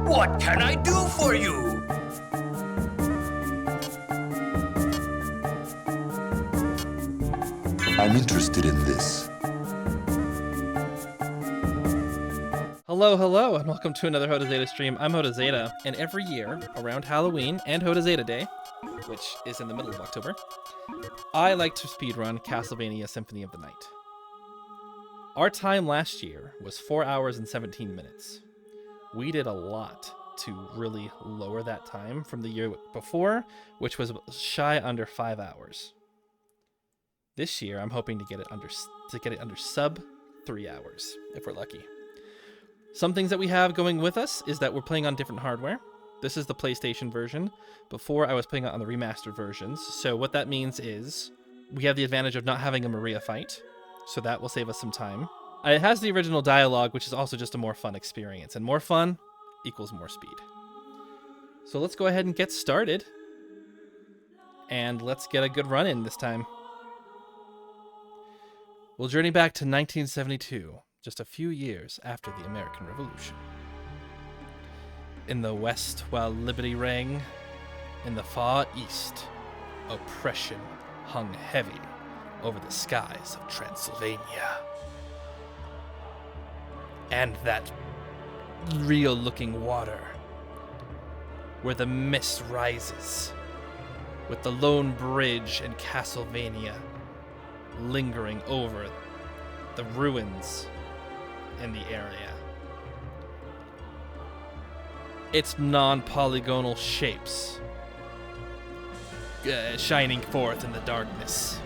What can I do for you? I'm interested in this. Hello, and welcome to another Jota Zeta stream. I'm Jota Zeta, and every year, around Halloween and Jota Zeta Day, which is in the middle of October, I like to speedrun Castlevania Symphony of the Night. Our time last year was 4 hours and 17 minutes. We did a lot to really lower that time from the year before, which was shy under 5 hours. This year, I'm hoping to get it under sub 3 hours, if we're lucky. Some things that we have going with us is that we're playing on different hardware. This is the PlayStation version. Before, I was playing on the remastered versions. So what that means is we have the advantage of not having a Maria fight, so that will save us some time. It has the original dialogue, which is also just a more fun experience, and more fun equals more speed. So let's go ahead and get started, and let's get a good run in this time. We'll journey back to 1972, just a few years after the American Revolution. In the West, while liberty rang, in the far East, oppression hung heavy over the skies of Transylvania. And that real-looking water, where the mist rises, with the lone bridge in Castlevania lingering over the ruins in the area. Its non-polygonal shapes shining forth in the darkness.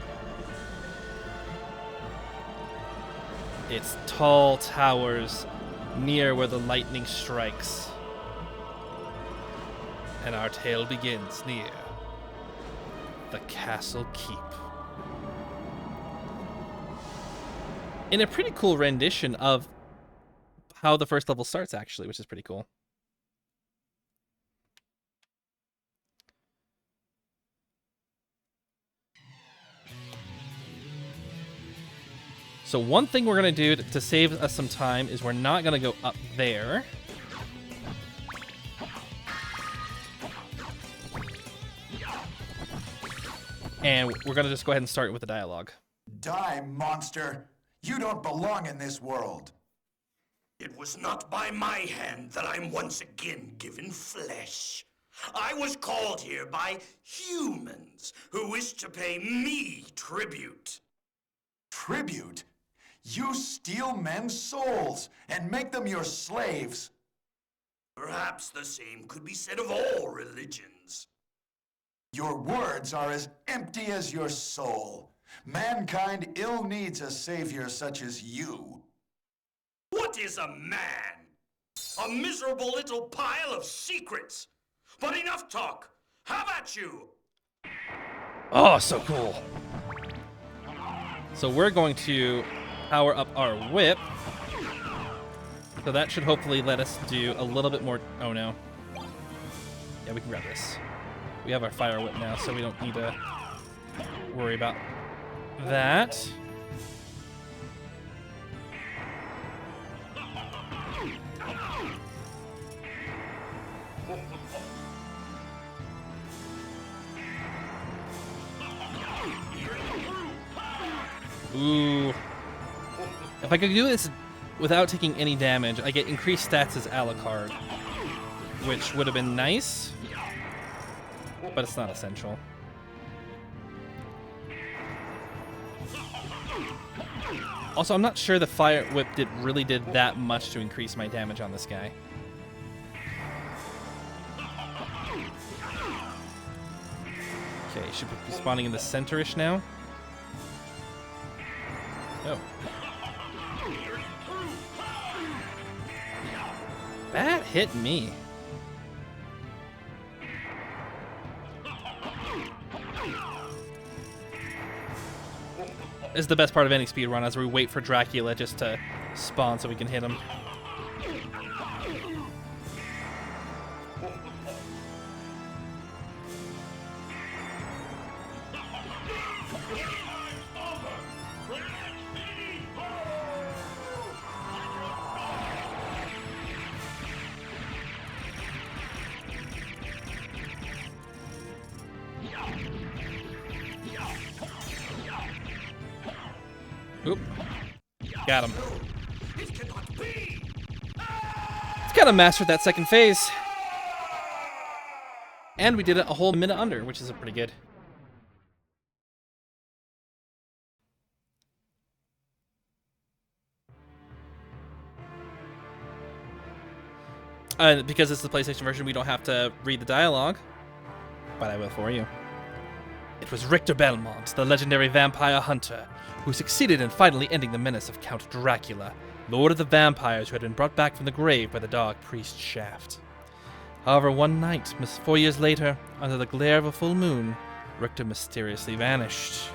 Its tall towers near where the lightning strikes. And our tale begins near the Castle Keep. In a pretty cool rendition of how the first level starts, actually, which is pretty cool. So one thing we're going to do to save us some time is we're not going to go up there. And we're going to just go ahead and start with the dialogue. Die, monster! You don't belong in this world! It was not by my hand that I'm once again given flesh. I was called here by humans who wish to pay me tribute. Tribute? You steal men's souls and make them your slaves. Perhaps the same could be said of all religions. Your words are as empty as your soul. Mankind ill needs a savior such as you. What is a man? A miserable little pile of secrets. But enough talk. Have at you. Oh, so cool. So we're going to power up our whip. So that should hopefully let us do a little bit more. Oh no. Yeah, we can grab this. We have our fire whip now, so we don't need to worry about that. Ooh. If I could do this without taking any damage, I get increased stats as Alucard, which would have been nice, but it's not essential. Also, I'm not sure the fire whip really did that much to increase my damage on this guy. Okay, should be spawning in the center-ish now. Oh. That hit me. This is the best part of any speedrun, as we wait for Dracula just to spawn so we can hit him. Got him. No, it cannot be. It's kind of mastered that second phase. And we did it a whole minute under, which is pretty good. Because it's the PlayStation version, we don't have to read the dialogue, but I will for you. It was Richter Belmont, the legendary vampire hunter, who succeeded in finally ending the menace of Count Dracula, Lord of the Vampires, who had been brought back from the grave by the dark priest Shaft. However, one night, 4 years later, under the glare of a full moon, Richter mysteriously vanished.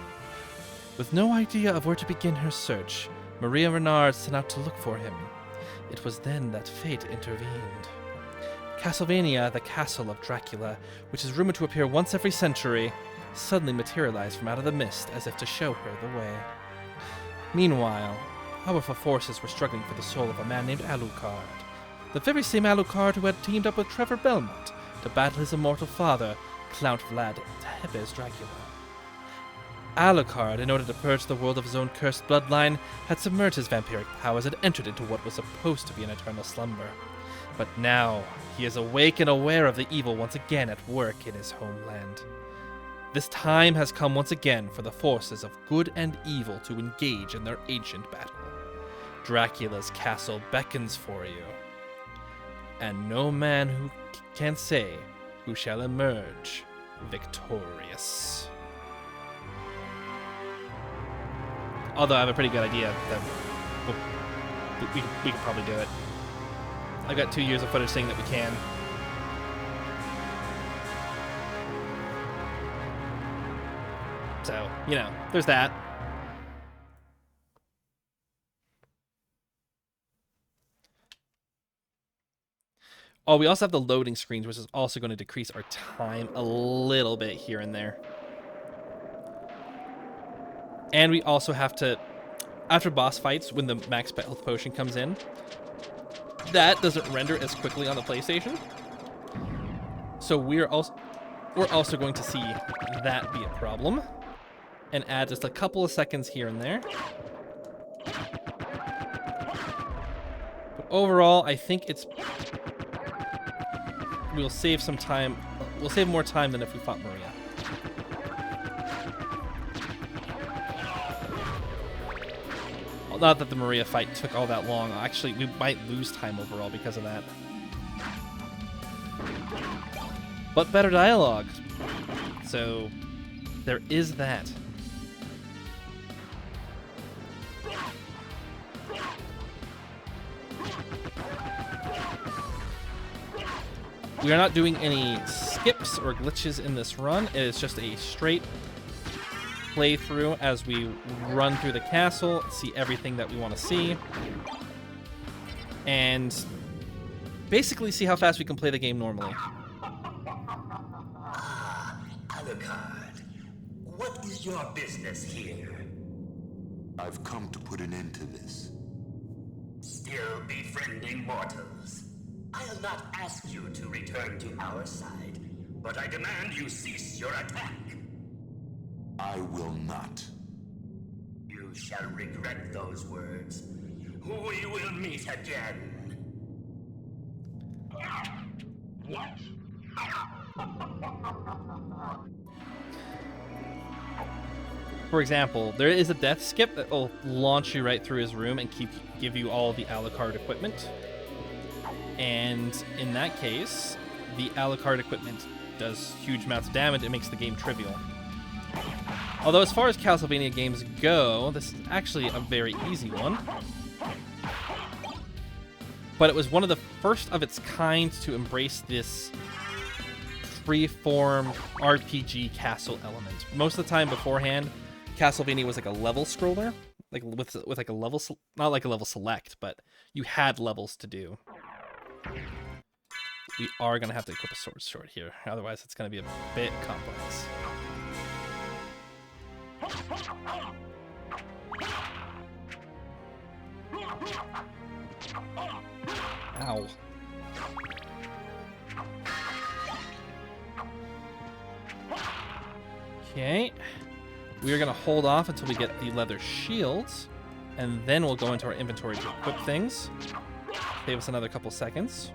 With no idea of where to begin her search, Maria Renard set out to look for him. It was then that fate intervened. Castlevania, the Castle of Dracula, which is rumored to appear once every century, suddenly materialized from out of the mist as if to show her the way. Meanwhile, powerful forces were struggling for the soul of a man named Alucard, the very same Alucard who had teamed up with Trevor Belmont to battle his immortal father, Count Vlad Tepes Dracula. Alucard, in order to purge the world of his own cursed bloodline, had submerged his vampiric powers and entered into what was supposed to be an eternal slumber. But now, he is awake and aware of the evil once again at work in his homeland. This time has come once again for the forces of good and evil to engage in their ancient battle. Dracula's castle beckons for you, and no man who can say who shall emerge victorious. Although I have a pretty good idea that we could probably do it. I've got 2 years of footage saying that we can. So, you know, there's that. Oh, we also have the loading screens, which is also going to decrease our time a little bit here and there. And we also have to, after boss fights, when the max health potion comes in, that doesn't render as quickly on the PlayStation. So we're also going to see that be a problem, and add just a couple of seconds here and there. But overall, I think we'll save some time. We'll save more time than if we fought Maria. Not that the Maria fight took all that long. Actually, we might lose time overall because of that. But better dialogue. So, there is that. We are not doing any skips or glitches in this run. It is just a straight playthrough as we run through the castle, see everything that we want to see, and basically see how fast we can play the game normally. Alucard, what is your business here? I've come to put an end to this. Still befriending mortals. I'll not ask you to return to our side, but I demand you cease your attack. I will not. You shall regret those words. We will meet again. What? For example, there is a death skip that will launch you right through his room and give you all the Alucard equipment. And in that case, the Alucard equipment does huge amounts of damage. It makes the game trivial. Although as far as Castlevania games go, this is actually a very easy one. But it was one of the first of its kind to embrace this freeform RPG castle element. Most of the time beforehand, Castlevania was like a level scroller, like with like a level, not like a level select, but you had levels to do. We are gonna have to equip a sword here, otherwise it's gonna be a bit complex. Ow. Okay. We are going to hold off until we get the leather shields. and then we'll go into our inventory to equip things. Save us another couple seconds.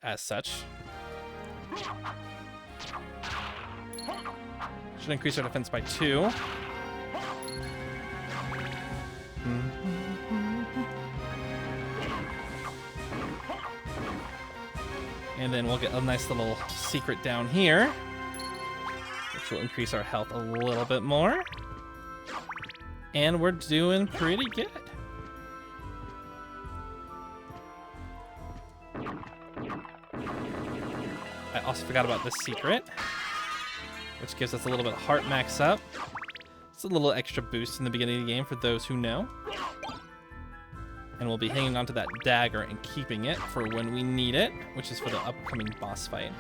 As such, should increase our defense by 2. And then we'll get a nice little secret down here, which will increase our health a little bit more. And we're doing pretty good. I also forgot about this secret, which gives us a little bit of heart max up. It's a little extra boost in the beginning of the game for those who know. And we'll be hanging on to that dagger and keeping it for when we need it, which is for the upcoming boss fight.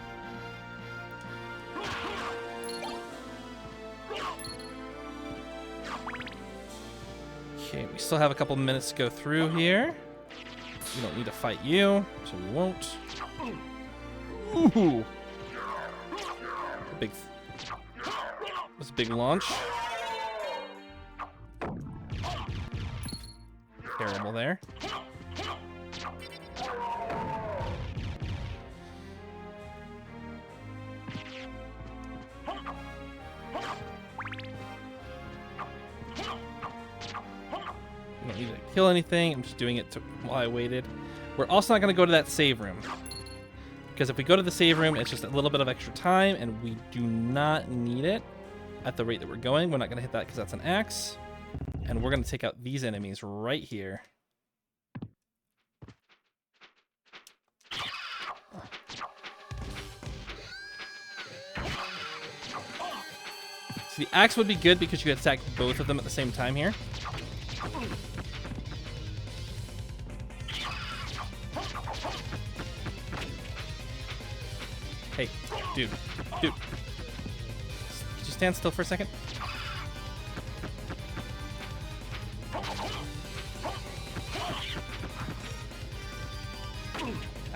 Okay, we still have a couple minutes to go through here. We don't need to fight you, so we won't. Ooh! That's a big launch. Terrible there. I don't need to kill anything. I'm just doing it while I waited. We're also not going to go to that save room, because if we go to the save room, it's just a little bit of extra time, and we do not need it at the rate that we're going. We're not going to hit that because that's an axe. And we're going to take out these enemies right here. So the axe would be good because you could attack both of them at the same time here. Hey, dude. Could you stand still for a second?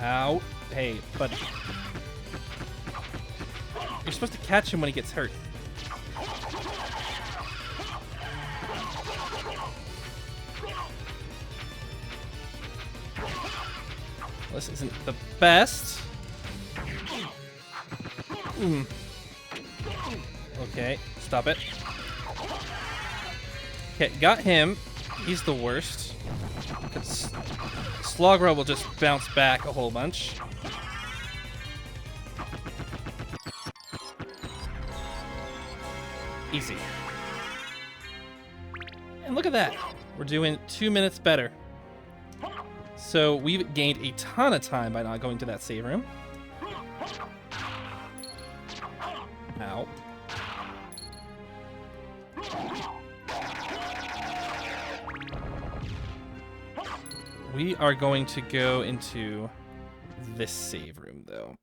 Ow. Hey, buddy. You're supposed to catch him when he gets hurt. This isn't the best. Okay, stop it. Okay, got him. He's the worst. Slogra will just bounce back a whole bunch. Easy. And look at that. We're doing 2 minutes better. So we've gained a ton of time by not going to that save room. Ow. We are going to go into this save room, though.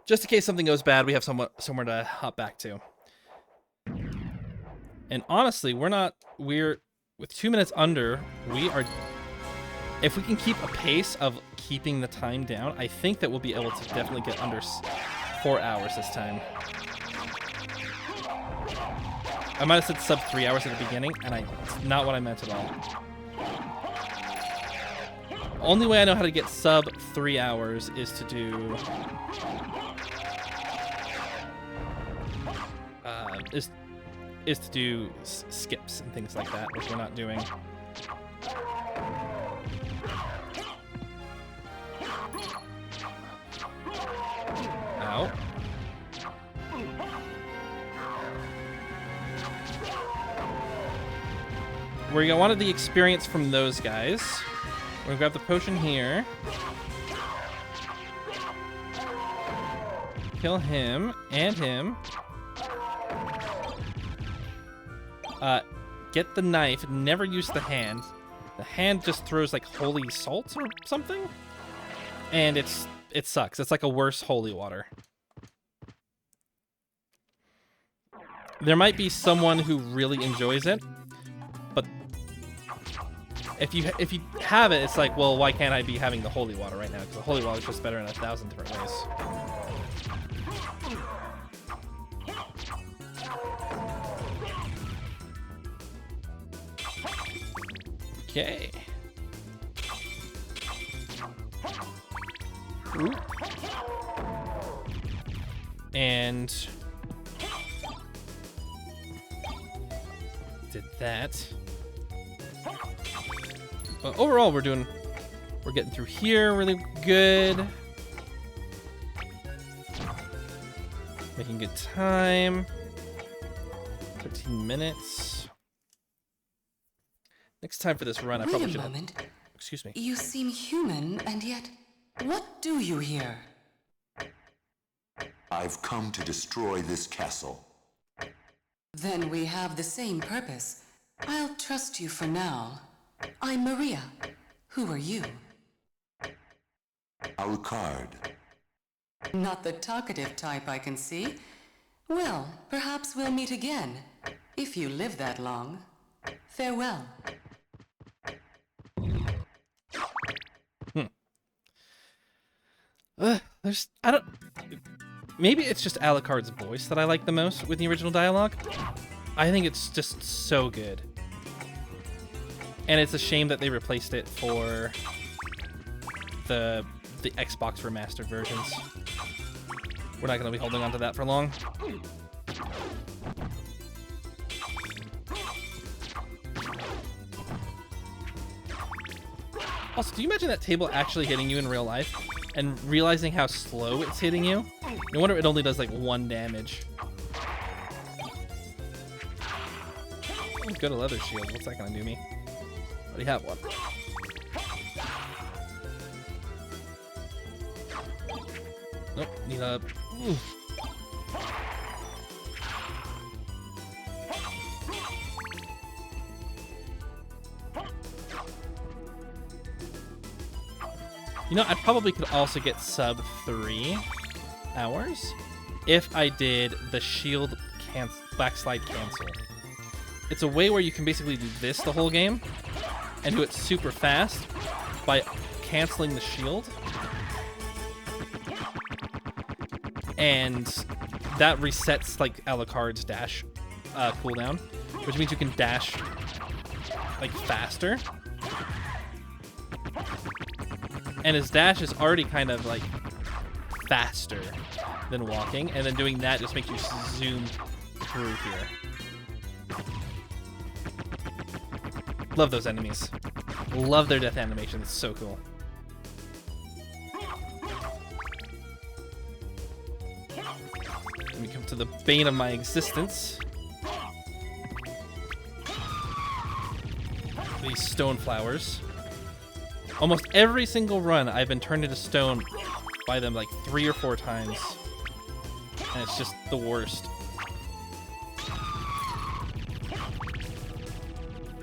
Just in case something goes bad, we have somewhere to hop back to. And honestly, we're with 2 minutes under, we are, if we can keep a pace of keeping the time down, I think that we'll be able to definitely get under 4 hours this time. I might have said sub 3 hours at the beginning, and it's not what I meant at all. Only way I know how to get sub 3 hours is to do is to do skips and things like that, which we're not doing. Ow. We wanted the experience from those guys. We're gonna grab the potion here. Kill him and him. Get the knife. Never use the hand. The hand just throws like holy salt or something, and it sucks. It's like a worse holy water. There might be someone who really enjoys it, If you have it, it's like, well, why can't I be having the holy water right now? Because the holy water is just better in 1,000 different ways. Okay. Ooh. And did that. But overall, we're getting through here really good. Making good time. 13 minutes. Next time for this run, I probably should. Wait a moment. Excuse me. You seem human, and yet, what do you here? I've come to destroy this castle. Then we have the same purpose. I'll trust you for now. I'm Maria. Who are you? Alucard. Not the talkative type, I can see. Well, perhaps we'll meet again, if you live that long. Farewell. Maybe it's just Alucard's voice that I like the most with the original dialogue. I think it's just so good. And it's a shame that they replaced it for the Xbox remastered versions. We're not going to be holding on to that for long. Also, do you imagine that table actually hitting you in real life and realizing how slow it's hitting you? No wonder it only does like 1 damage. Go to leather shield. What's that gonna do me? I already have one. Nope. Need a. Ooh. You know, I probably could also get sub 3 hours if I did the shield backslide cancel. It's a way where you can basically do this the whole game and do it super fast by canceling the shield. And that resets like Alucard's dash cooldown, which means you can dash like faster. And his dash is already kind of like faster than walking, and then doing that just makes you zoom through here. Love those enemies. Love their death animation. It's so cool. Let me come to the bane of my existence. These stone flowers. Almost every single run, I've been turned into stone by them like 3 or 4 times. And it's just the worst.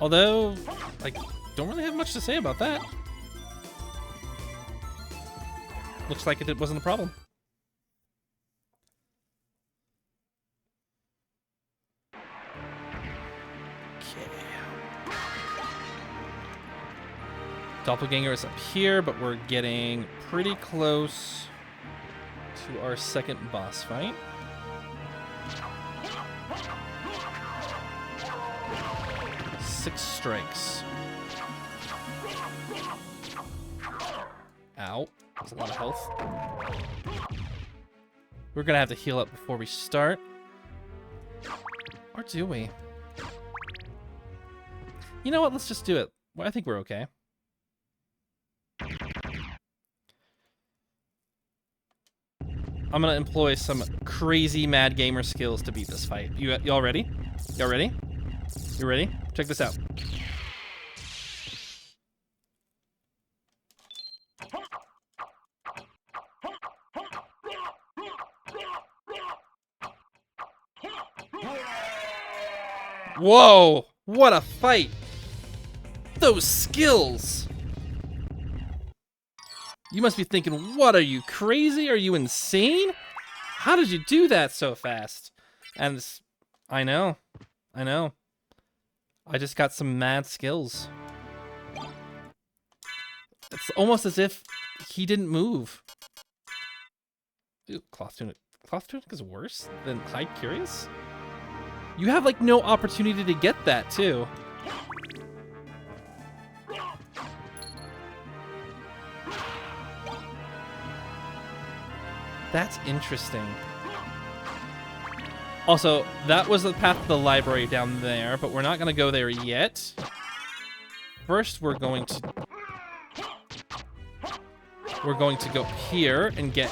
Although, like, don't really have much to say about that. Looks like it wasn't a problem. Doppelganger is up here, but we're getting pretty close to our second boss fight. Six strikes. Ow. That's a lot of health. We're gonna have to heal up before we start. Or do we? You know what? Let's just do it. Well, I think we're okay. I'm gonna employ some crazy mad gamer skills to beat this fight. Y'all ready? Y'all ready? You ready? Check this out. Whoa! What a fight! Those skills! You must be thinking, what, are you crazy? Are you insane? How did you do that so fast? And I know. I just got some mad skills. It's almost as if he didn't move. Ew, cloth tunic. Cloth tunic is worse than hide curious? You have like no opportunity to get that too. That's interesting. Also, that was the path to the library down there, but we're not going to go there yet. First, we're going to go here and get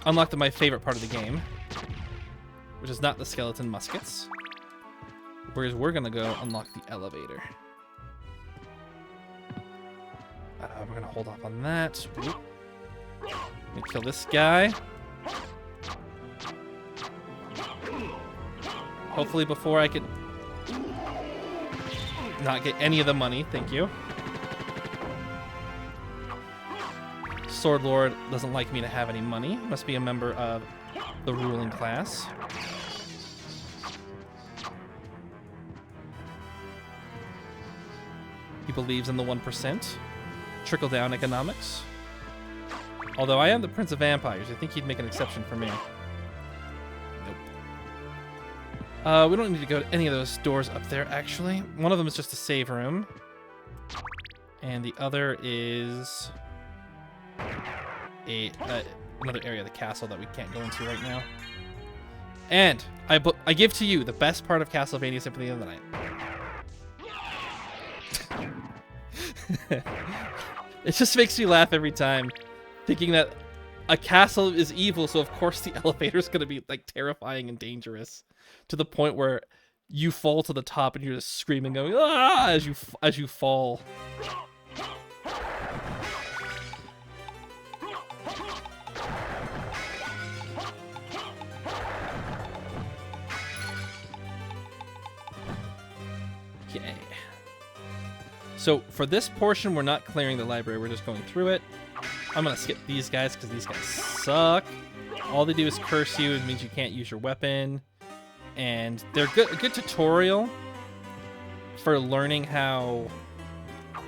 unlock my favorite part of the game, which is not the skeleton muskets. Whereas we're going to go unlock the elevator. We're going to hold off on that. Let me kill this guy. Hopefully before I can not get any of the money. Thank you. Sword Lord doesn't like me to have any money. Must be a member of the ruling class. He believes in the 1%. Trickle-down economics. Although I am the Prince of Vampires, I think he'd make an exception for me. We don't need to go to any of those doors up there, actually. One of them is just a save room. And the other is another area of the castle that we can't go into right now. And I give to you the best part of Castlevania Symphony of the Night. It just makes me laugh every time, thinking that a castle is evil, so of course the elevator's gonna be like terrifying and dangerous, to the point where you fall to the top and you're just screaming, going ah as you fall. Okay. So for this portion, we're not clearing the library, we're just going through it. I'm gonna skip these guys because these guys suck. All they do is curse you. It means you can't use your weapon. And they're a good tutorial for learning how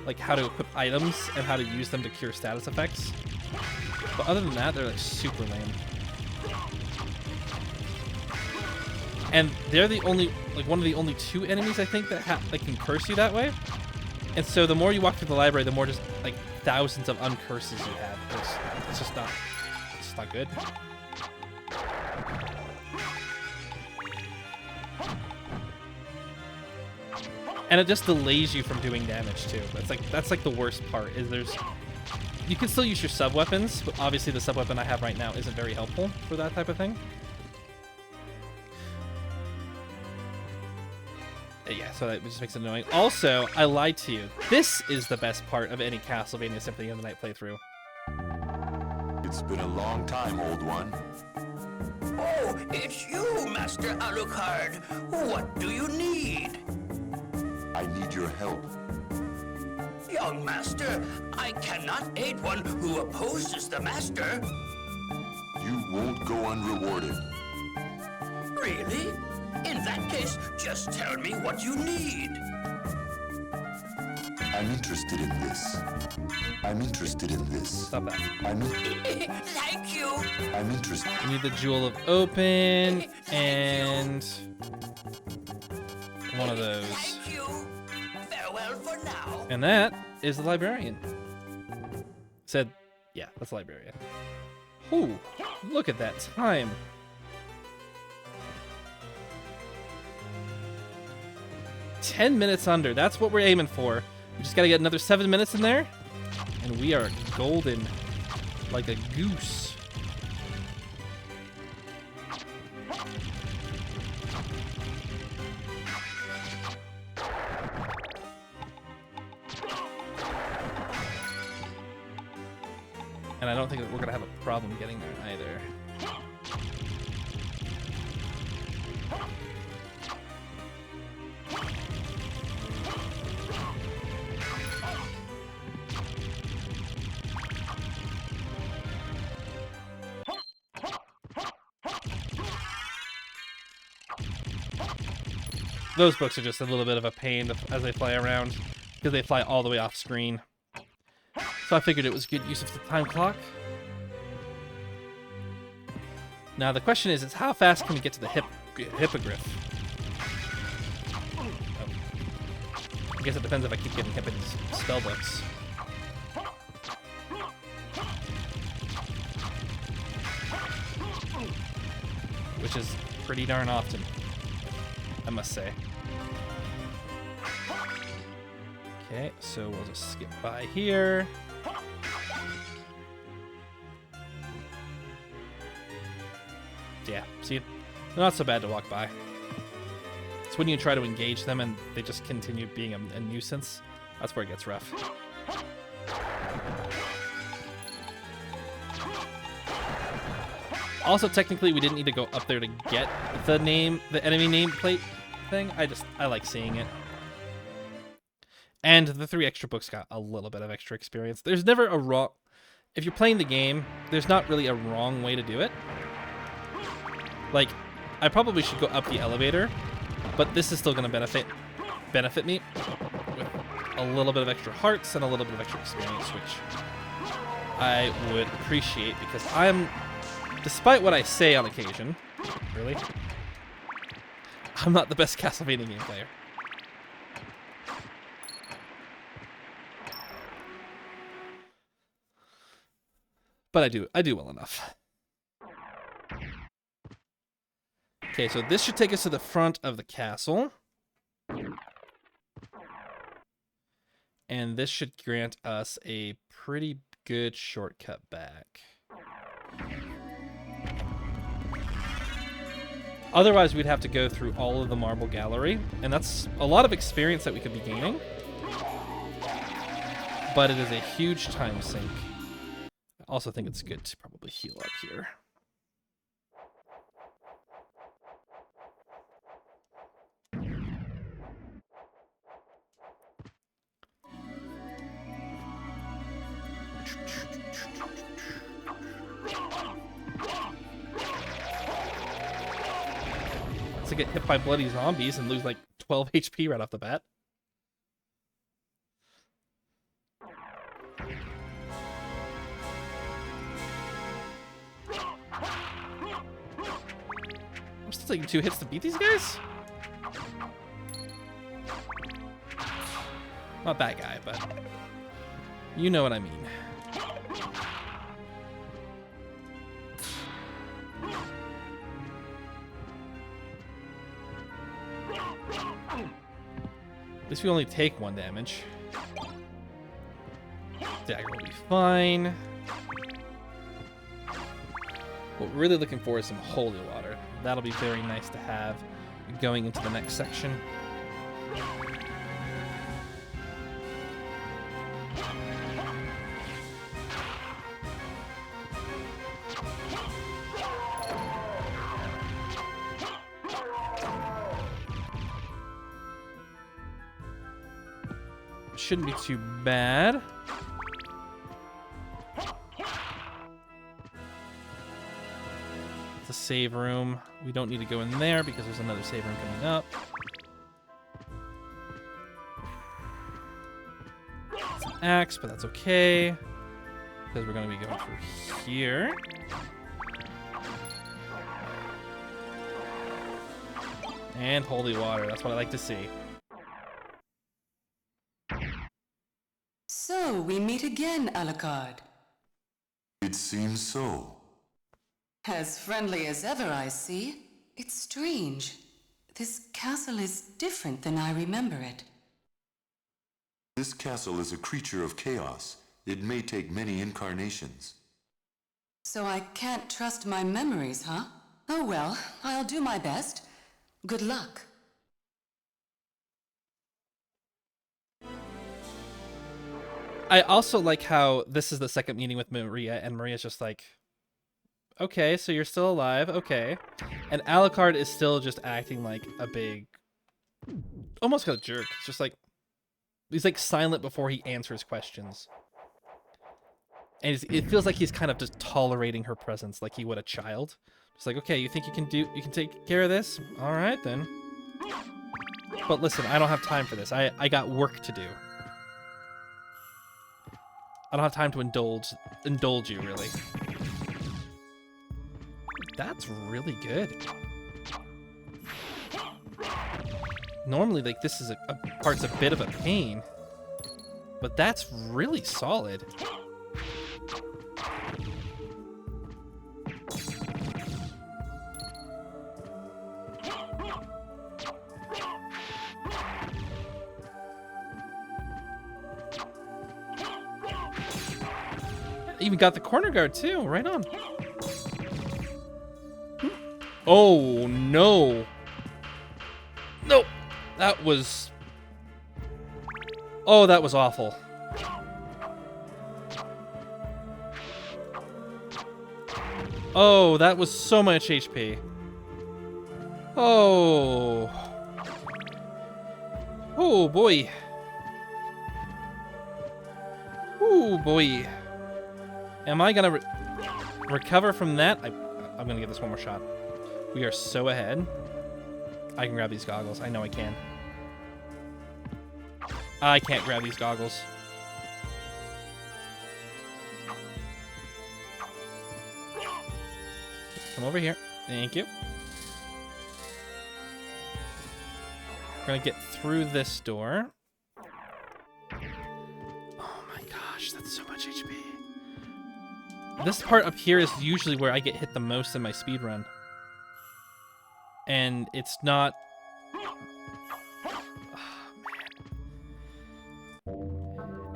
to equip items and how to use them to cure status effects. But other than that, they're like super lame. And they're the only, like one of the only two enemies I think that can curse you that way. And so the more you walk through the library, the more just like thousands of uncurses you have. It's just not good. And it just delays you from doing damage too. That's like the worst part. You can still use your sub weapons, but obviously the sub weapon I have right now isn't very helpful for that type of thing. Yeah, so that just makes it annoying. Also, I lied to you. This is the best part of any Castlevania Symphony of the Night playthrough. It's been a long time, old one. Oh, it's you, Master Alucard. What do you need? I need your help. Young Master, I cannot aid one who opposes the Master. You won't go unrewarded. Really? In that case, just tell me what you need. I'm interested in this. I'm interested in this. Stop that. Thank you. I'm interested. We need the Jewel of Open and one of those. Thank you. Farewell for now. And that is the librarian. Said, yeah, that's the librarian. Ooh, look at that time. $10 minutes under. That's what we're aiming for. We just gotta get another 7 minutes in there, and we are golden like a goose. And I don't think that we're gonna have a problem getting there either. Those books are just a little bit of a pain as they fly around, because they fly all the way off screen. So I figured it was good use of the time clock. Now the question is how fast can we get to the hippogriff? Oh. I guess it depends if I keep getting hip in spell books. Which is pretty darn often, I must say. Okay, so we'll just skip by here. Yeah, see, not so bad to walk by. It's when you try to engage them and they just continue being a nuisance. That's where it gets rough. Also, technically, we didn't need to go up there to get the enemy nameplate thing. I like seeing it. And the 3 extra books got a little bit of extra experience. There's never a wrong... If you're playing the game, there's not really a wrong way to do it. Like, I probably should go up the elevator, but this is still going to benefit me with a little bit of extra hearts and a little bit of extra experience, which I would appreciate because despite what I say on occasion, really, I'm not the best Castlevania game player. But I do well enough. Okay, so this should take us to the front of the castle. And this should grant us a pretty good shortcut back. Otherwise, we'd have to go through all of the marble gallery, and that's a lot of experience that we could be gaining. But it is a huge time sink. I also think it's good to probably heal up here. To get hit by bloody zombies and lose like 12 HP right off the bat. I'm still taking 2 hits to beat these guys? Not that guy, but you know what I mean. At least we only take 1 damage. Dagger will be fine. What we're really looking for is some holy water. That'll be very nice to have going into the next section. Shouldn't be too bad. It's a save room. We don't need to go in there because there's another save room coming up. It's an axe, but that's okay. Because we're going to be going through here. And holy water. That's what I like to see. So, we meet again, Alucard. It seems so. As friendly as ever, I see. It's strange. This castle is different than I remember it. This castle is a creature of chaos. It may take many incarnations. So I can't trust my memories, huh? Oh well, I'll do my best. Good luck. I also like how this is the second meeting with Maria, and Maria's just like, okay, so you're still alive, okay. And Alucard is still just acting like a big, almost like a jerk. It's just like, he's like silent before he answers questions. And it feels like he's kind of just tolerating her presence like he would a child. Just like, okay, you think you can take care of this? All right, then. But listen, I don't have time for this. I got work to do. I don't have time to indulge you, really. That's really good. Normally, like, this is a part's a bit of a pain, but that's really solid. Even got the corner guard too. Right on. Oh no. Nope. That was... Oh, that was awful. Oh, that was so much HP. Oh. Oh boy. Oh boy. Am I gonna recover from that? I'm gonna give this one more shot. We are so ahead. I can grab these goggles. I know I can. I can't grab these goggles. Come over here. Thank you. We're gonna get through this door. Oh my gosh, that's so much HP. This part up here is usually where I get hit the most in my speedrun. And it's not...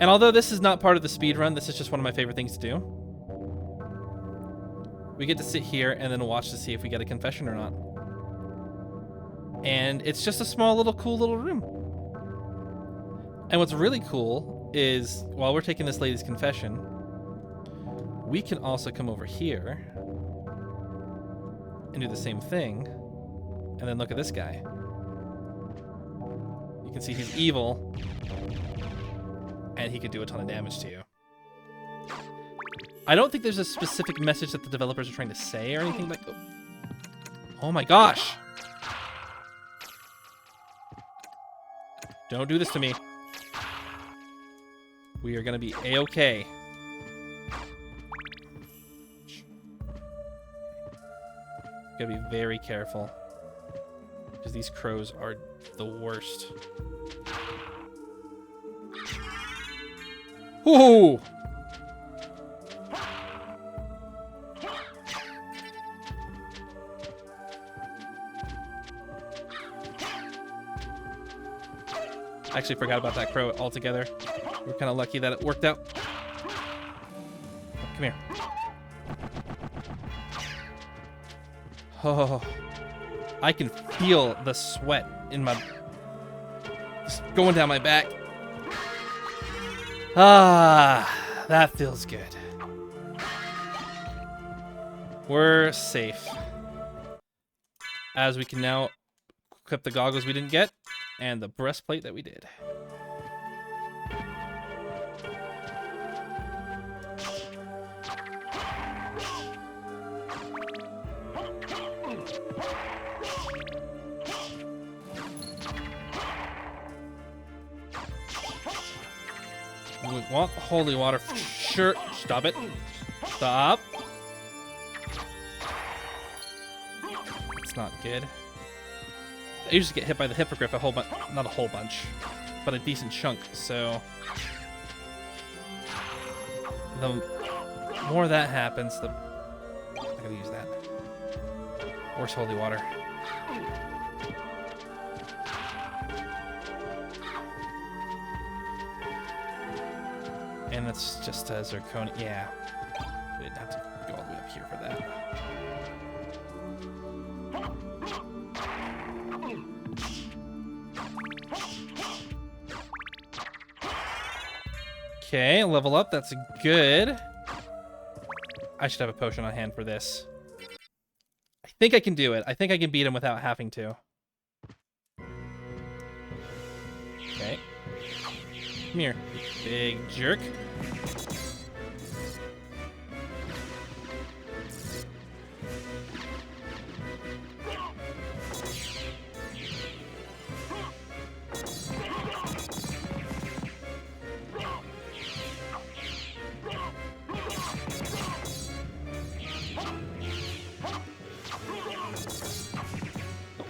And although this is not part of the speedrun, this is just one of my favorite things to do. We get to sit here and then watch to see if we get a confession or not. And it's just a small little cool little room. And what's really cool is while we're taking this lady's confession, we can also come over here and do the same thing. And then look at this guy. You can see he's evil. And he could do a ton of damage to you. I don't think there's a specific message that the developers are trying to say or anything like that. Oh my gosh! Don't do this to me. We are gonna be A-okay. Gotta be very careful. Because these crows are the worst. Ooh! I actually forgot about that crow altogether. We're kind of lucky that it worked out. Come here. Oh, I can feel the sweat in my... just going down my back. Ah, that feels good. We're safe. As we can now equip the goggles we didn't get, and the breastplate that we did. We want the holy water for sure. Stop it. Stop. It's not good. I usually get hit by the hippogriff a whole bunch, not a whole bunch, but a decent chunk, so the more that happens, the... I'm not gonna use that. Where's holy water? And that's just a zirconia. Yeah. We didn't have to go all the way up here for that. Okay, level up. That's good. I should have a potion on hand for this. I think I can do it. I think I can beat him without having to. Okay. Come here, big jerk.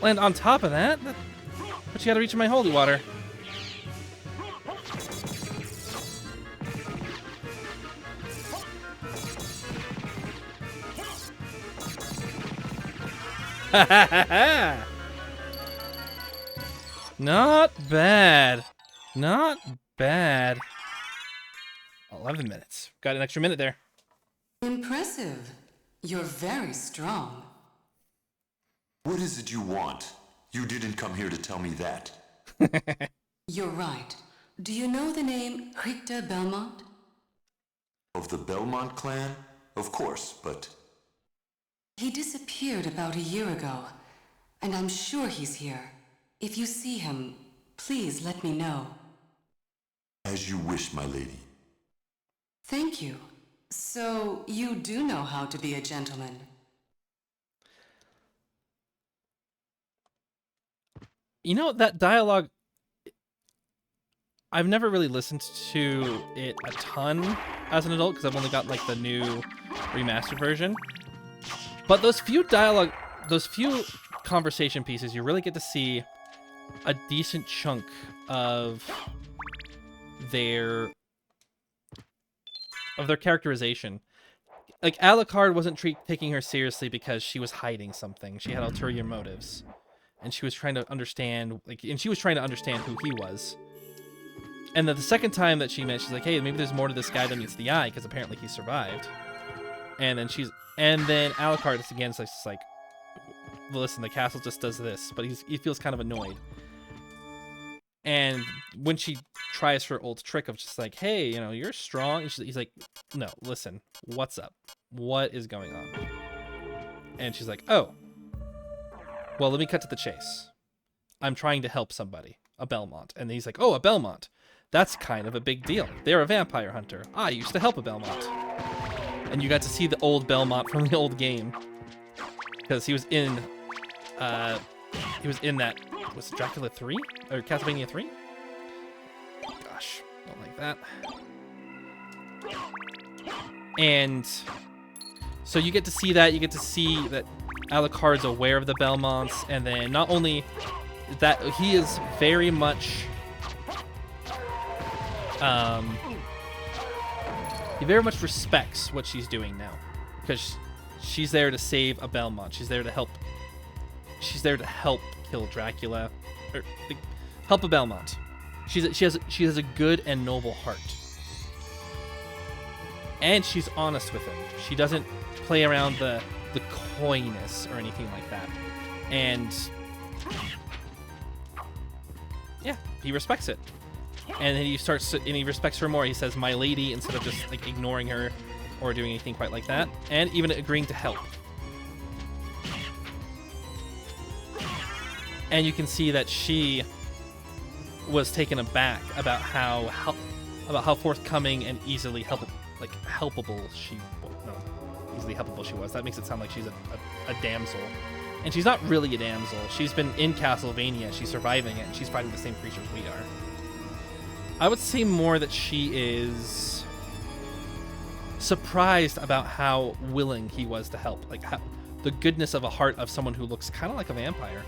land on top of that. But you gotta reach my holy water. Not bad. Not bad. 11 minutes. Got an extra minute there. Impressive. You're very strong. What is it you want? You didn't come here to tell me that. You're right. Do you know the name Richter Belmont? Of the Belmont clan? Of course, but... He disappeared about a year ago, and I'm sure he's here. If you see him, please let me know. As you wish, my lady. Thank you. So, you do know how to be a gentleman. You know, that dialogue, I've never really listened to it a ton as an adult, because I've only got, like, the new remastered version. But those few conversation pieces, you really get to see a decent chunk of their characterization. Like, Alucard wasn't taking her seriously because she was hiding something. She had ulterior motives. And she was trying to understand, she was trying to understand who he was. And then the second time that she met, she's like, hey, maybe there's more to this guy than meets the eye, because apparently he survived. And then Alucard is again just like, listen, the castle just does this, but he feels kind of annoyed. And when she tries her old trick of just like, hey, you know, you're strong, and he's like, no, listen, what's up? What is going on? And she's like, oh, well, let me cut to the chase. I'm trying to help somebody, a Belmont. And he's like, oh, a Belmont. That's kind of a big deal. They're a vampire hunter. I used to help a Belmont. And you got to see the old Belmont from the old game. Because he was in that, was it Dracula 3? Or Castlevania 3? Gosh, don't like that. And so you get to see that, that Alucard's aware of the Belmonts, and then not only that, he is very much he very much respects what she's doing now, because she's there to save a Belmont. She's there to help kill Dracula, or help a Belmont. She has a good and noble heart, and she's honest with him. She doesn't play around the coyness or anything like that. And yeah, he respects it. And then he respects her more. He says, my lady, instead of just like ignoring her or doing anything quite like that, and even agreeing to help. And you can see that she was taken aback about how forthcoming and easily helpable she was. That makes it sound like she's a damsel. And she's not really a damsel. She's been in Castlevania, she's surviving it, and she's fighting the same creatures we are. I would say more that she is surprised about how willing he was to help. Like, how, the goodness of a heart of someone who looks kind of like a vampire.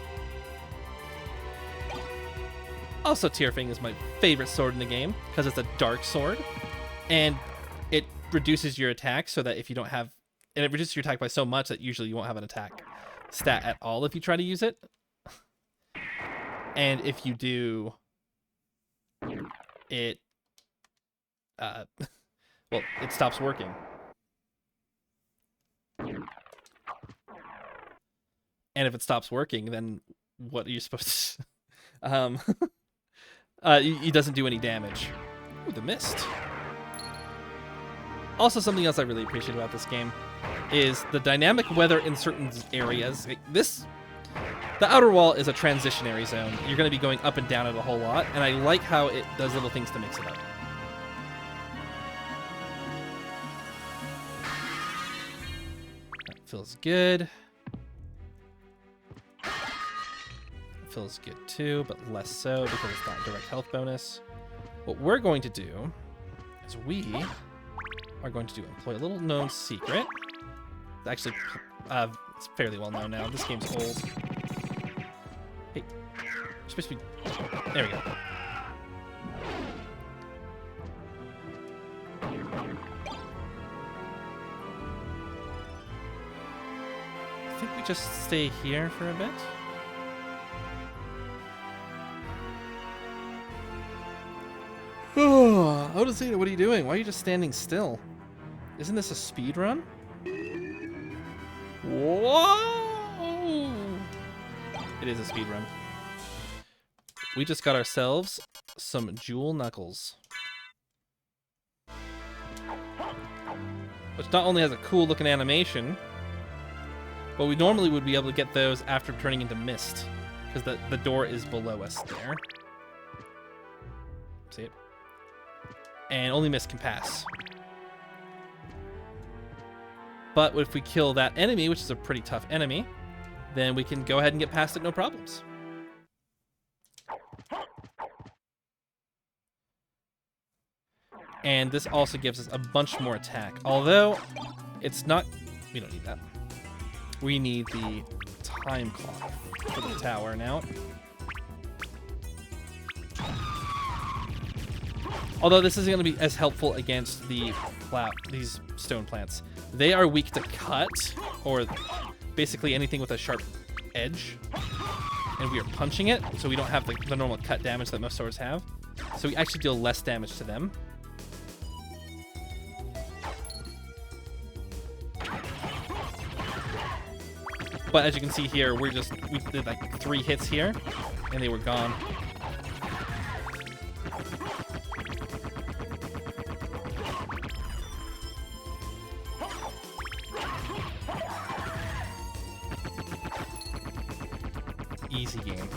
Also, Tearfing is my favorite sword in the game, because it's a dark sword. And it reduces your attack so that if you don't have... And it reduces your attack by so much that usually you won't have an attack stat at all if you try to use it. And if you do, it it stops working. And if it stops working, then what are you supposed to... it doesn't do any damage. Ooh, the mist. Also, something else I really appreciate about this game is the dynamic weather in certain areas. The outer wall is a transitionary zone. You're going to be going up and down it a whole lot, and I like how it does little things to mix it up. That feels good. Feels good too, but less so because it's not a direct health bonus. What we're going to do is we are going to employ a little known secret. Actually, it's fairly well known now. This game's old. Supposed to be... There we go. I think we just stay here for a bit. Oh, Zeta, what are you doing? Why are you just standing still? Isn't this a speed run? Whoa! It is a speed run. We just got ourselves some jewel knuckles. Which not only has a cool looking animation, but we normally would be able to get those after turning into mist. Because the door is below us there. See it? And only mist can pass. But if we kill that enemy, which is a pretty tough enemy, then we can go ahead and get past it no problems. And this also gives us a bunch more attack. Although, it's not... We don't need that. We need the time clock for the tower now. Although this isn't going to be as helpful against these stone plants. They are weak to cut, or basically anything with a sharp edge. And we are punching it, so we don't have the normal cut damage that most swords have. So we actually deal less damage to them. But as you can see here, we did like 3 hits here, and they were gone. Easy game.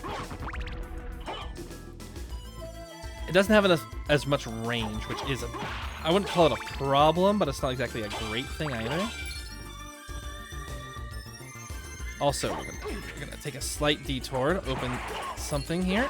It doesn't have as much range, which is I wouldn't call it a problem, but it's not exactly a great thing either. Also, we're gonna take a slight detour to open something here.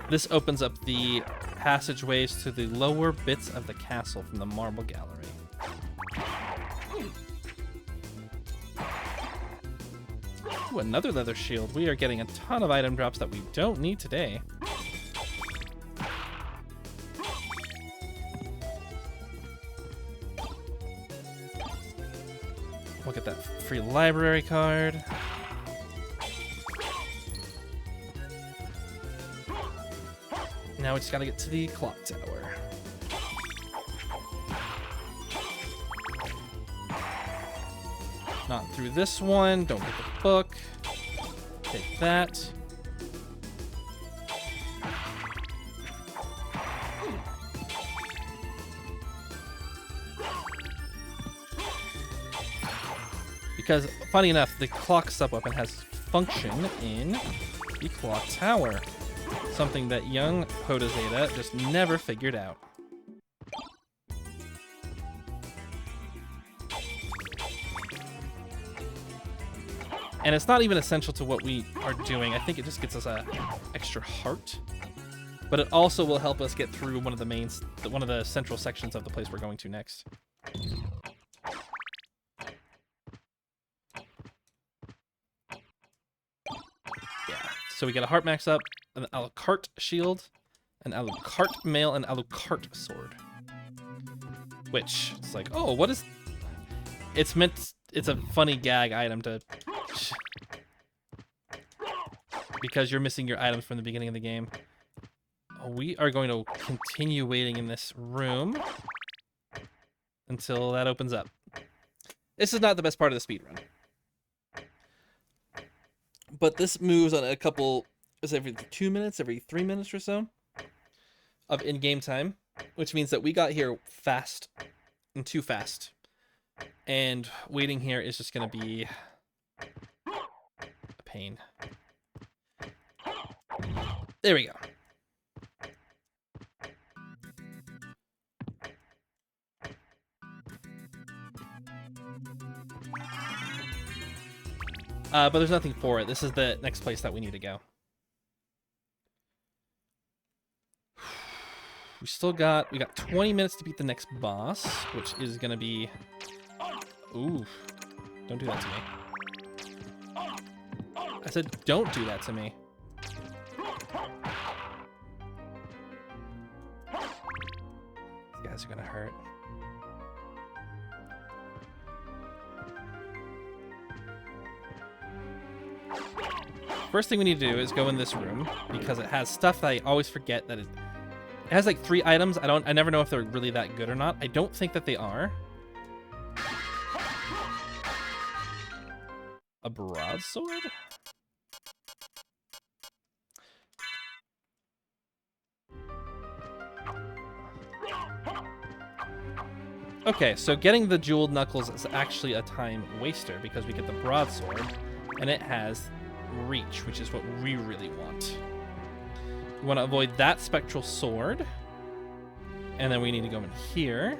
This opens up the passageways to the lower bits of the castle from the marble gallery. Ooh, another leather shield. We are getting a ton of item drops that we don't need today. We'll get that free library card. Now we just gotta get to the clock tower. Not through this one. Don't get the book. Take that. Because, funny enough, the clock sub-weapon has function in the clock tower. Something that young Jota Zeta just never figured out. And it's not even essential to what we are doing. I think it just gets us a extra heart. But it also will help us get through one of the central sections of the place we're going to next. So we get a heart max up, an Alucard shield, an Alucard mail, and Alucard sword. Which, it's like, oh, what is... It's a funny gag item to... Because you're missing your items from the beginning of the game. We are going to continue waiting in this room until that opens up. This is not the best part of the speedrun. But this moves on a couple, is every 2 minutes, every 3 minutes or so of in-game time, which means that we got here fast and too fast. And waiting here is just going to be a pain. There we go. But there's nothing for it. This is the next place that we need to go. we got 20 minutes to beat the next boss, which is gonna be... Ooh. Don't do that to me. I said, don't do that to me. These guys are gonna hurt. First thing we need to do is go in this room, because it has stuff that I always forget that it has like 3 items. I never know if they're really that good or not. I don't think that they are. A broadsword? Okay, so getting the jeweled knuckles is actually a time waster because we get the broadsword and it has reach, which is what we really want. We want to avoid that spectral sword. And then we need to go in here.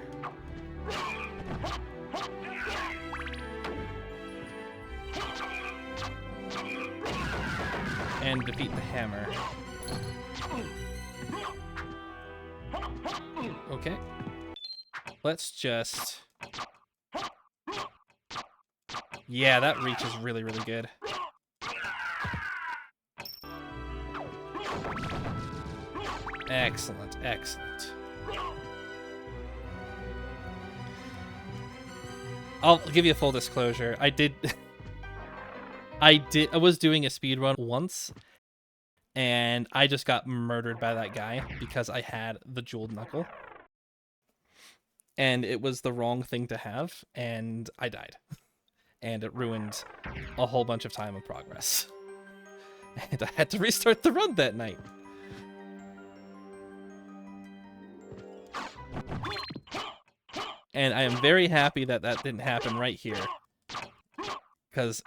And defeat the hammer. Okay. Let's just... Yeah, that reach is really, really good. Excellent, excellent. I'll give you a full disclosure. I was doing a speedrun once, and I just got murdered by that guy because I had the jeweled knuckle. And it was the wrong thing to have, and I died. And it ruined a whole bunch of time and progress. And I had to restart the run that night. And I am very happy that that didn't happen right here. Because,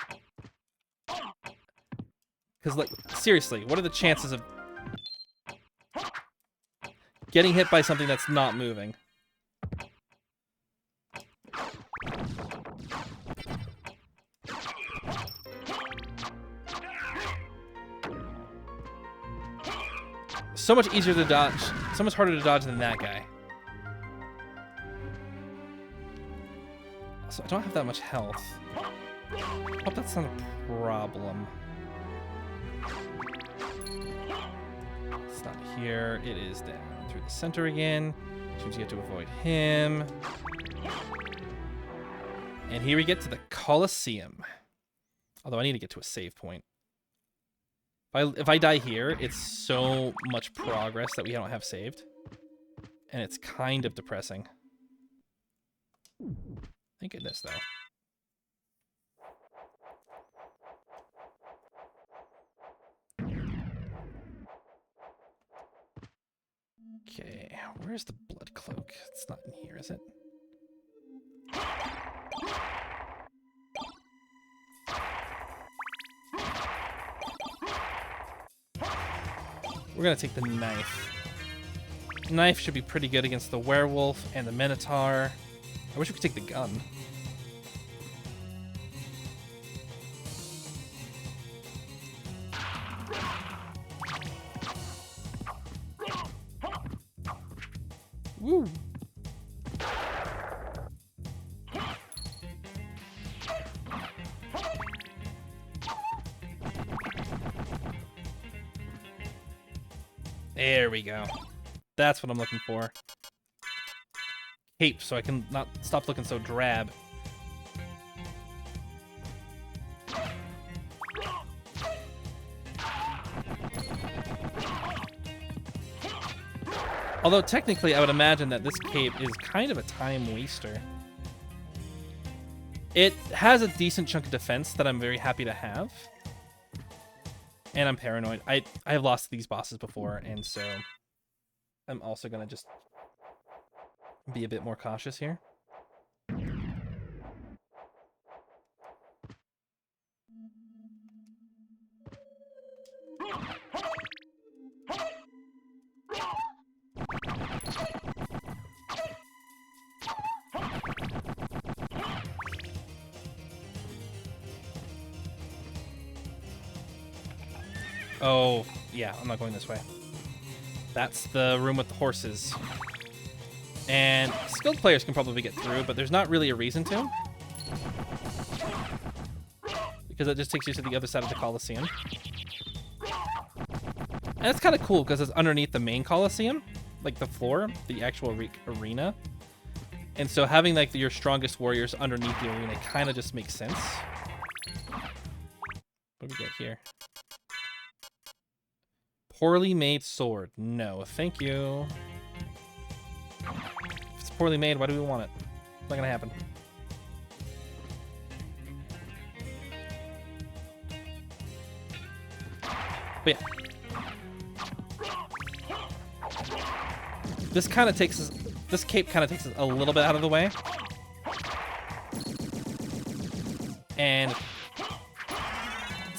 like, seriously, what are the chances of getting hit by something that's not moving? So much easier to dodge, so much harder to dodge than that guy. So I don't have that much health. Hope that's not a problem. It's not here. It is down through the center again. Which means you have to avoid him. And here we get to the Colosseum. Although I need to get to a save point. If I die here, it's so much progress that we don't have saved. And it's kind of depressing. Thank goodness, though. Okay, where's the blood cloak? It's not in here, is it? We're gonna take the knife. Knife should be pretty good against the werewolf and the minotaur. I wish we could take the gun. Woo! There we go. That's what I'm looking for. Cape, so I can not stop looking so drab. Although technically I would imagine that this cape is kind of a time waster. It has a decent chunk of defense that I'm very happy to have. And I'm paranoid. I have lost these bosses before, and so I'm also gonna just be a bit more cautious here. Oh, yeah, I'm not going this way. That's the room with the horses. And skilled players can probably get through, but there's not really a reason to. Because it just takes you to the other side of the Colosseum. And it's kind of cool because it's underneath the main Colosseum, like the floor, the actual arena. And so having like your strongest warriors underneath the arena kind of just makes sense. What do we get here? Poorly made sword. No, thank you. If it's poorly made, why do we want it? It's not gonna happen. But yeah. This kind of takes us, this cape kind of takes us a little bit out of the way. And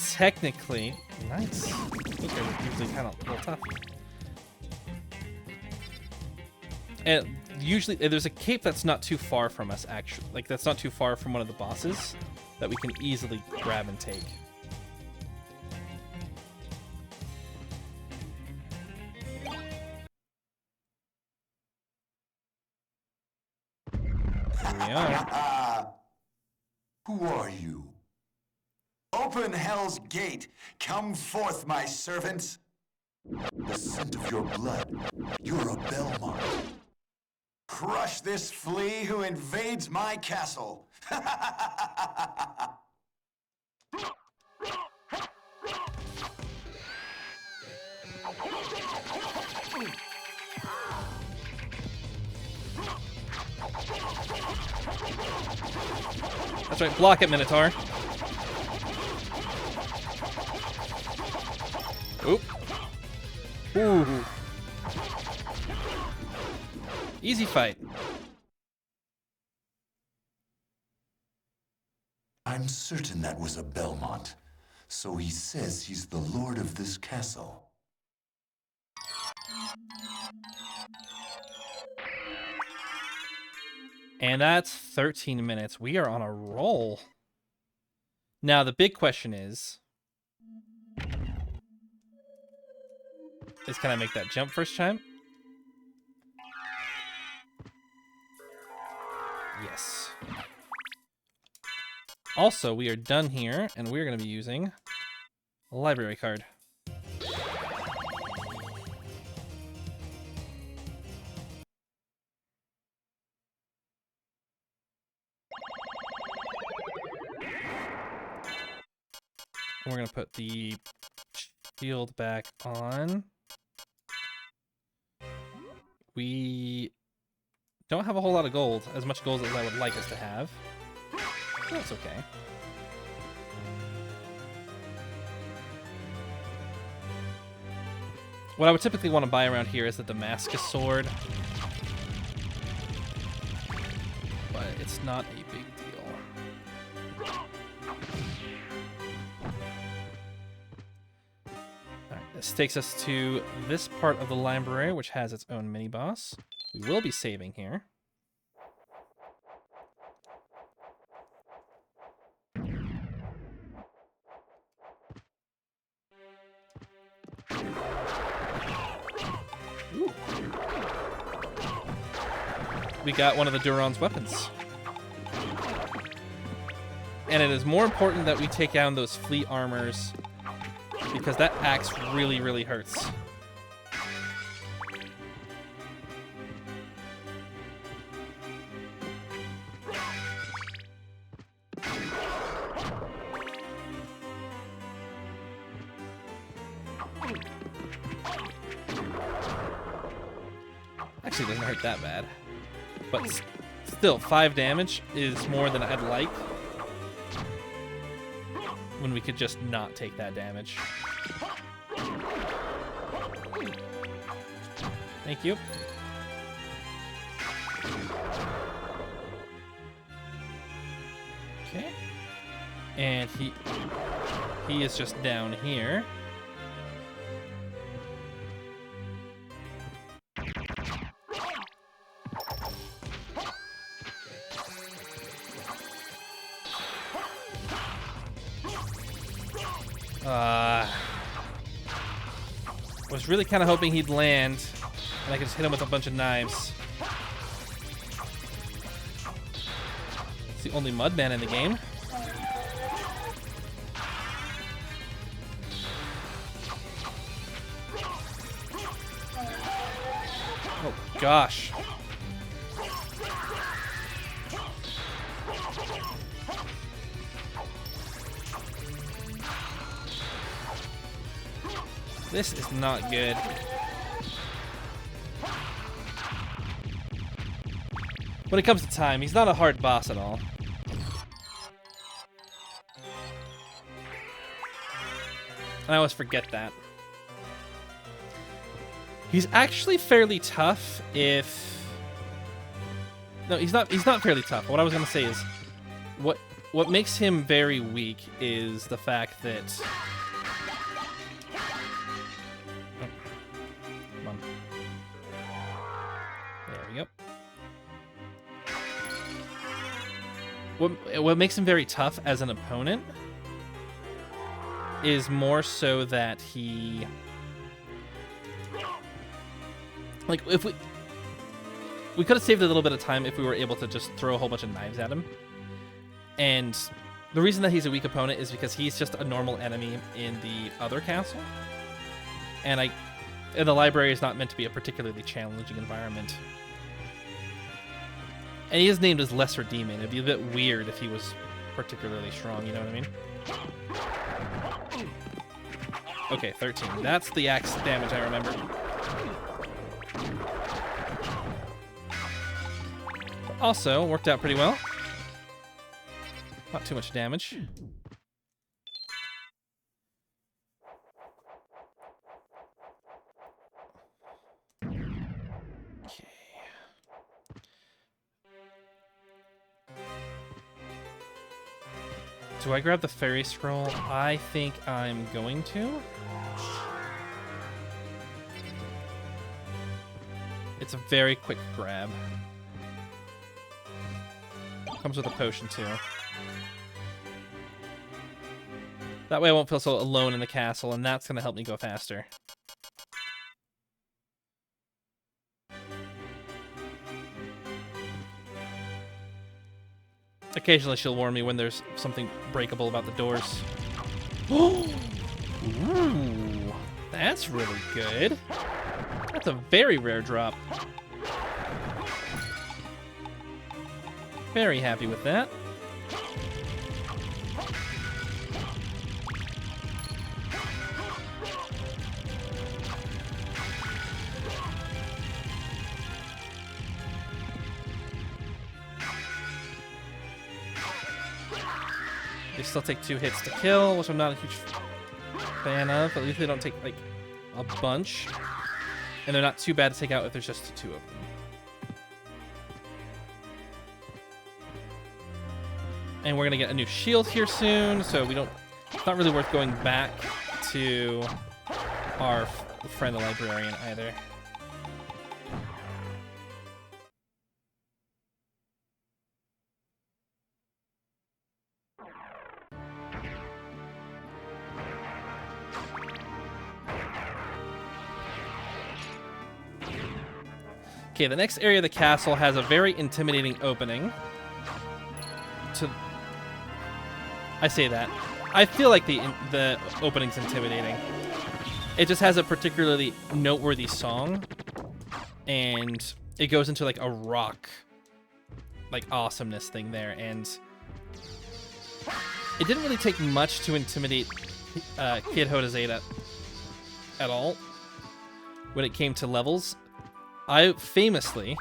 technically, nice. Those guys are usually kind of a little tough. And usually, there's a cape that's not too far from us, actually. Like, that's not too far from one of the bosses that we can easily grab and take. Here we are. Who are you? Open hell's gate. Come forth, my servants. The scent of your blood. You're a Belmont. Crush this flea who invades my castle. That's right, block it, Minotaur. Oop. Ooh. Easy fight. I'm certain that was a Belmont. So he says he's the lord of this castle. And that's 13 minutes. We are on a roll. Now, the big question is can I make that jump first time? Yes. Also, we are done here, and we're going to be using a library card. We're going to put the shield back on. We don't have a whole lot of gold, as much gold as I would like us to have. So that's okay. What I would typically want to buy around here is the Damascus sword. But it's not a big deal. Alright, this takes us to this part of the library, which has its own mini-boss. We will be saving here. Ooh. We got one of the Duron's weapons. And it is more important that we take down those fleet armors because that axe really, really hurts. Actually, it doesn't hurt that bad. But still, 5 damage is more than I'd like when we could just not take that damage. Thank you. Okay. And he is just down here. Was really kind of hoping he'd land, and I could just hit him with a bunch of knives. It's the only Mudman in the game. Oh, gosh. This is not good. When it comes to time, he's not a hard boss at all. I always forget that. He's actually fairly tough if... No, he's not fairly tough. What I was going to say is what makes him very weak is the fact that... What makes him very tough as an opponent is more so that he... Like, if we could have saved a little bit of time if we were able to just throw a whole bunch of knives at him. And the reason that he's a weak opponent is because he's just a normal enemy in the other castle. And the library is not meant to be a particularly challenging environment. And he is named as Lesser Demon. It'd be a bit weird if he was particularly strong, you know what I mean? Okay, 13. That's the axe damage I remember. Also, worked out pretty well. Not too much damage. Do I grab the fairy scroll? I think I'm going to. It's a very quick grab. Comes with a potion too. That way I won't feel so alone in the castle, and that's going to help me go faster. Occasionally she'll warn me when there's something breakable about the doors. Ooh, that's really good. That's a very rare drop. Very happy with that. They still take 2 hits to kill, which I'm not a huge fan of. At least they don't take, like, a bunch. And they're not too bad to take out if there's just 2 of them. And we're going to get a new shield here soon, so we don't... It's not really worth going back to our friend the librarian either. Okay, the next area of the castle has a very intimidating opening. I say that. I feel like the opening's intimidating. It just has a particularly noteworthy song, and it goes into like a rock, like awesomeness thing there, and it didn't really take much to intimidate Kid Jota Zeta at all when it came to levels. I famously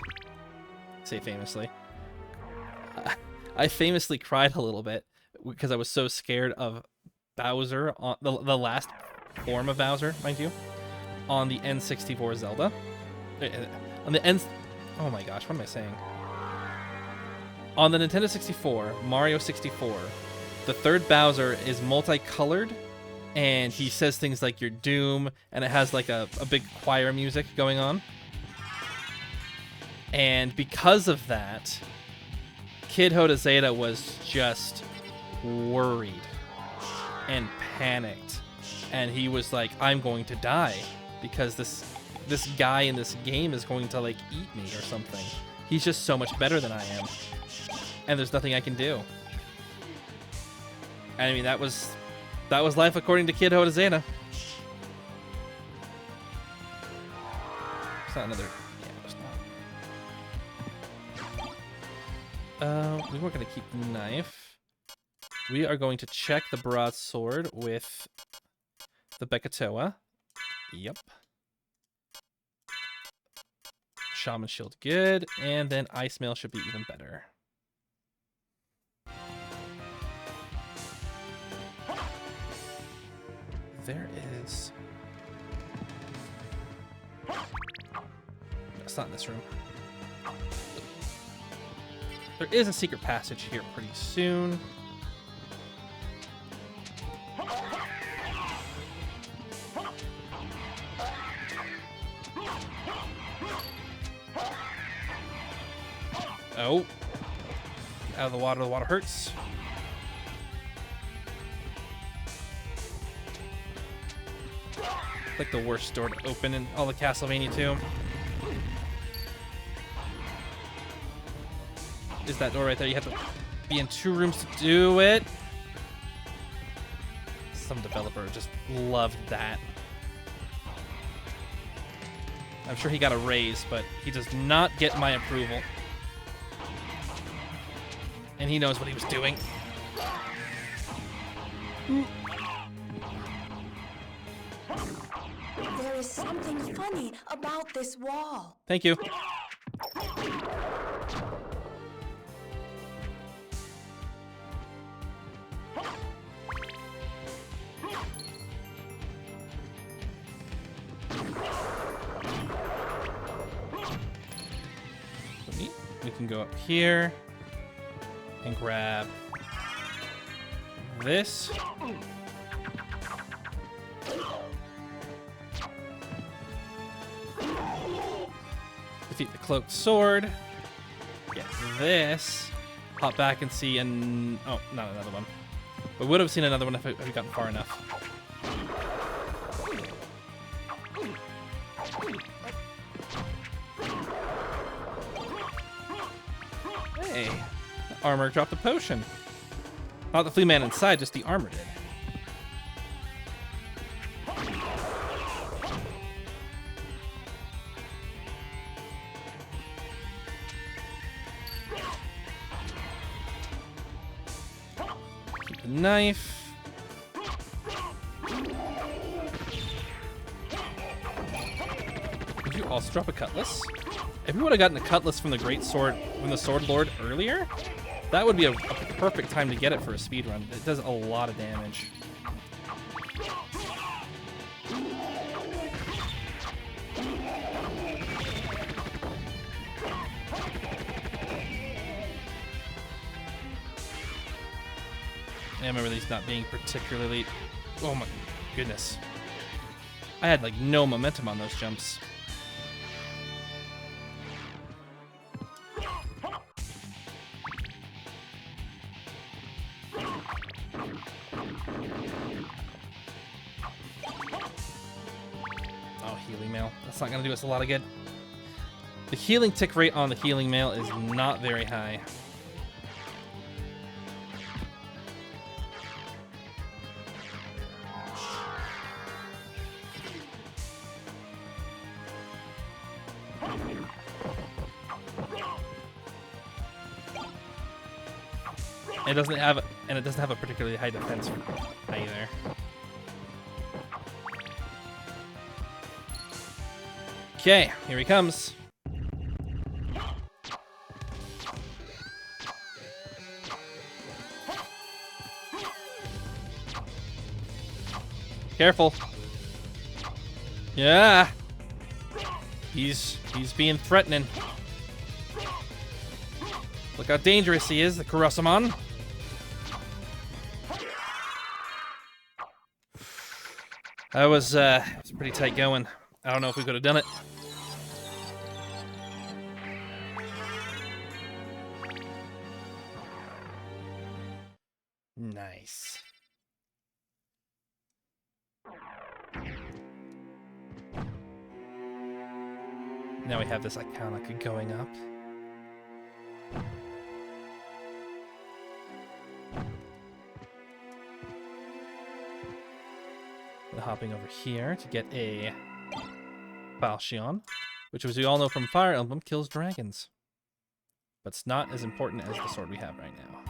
cried a little bit because I was so scared of Bowser, on the last form of Bowser, mind you, on the N64 Zelda. On the oh my gosh, what am I saying? On the Nintendo 64, Mario 64, the third Bowser is multicolored, and he says things like "You're Doom," and it has like a big choir music going on. And because of that, Kid Jota Zeta was just worried and panicked. And he was like, I'm going to die. because this guy in this game is going to like eat me or something. He's just so much better than I am, and there's nothing I can do. I mean, that was life according to Kid Hoda Zeta. It's not another. Yeah, it's not. We weren't gonna keep the knife. We are going to check the broadsword with the Bekatoa. Yep. Shaman Shield, good. And then Ice Mail should be even better. There is... It's not in this room. There is a secret passage here pretty soon. Oh. Out of the water hurts. Like the worst door to open in all the Castlevania 2. Is that door right there? You have to be in 2 rooms to do it. Some developer just loved that. I'm sure he got a raise, but he does not get my approval. And he knows what he was doing. There is something funny about this wall. Thank you. We can go up here and grab this. Defeat the cloaked sword. Get this. Hop back and see an... Oh, not another one. We would have seen another one if we had gotten far enough. Hey, the armor dropped a potion. Not the flea man inside, just the armor did. Keep the knife. Did you also drop a cutlass? If we would have gotten a cutlass from the Great Sword, from the Sword Lord earlier, that would be a perfect time to get it for a speedrun. It does a lot of damage. I remember these not being particularly... Oh my goodness. I had like no momentum on those jumps. That's not going to do us a lot of good. The healing tick rate on the healing mail is not very high. It doesn't have a particularly high defense either. Okay, here he comes. Careful. Yeah. He's being threatening. Look how dangerous he is, the Kurosamon. That was pretty tight going. I don't know if we could have done it. Nice. Now we have this iconic going up. And hopping over here to get a Falchion, which, as we all know from Fire Emblem, kills dragons. But it's not as important as the sword we have right now.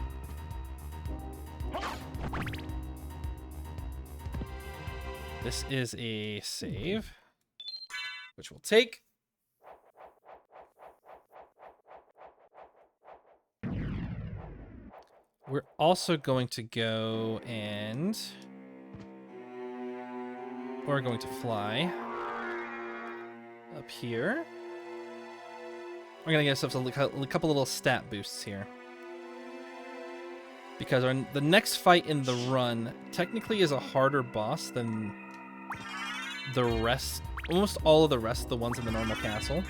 This is a save, which we'll take. We're also going to go and we're going to fly up here. We're going to get ourselves a couple little stat boosts here. Because the next fight in the run technically is a harder boss than the rest, almost all of the rest of the ones in the normal castle.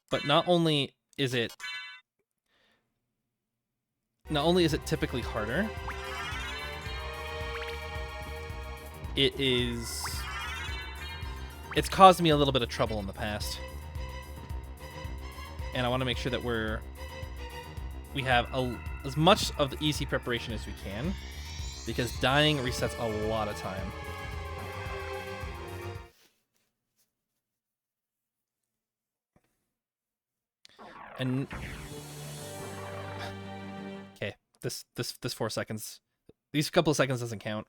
But not only is it typically harder, it's caused me a little bit of trouble in the past. And I want to make sure that we have as much of the easy preparation as we can, because dying resets a lot of time. And okay, this 4 seconds, these couple of seconds doesn't count.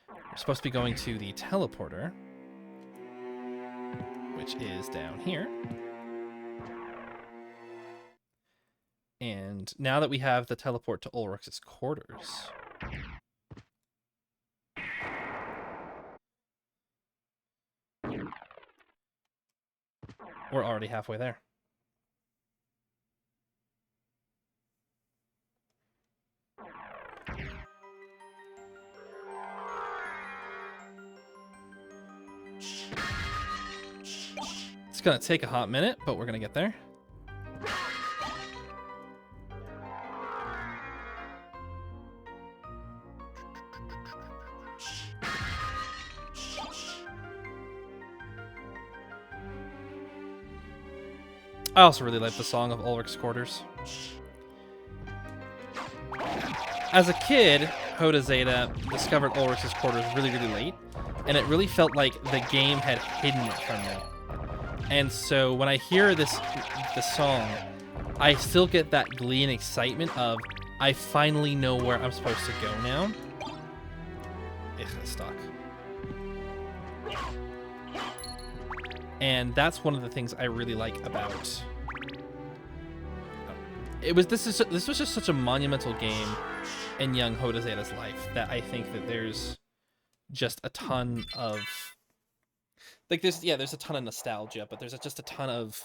We're supposed to be going to the teleporter, which is down here. And now that we have the teleport to Ulrich's quarters, we're already halfway there. It's gonna take a hot minute, but we're gonna get there. I also really like the song of Ulrich's Quarters. As a kid, Jota Zeta discovered Ulrich's Quarters really, really late, and it really felt like the game had hidden it from me. And so when I hear the song, I still get that glee and excitement of, I finally know where I'm supposed to go now. Stuck. And that's one of the things I really like about this was just such a monumental game in young Jota Zeta's life that I think that there's just a ton of there's a ton of nostalgia, but there's just a ton of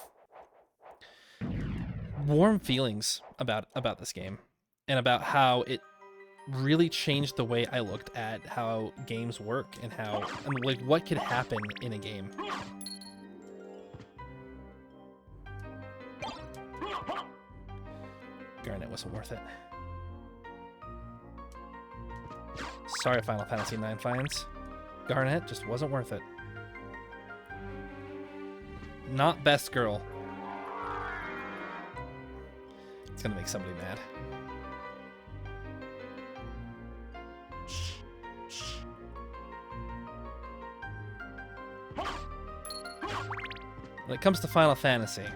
warm feelings about this game and about how it really changed the way I looked at how games work and like what could happen in a game. Garnet wasn't worth it. Sorry, Final Fantasy IX fans. Garnet just wasn't worth it. Not best girl. It's gonna make somebody mad. When it comes to Final Fantasy,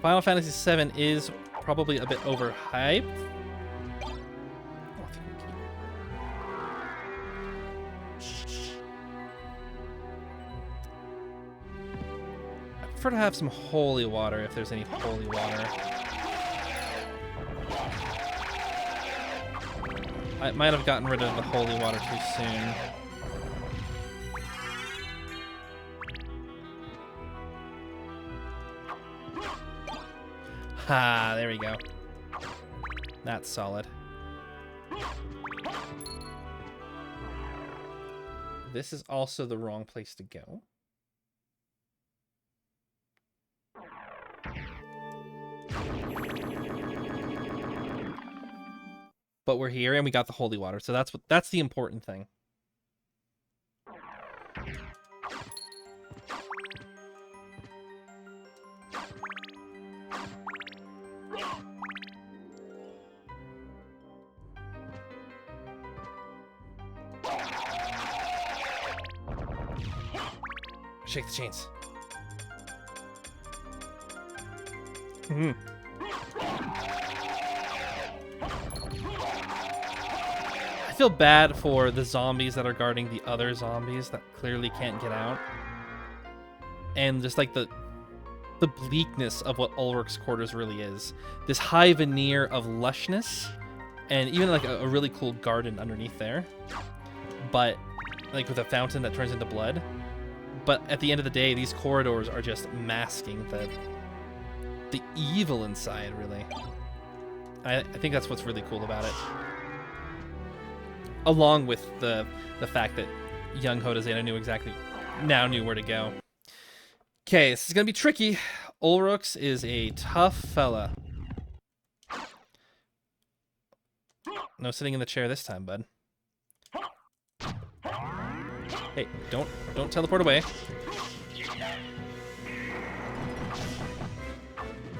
Final Fantasy VII is probably a bit overhyped. I prefer to have some holy water if there's any holy water. I might have gotten rid of the holy water too soon. Ah, there we go. That's solid. This is also the wrong place to go. But we're here and we got the holy water, so that's the important thing. Shake the chains. Mm-hmm. I feel bad for the zombies that are guarding the other zombies that clearly can't get out. And just like the bleakness of what Ulrich's quarters really is. This high veneer of lushness and even like a really cool garden underneath there. But like with a fountain that turns into blood. But at the end of the day, these corridors are just masking the evil inside, really. I think that's what's really cool about it. Along with the fact that young Jota Zeta knew where to go. Okay, this is gonna be tricky. Ulrich's is a tough fella. No sitting in the chair this time, bud. Hey, don't teleport away.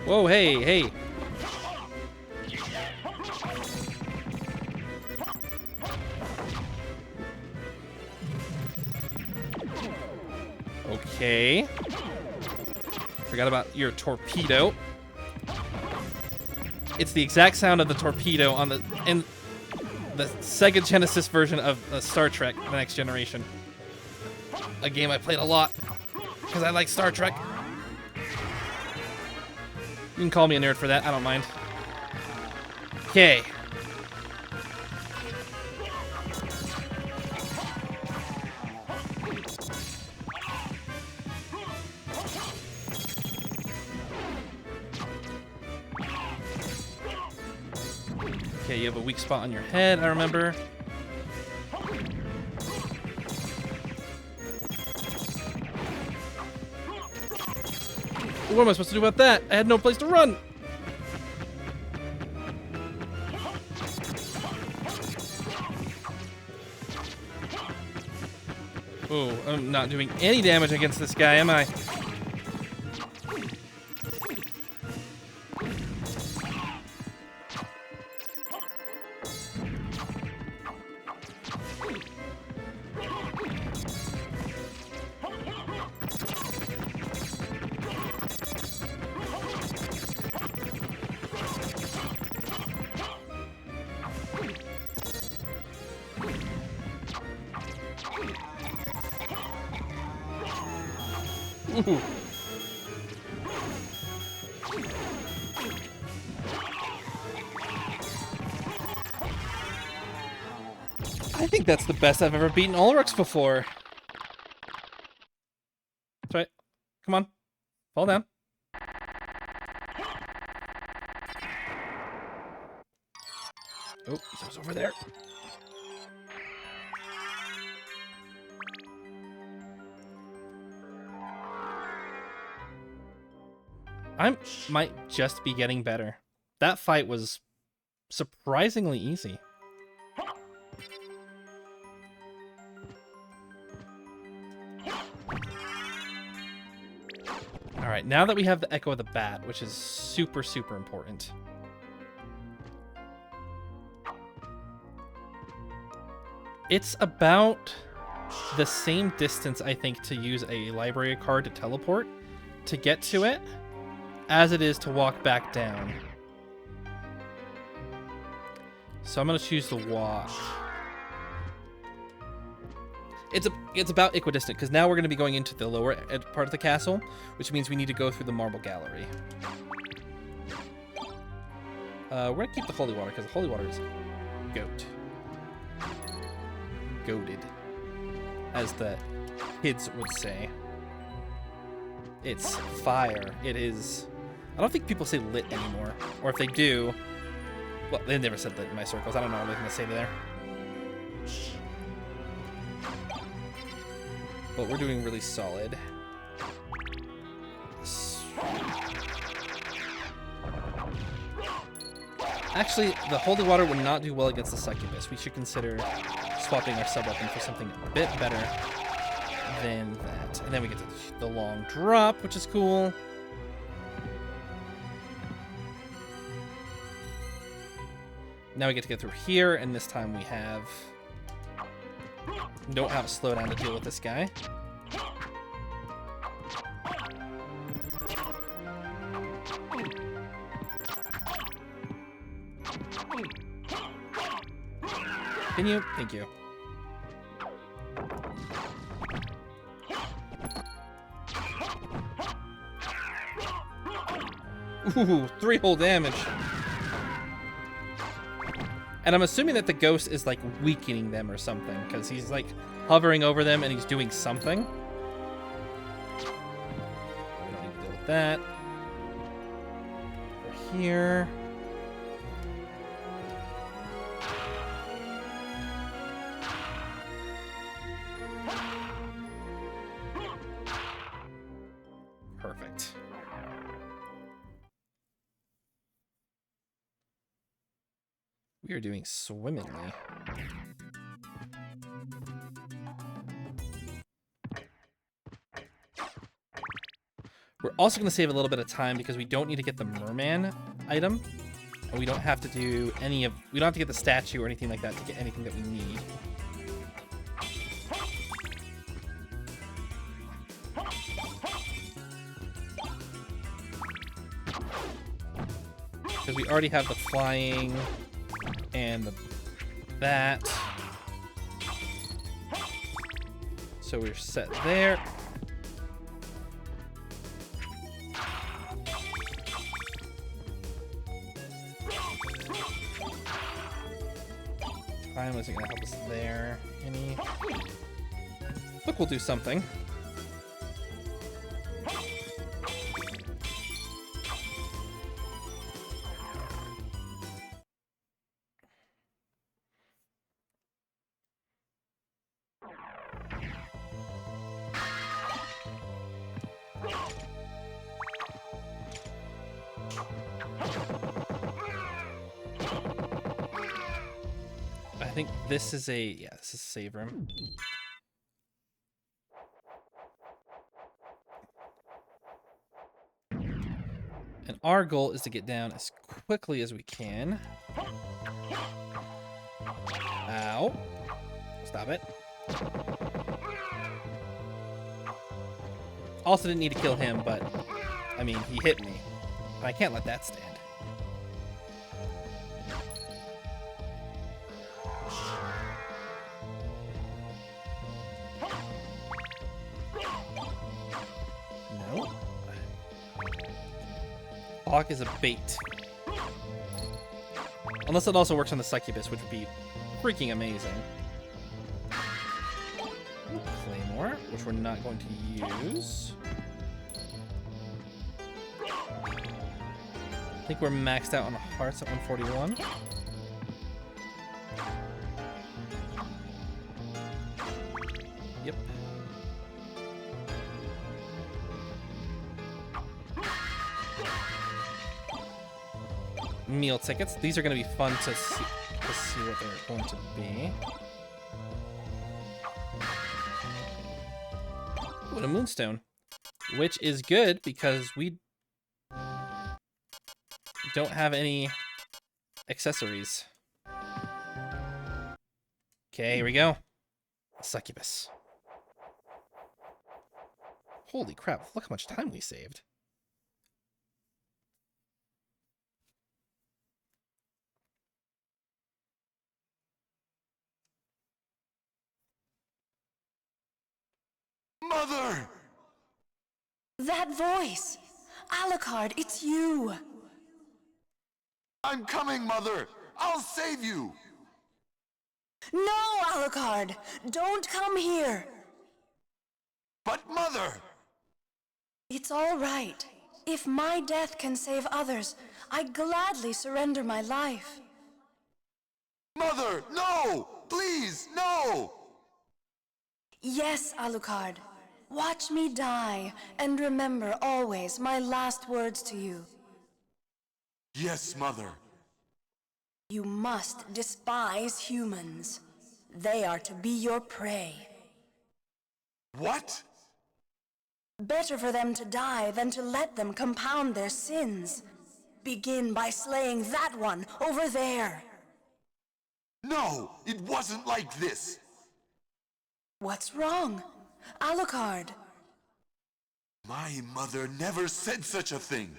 Whoa, hey. Okay. Forgot about your torpedo. It's the exact sound of the torpedo in the Sega Genesis version of Star Trek: The Next Generation. A game I played a lot because I like Star Trek. You can call me a nerd for that. I don't mind. Okay. Okay, you have a weak spot on your head, I remember. What am I supposed to do about that? I had no place to run. Oh, I'm not doing any damage against this guy, am I? Ooh. I think that's the best I've ever beaten Ulrich's before. That's right. Come on. Fall down. Oh, he's over there. I might just be getting better. That fight was surprisingly easy. Alright, now that we have the Echo of the Bat, which is super, super important. It's about the same distance, I think, to use a library card to teleport to get to it, as it is to walk back down. So I'm going to choose the walk. It's about equidistant, because now we're going to be going into the lower part of the castle, which means we need to go through the marble gallery. We're going to keep the holy water, because the holy water is goat. Goated, as the kids would say. It's fire. It is... I don't think people say lit anymore. Or if they do... Well, they never said lit in my circles. I don't know what they're going to say there. But we're doing really solid. Actually, the holy water would not do well against the succubus. We should consider swapping our sub-weapon for something a bit better than that. And then we get to the long drop, which is cool. Now we get to get through here, and this time we don't have a slowdown to deal with this guy. Can you? Thank you. Ooh, 3 whole damage. And I'm assuming that the ghost is like weakening them or something, because he's like hovering over them and he's doing something. We don't need to deal with that. Over here. Perfect. We are doing swimmingly. We're also going to save a little bit of time because we don't need to get the merman item. And we don't have to do we don't have to get the statue or anything like that to get anything that we need. Because we already have the flying and that. So we're set there. Time isn't gonna help us there. Any? Look, we'll do something. I think this is this is a save room. And our goal is to get down as quickly as we can. Ow. Stop it. Also didn't need to kill him, but I mean, he hit me. And I can't let that stand. No. Hawk is a bait. Unless it also works on the succubus, which would be freaking amazing. Claymore, which we're not going to use. I think we're maxed out on the hearts at 141. Yep. Meal tickets. These are going to be fun to see what they're going to be. Ooh, and a moonstone, which is good because we don't have any accessories. Okay, here we go. Succubus. Holy crap, look how much time we saved. Mother! That voice! Alucard, it's you! I'm coming, Mother! I'll save you! No, Alucard! Don't come here! But Mother! It's all right. If my death can save others, I gladly surrender my life. Mother, no! Please, no! Yes, Alucard. Watch me die, and remember always my last words to you. Yes, Mother. You must despise humans. They are to be your prey. What? Better for them to die than to let them compound their sins. Begin by slaying that one over there. No, it wasn't like this. What's wrong? Alucard. My mother never said such a thing.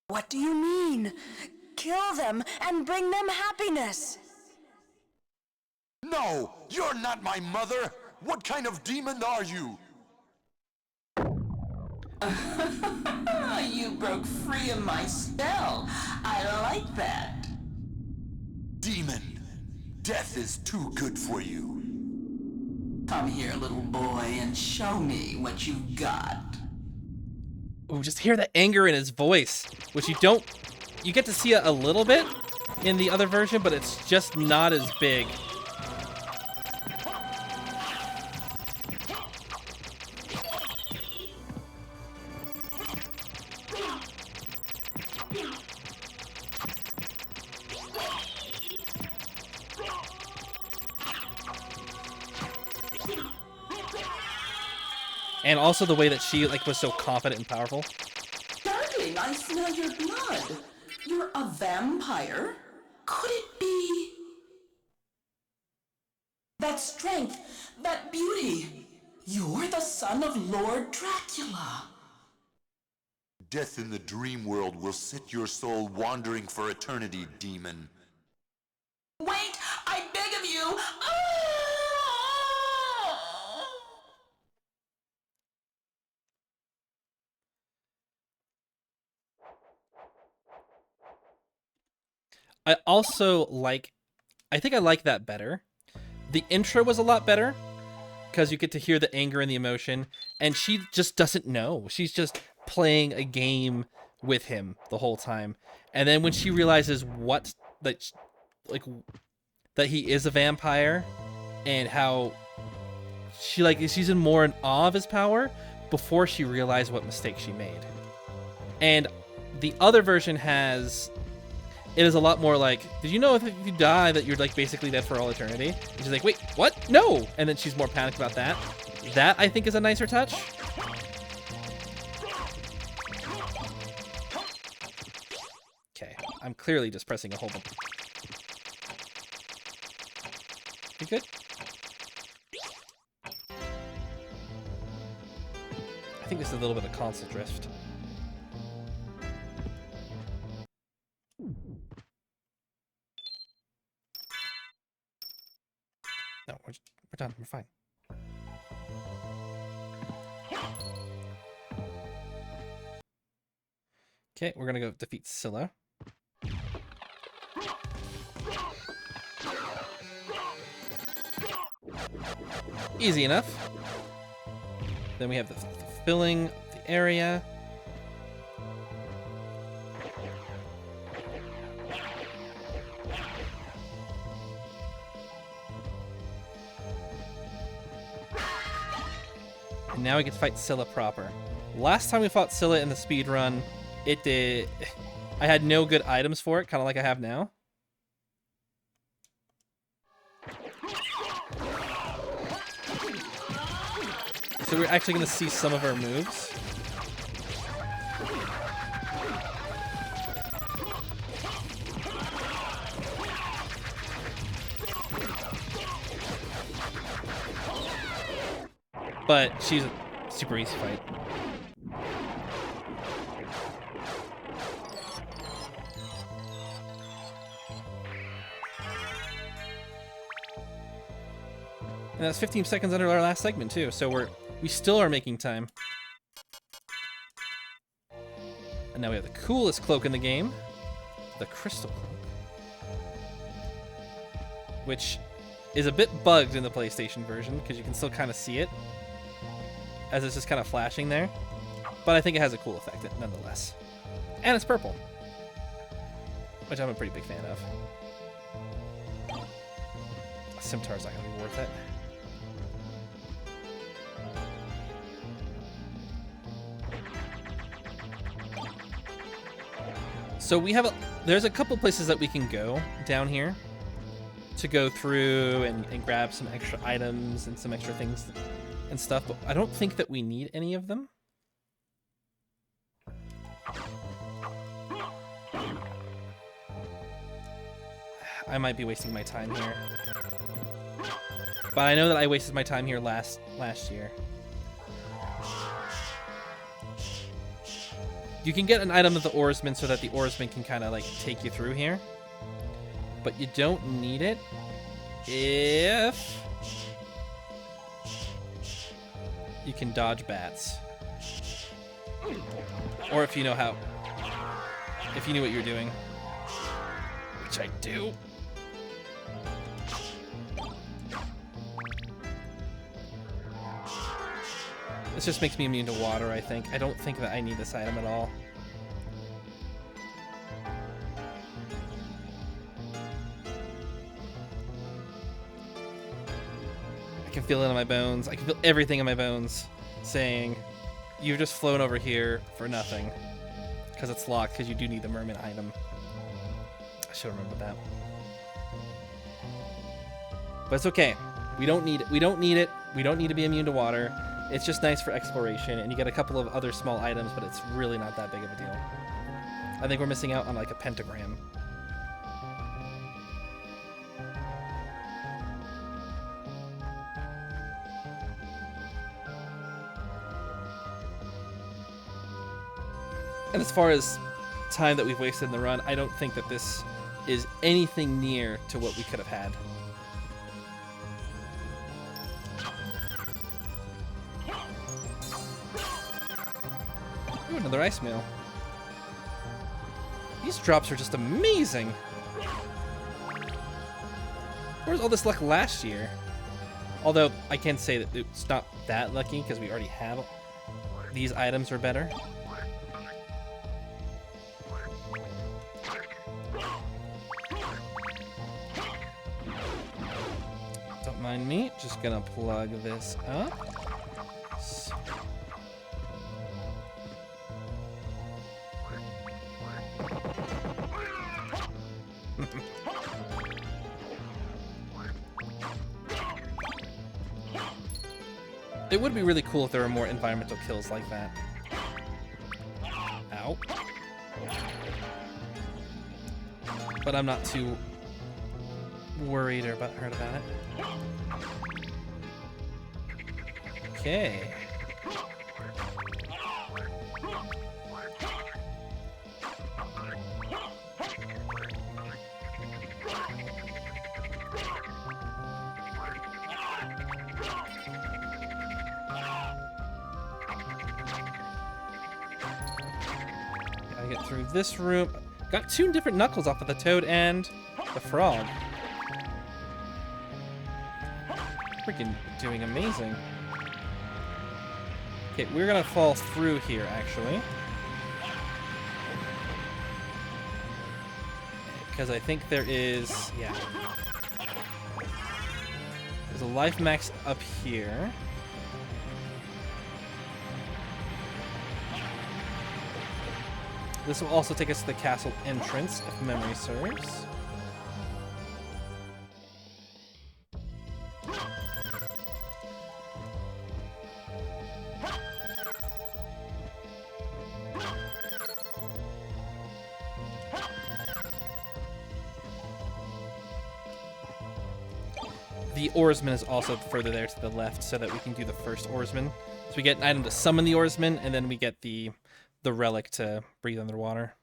What do you mean? Kill them and bring them happiness. No, you're not my mother. What kind of demon are you? You broke free of my spell. I like that. Demon, death is too good for you. Come here, little boy, and show me what you've got. Ooh, just hear the anger in his voice, which you get to see it a little bit in the other version, but it's just not as big. And also the way that she was so confident and powerful. Darling, I smell your blood. You're a vampire? Could it be? That strength, that beauty. You're the son of Lord Dracula. Death in the dream world will set your soul wandering for eternity, demon. Wait, I beg of you. Ah! I also I think I like that better. The intro was a lot better because you get to hear the anger and the emotion, and she just doesn't know. She's just playing a game with him the whole time. And then when she realizes that he is a vampire and how she's in more in awe of his power before she realized what mistake she made. And the other version it is a lot more did you know if you die that you're basically dead for all eternity? And she's like, wait, what? No! And then she's more panicked about that. That, I think, is a nicer touch. Okay, I'm clearly just pressing a whole bunch. You good? I think this is a little bit of console drift. No, we're done. We're fine. Okay, we're gonna go defeat Scylla. Easy enough. Then we have the filling the area. And now we get to fight Scylla proper. Last time we fought Scylla in the speedrun, I had no good items for it, kind of like I have now. So we're actually going to see some of our moves. But she's a super easy fight. And that's 15 seconds under our last segment too, so we still are making time. And now we have the coolest cloak in the game, the Crystal Cloak, which is a bit bugged in the PlayStation version because you can still kind of see it as it's just kind of flashing there. But I think it has a cool effect nonetheless. And it's purple, which I'm a pretty big fan of. Scimitar's not going to be worth it. So there's a couple places that we can go down here to go through and grab some extra items and some extra things and stuff, but I don't think that we need any of them. I might be wasting my time here. But I know that I wasted my time here last year. You can get an item of the oarsman so that the oarsman can kind of like take you through here. But you don't need it if you can dodge bats. Or if you know how. If you knew what you're doing. Which I do. This just makes me immune to water, I think. I don't think that I need this item at all. I can feel it in my bones. I can feel everything in my bones saying, you've just flown over here for nothing. Because it's locked, because you do need the merman item. I should remember that. But it's okay. We don't need it. We don't need it. We don't need to be immune to water. It's just nice for exploration, and you get a couple of other small items, but it's really not that big of a deal. I think we're missing out on like a pentagram. And as far as time that we've wasted in the run, I don't think that this is anything near to what we could have had. Ooh, another ice mail. These drops are just amazing. Where's all this luck last year? Although I can say that it's not that lucky because we already have these items are better. Don't mind me, just gonna plug this up. It would be really cool if there were more environmental kills like that. Ow. But I'm not too worried or hurt about it. Okay. Get through this room. Got 2 different knuckles off of the toad and the frog. Freaking doing amazing. Okay, we're gonna fall through here actually. Because I think there is, yeah. There's a life max up here. This will also take us to the castle entrance, if memory serves. The oarsman is also further there to the left so that we can do the first oarsman. So we get an item to summon the oarsman, and then we get the relic to breathe underwater.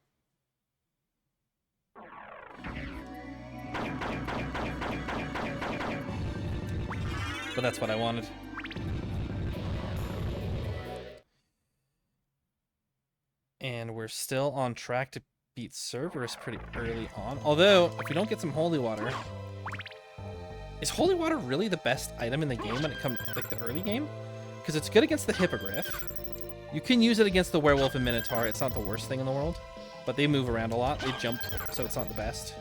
But that's what I wanted. And we're still on track to beat Cerberus pretty early on. Although, if we don't get some holy water... Is holy water really the best item in the game when it comes to like the early game? Because it's good against the hippogriff. You can use it against the werewolf and minotaur. It's not the worst thing in the world, but they move around a lot. They jump, so it's not the best.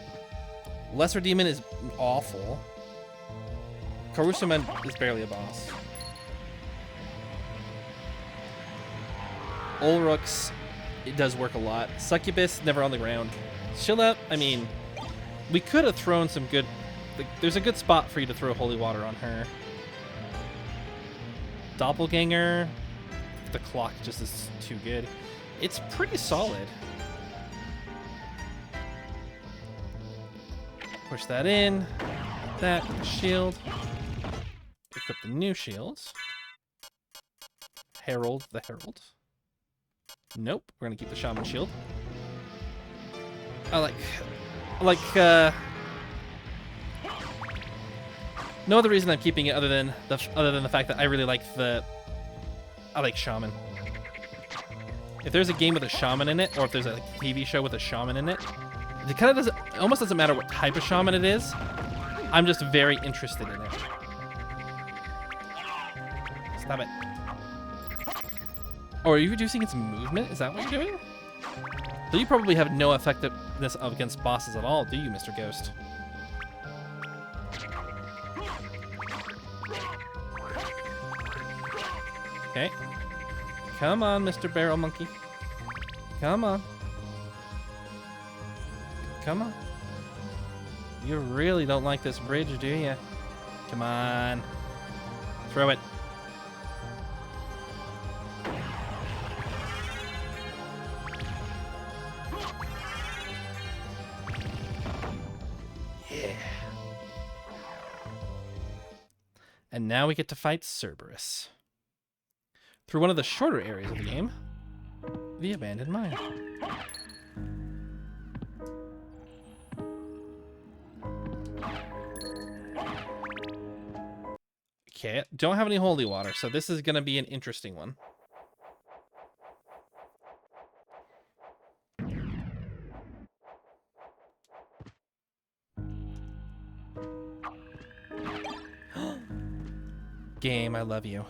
Lesser demon is awful. Karusaman is barely a boss. Ulrux, it does work a lot. Succubus, never on the ground. Chill out. I mean, we could have thrown some good... Like, there's a good spot for you to throw holy water on her. Doppelganger... The clock just is too good. It's pretty solid. Push that in. That shield. Equip the new shields. Herald the Herald. Nope, we're gonna keep the Shaman shield. I like, no other reason I'm keeping it other than the fact that I really like I like Shaman. If there's a game with a Shaman in it, or if there's a TV show with a Shaman in it, it kind of doesn't, it almost doesn't matter what type of Shaman it is. I'm just very interested in it. Stop it. Oh, are you reducing its movement? Is that what you're doing? So you probably have no effectiveness against bosses at all, do you, Mr. Ghost? Okay. Come on, Mr. Barrel Monkey. Come on. Come on. You really don't like this bridge, do you? Come on. Throw it. Yeah. And now we get to fight Cerberus. Through one of the shorter areas of the game, the Abandoned Mine. Okay, don't have any holy water, so this is going to be an interesting one. Game, I love you.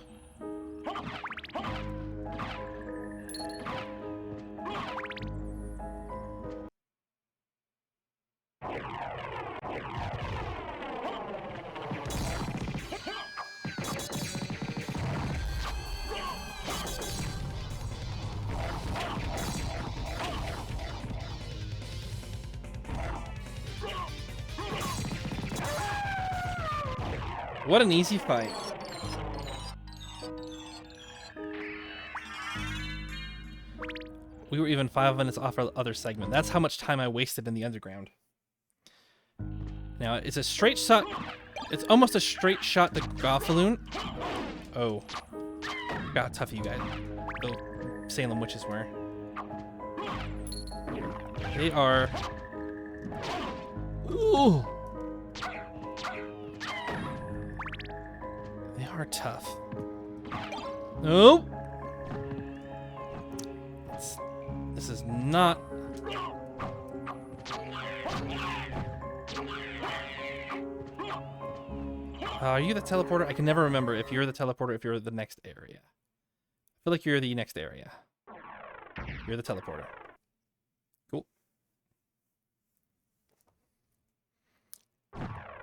What an easy fight. We were even 5 minutes off our other segment. That's how much time I wasted in the underground. Now, it's a straight shot. It's almost a straight shot to Gothaloon. Oh. Forgot how tough you guys, the Salem witches were. They are... Ooh! They are tough. Nope! This is not... Are you the teleporter? I can never remember if you're the teleporter, if you're the next area. I feel like you're the next area. You're the teleporter. Cool.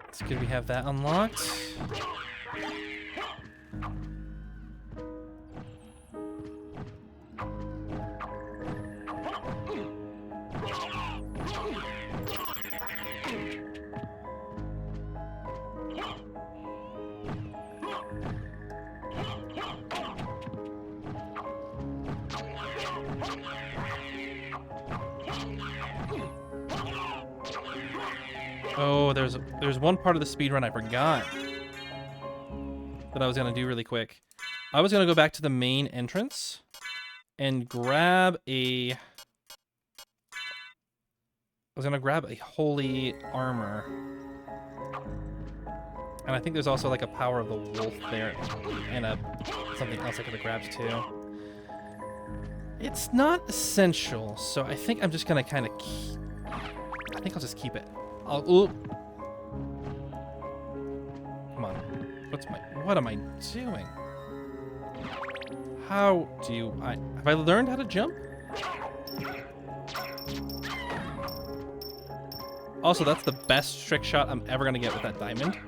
It's good we have that unlocked. Oh, there's one part of the speedrun I forgot that I was gonna do really quick. I was gonna go back to the main entrance and grab a... I was gonna grab a holy armor. And I think there's also like a power of the wolf there and something else I could have grabbed too. It's not essential, so I think I'm just gonna kind of keep... I think I'll just keep it. Ooh. Come on. What am I doing? How do I... Have I learned how to jump? Also, that's the best trick shot I'm ever gonna get with that diamond.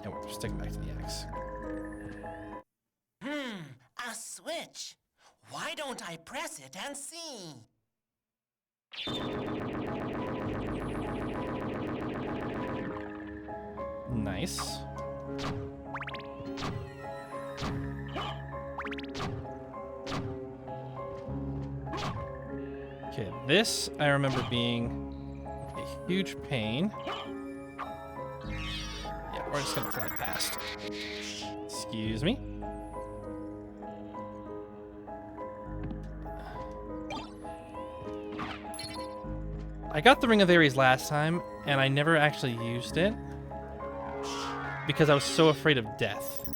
And we're sticking back to the axe. A switch. Why don't I press it and see? Nice. Okay, this I remember being a huge pain. Yeah, we're just gonna fly past. Excuse me. I got the Ring of Ares last time, and I never actually used it because I was so afraid of death.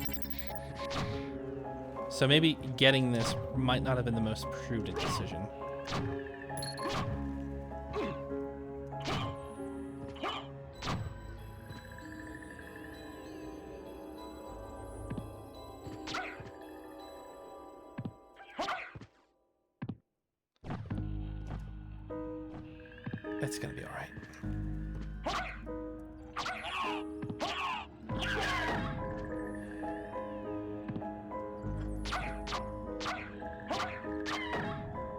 So maybe getting this might not have been the most prudent decision. It's gonna be all right.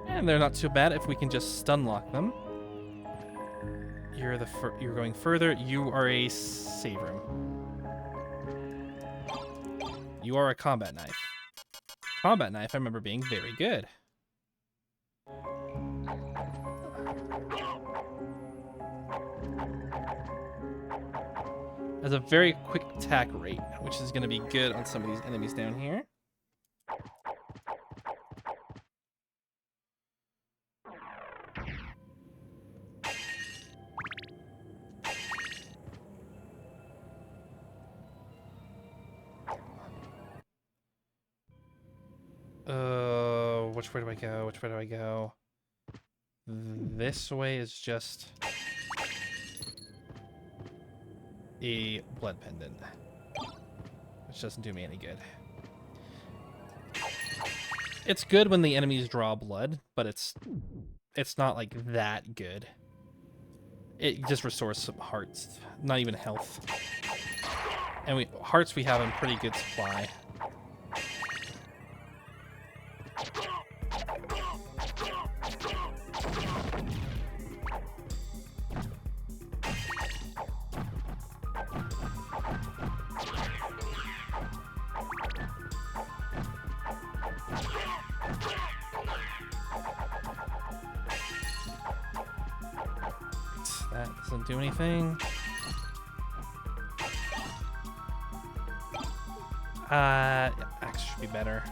And they're not too bad if we can just stun lock them. You're going further. You are a save room. You are a combat knife. Combat knife I remember being very good. Has a very quick attack rate, which is going to be good on some of these enemies down here. Which way do I go? Which way do I go? This way is just a blood pendant, which doesn't do me any good. It's good when the enemies draw blood, but it's not like that good. It just restores some hearts, not even health. And hearts we have in pretty good supply. That doesn't do anything. Axe should be better.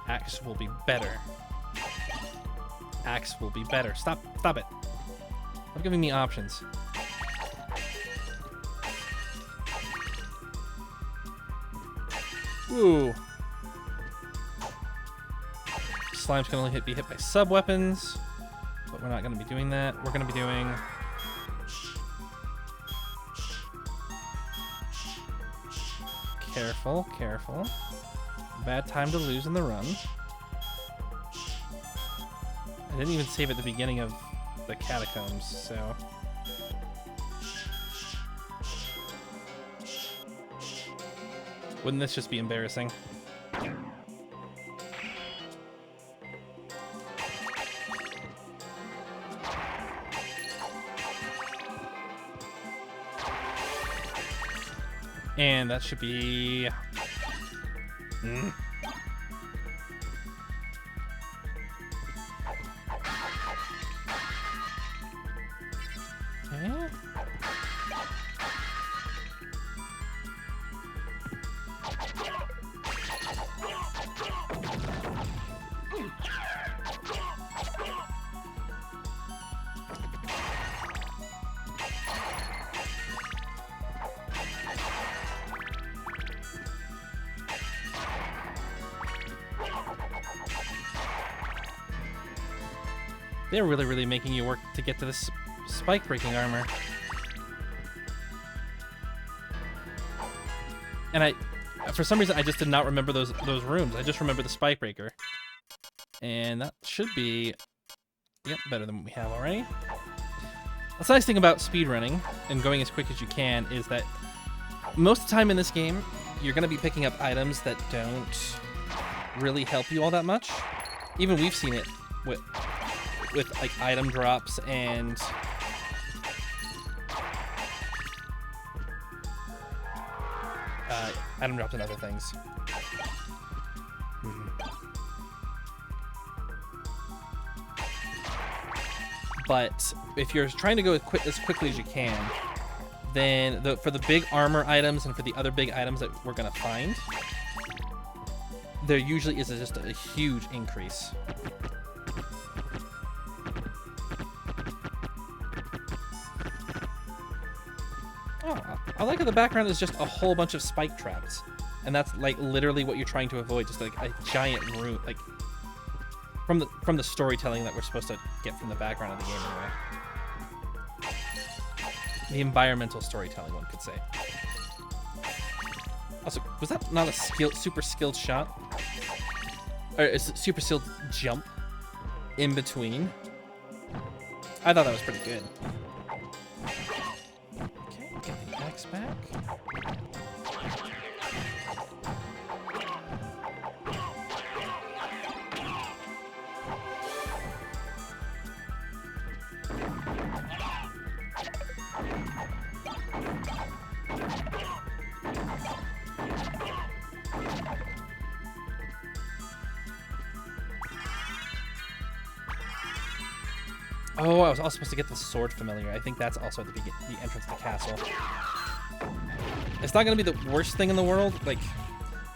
Axe will be better. Axe will be better. Stop it. Stop giving me options. Ooh. Slimes can only be hit by sub-weapons, but we're not going to be doing that. We're going to be doing... Careful, careful. Bad time to lose in the run. I didn't even save at the beginning of the catacombs, so... Wouldn't this just be embarrassing? And that should be... Okay. They're really making you work to get to this spike breaking armor. And for some reason, I just did not remember those rooms. I just remember the spike breaker. And that should be, yep, better than what we have already. That's the nice thing about speedrunning and going as quick as you can is that most of the time in this game, you're going to be picking up items that don't really help you all that much. Even we've seen it with like item drops and item drops and other things. But if you're trying to go as quickly as you can, then for the big armor items and for the other big items that we're gonna find, there usually is just a huge increase. Oh, I like how the background is just a whole bunch of spike traps. And that's like literally what you're trying to avoid, just like a giant room, like from the storytelling that we're supposed to get from the background of the game anyway. The environmental storytelling, one could say. Also, was that not a super skilled shot? Or a super skilled jump in between? I thought that was pretty good. Okay, get the axe back. Oh, I was also supposed to get the sword familiar. I think that's also at the entrance to the castle. It's not going to be the worst thing in the world, like,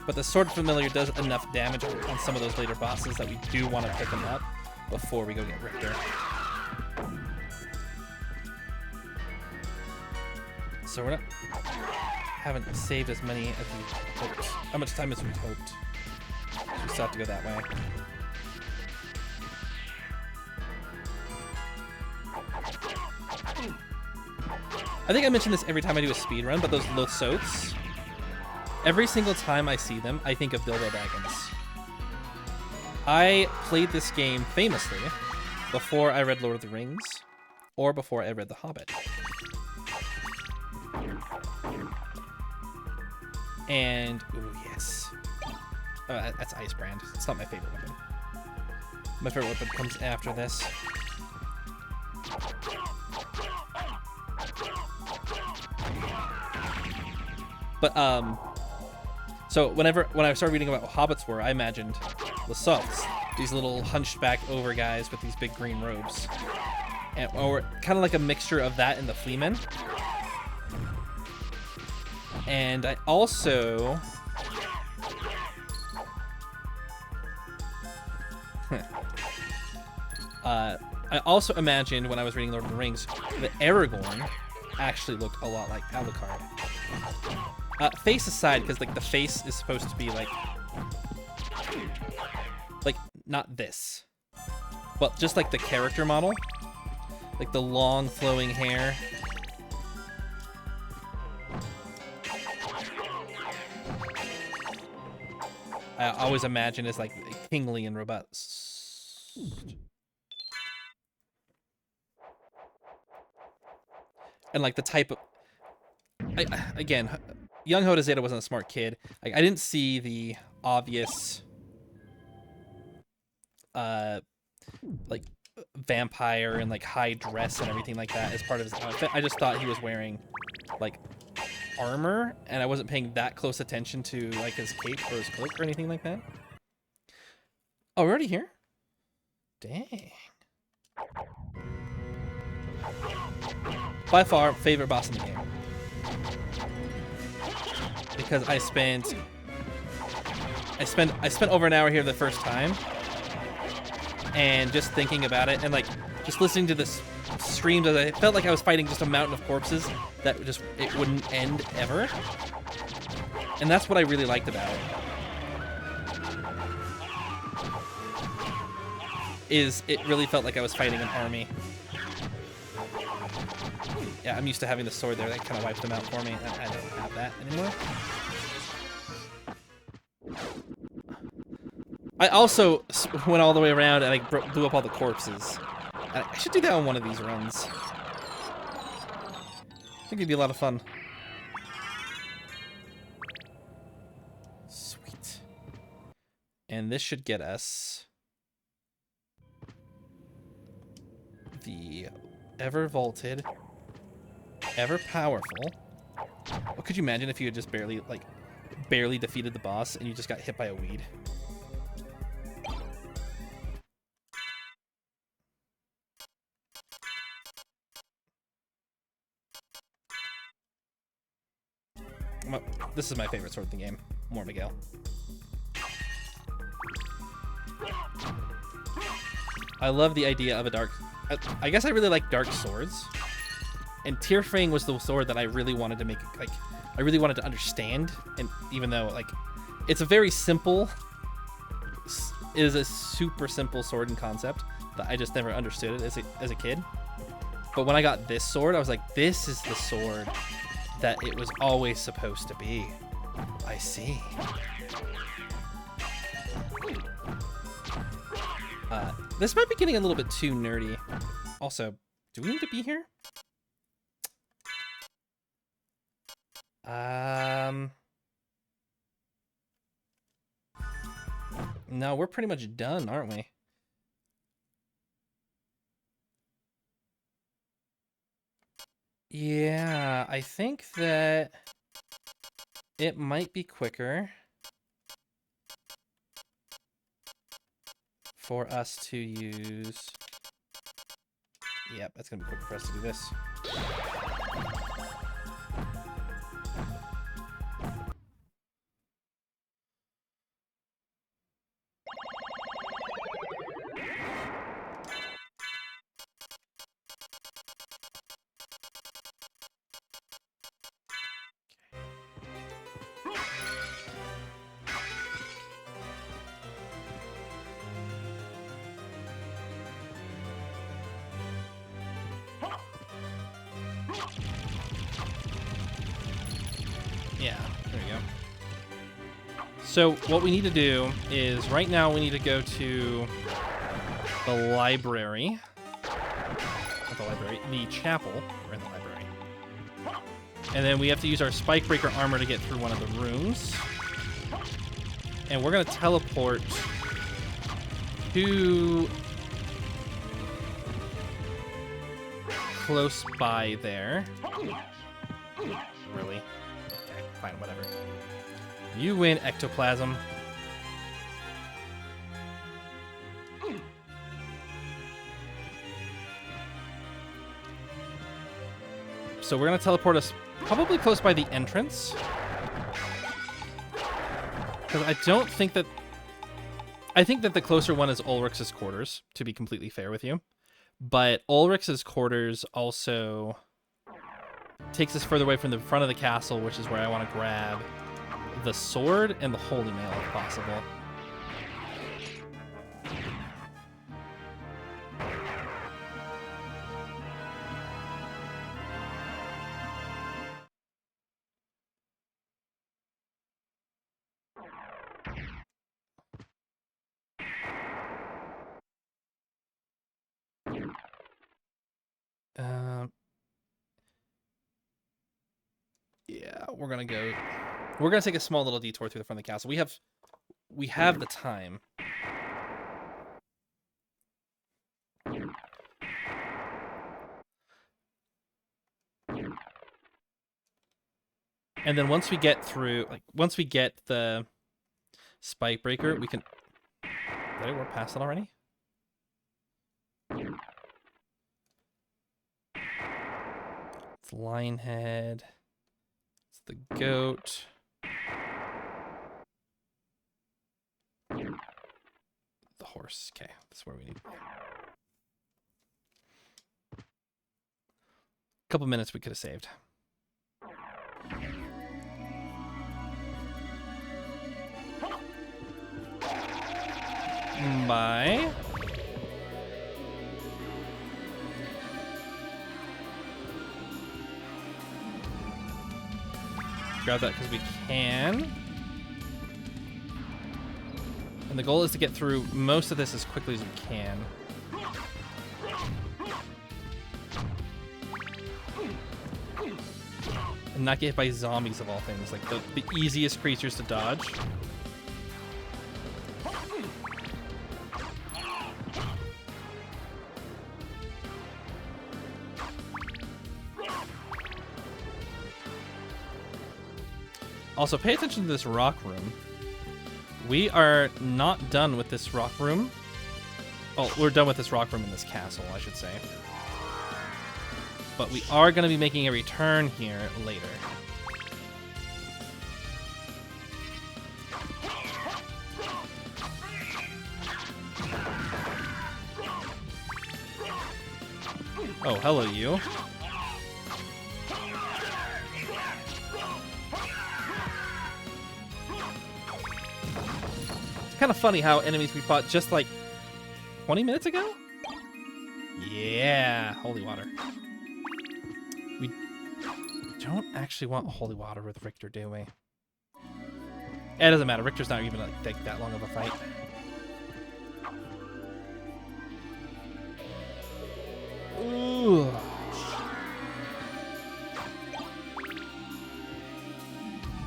but the sword familiar does enough damage on some of those later bosses that we do want to pick them up before we go get Richter. So we're not haven't saved as many as we hoped. How much time as we hoped. So we still have to go that way. I think I mention this every time I do a speed run, but those Losotes, every single time I see them, I think of Bilbo Baggins. I played this game famously before I read Lord of the Rings or before I read The Hobbit. And, ooh, yes. Oh, that's Ice Brand. It's not my favorite weapon. My favorite weapon comes after this. But, so when I started reading about what hobbits were, I imagined the Soths, these little hunchback over guys with these big green robes. Or kind of like a mixture of that and the Fleamen. And I also... I also imagined when I was reading Lord of the Rings that Aragorn actually looked a lot like Alucard. Face aside, because like the face is supposed to be like not this, but just like the character model, like the long flowing hair. I always imagine as like kingly and robust. And like the type of, again, young Hoda Zeta wasn't a smart kid. Like I didn't see the obvious, like vampire and like high dress and everything like that as part of his outfit. I just thought he was wearing like armor, and I wasn't paying that close attention to like his cape or his cloak or anything like that. Oh, we're already here? Dang. By far, favorite boss in the game. Because I spent over an hour here the first time, and just thinking about it, and like just listening to this screams, I felt like I was fighting just a mountain of corpses that it wouldn't end ever. And that's what I really liked about it. Is it really felt like I was fighting an army. Yeah, I'm used to having the sword there. That kind of wiped them out for me. I don't have that anymore. I also went all the way around and I blew up all the corpses. I should do that on one of these runs. I think it'd be a lot of fun. Sweet. And this should get us the ever vaulted, ever powerful. What could you imagine if you had just barely defeated the boss and you just got hit by a weed? This is my favorite sword in the game. More Miguel. I love the idea of a dark... I guess I really like dark swords. And Tearfang was the sword that I really wanted to make... Like, I really wanted to understand. And even though, like, it's a very simple... It is a super simple sword in concept that I just never understood it as a kid. But when I got this sword, I was like, this is the sword that it was always supposed to be. I see. This might be getting a little bit too nerdy. Also, do we need to be here? No, we're pretty much done, aren't we? Yeah, I think that it might be quicker for us to use... Yep, that's gonna be quicker for us to do this. Yeah, there we go. So what we need to do is right now we need to go to the library. Not the library, the chapel. We're in the library. And then we have to use our spike breaker armor to get through one of the rooms. And we're gonna teleport to close by there. Really? Okay, fine, whatever. You win, ectoplasm. So we're gonna teleport us probably close by the entrance. Because I don't think that... I think that the closer one is Ulrich's quarters, to be completely fair with you. But Ulrich's quarters also takes us further away from the front of the castle, which is where I want to grab the sword and the holy mail if possible. Yeah, we're gonna go. We're gonna take a small little detour through the front of the castle. We have the time. And then once we get through, like once we get the spike breaker, we can. Did I work past it already? It's Lionhead. It's the goat. The horse. Okay, that's where we need to go. A couple minutes we could have saved. Bye. Grab that because we can. And the goal is to get through most of this as quickly as we can. And not get hit by zombies of all things, like the easiest creatures to dodge. Also, pay attention to this rock room. We are not done with this rock room. Oh, we're done with this rock room in this castle, I should say. But we are going to be making a return here later. Oh, hello, you. It's kind of funny how enemies we fought just like 20 minutes ago? Yeah, holy water. We don't actually want holy water with Richter, do we? It doesn't matter. Richter's not even like take that long of a fight. Ooh.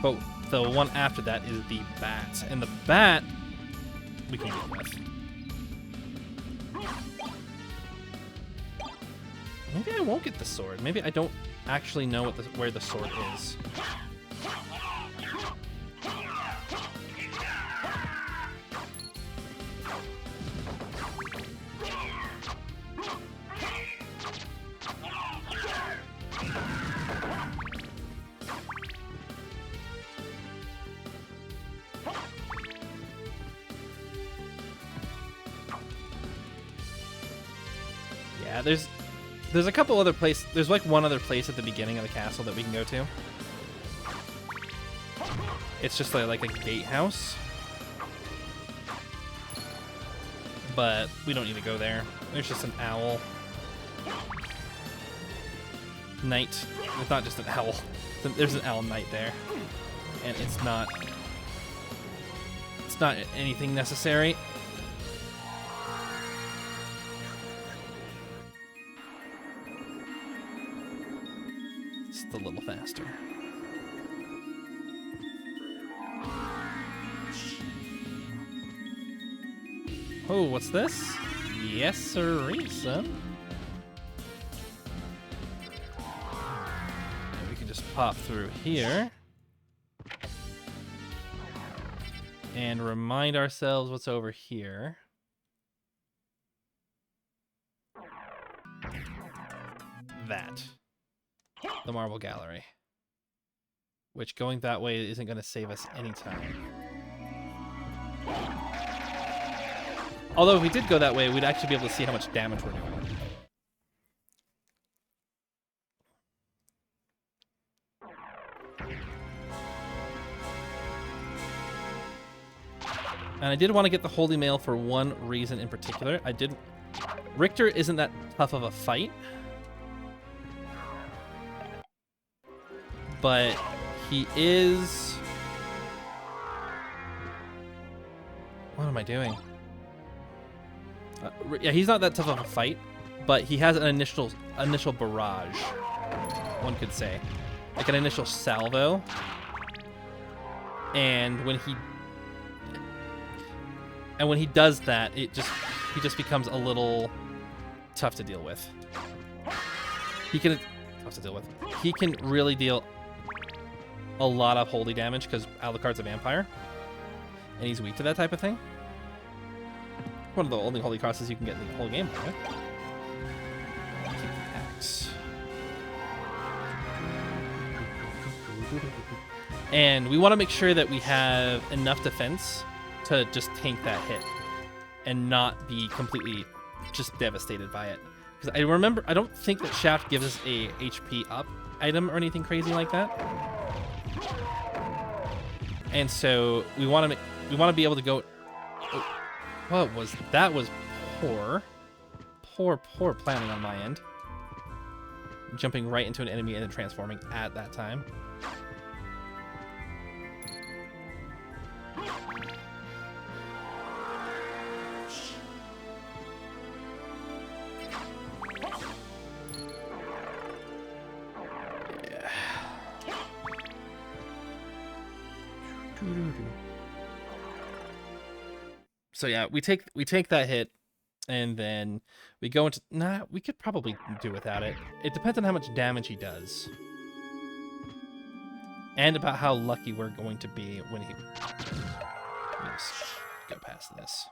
But the one after that is the bat, and the bat we can deal with. Maybe I won't get the sword. Maybe I don't actually know what where the sword is. Yeah, there's a couple other places. There's like one other place at the beginning of the castle that we can go to. It's just like a gatehouse. But we don't need to go there. There's just an owl. Knight. It's not just an owl. There's an owl knight there. And it's not anything necessary. Just a little faster. Oh, what's this? Yes, sirree, son. And we can just pop through here. And remind ourselves what's over here. That. The Marble Gallery. Which going that way isn't going to save us any time. Although if we did go that way, we'd actually be able to see how much damage we're doing. And I did want to get the Holy Mail for one reason in particular. Richter isn't that tough of a fight. But he is... What am I doing? Yeah, he's not that tough of a fight, but he has an initial barrage, one could say. Like an initial salvo. And when he does that, he just becomes a little tough to deal with. He can really deal a lot of holy damage because Alucard's a vampire, and he's weak to that type of thing. One of the only holy crosses you can get in the whole game, by the way. Keep the axe. And we want to make sure that we have enough defense to just tank that hit and not be completely just devastated by it. Because I don't think that Shaft gives us a HP up item or anything crazy like that. And so we want to be able to go. Oh, that was poor planning on my end. Jumping right into an enemy and then transforming at that time. So yeah, we take that hit, and then we go into... Nah, we could probably do without it. It depends on how much damage he does. And about how lucky we're going to be when he... Let's go past this.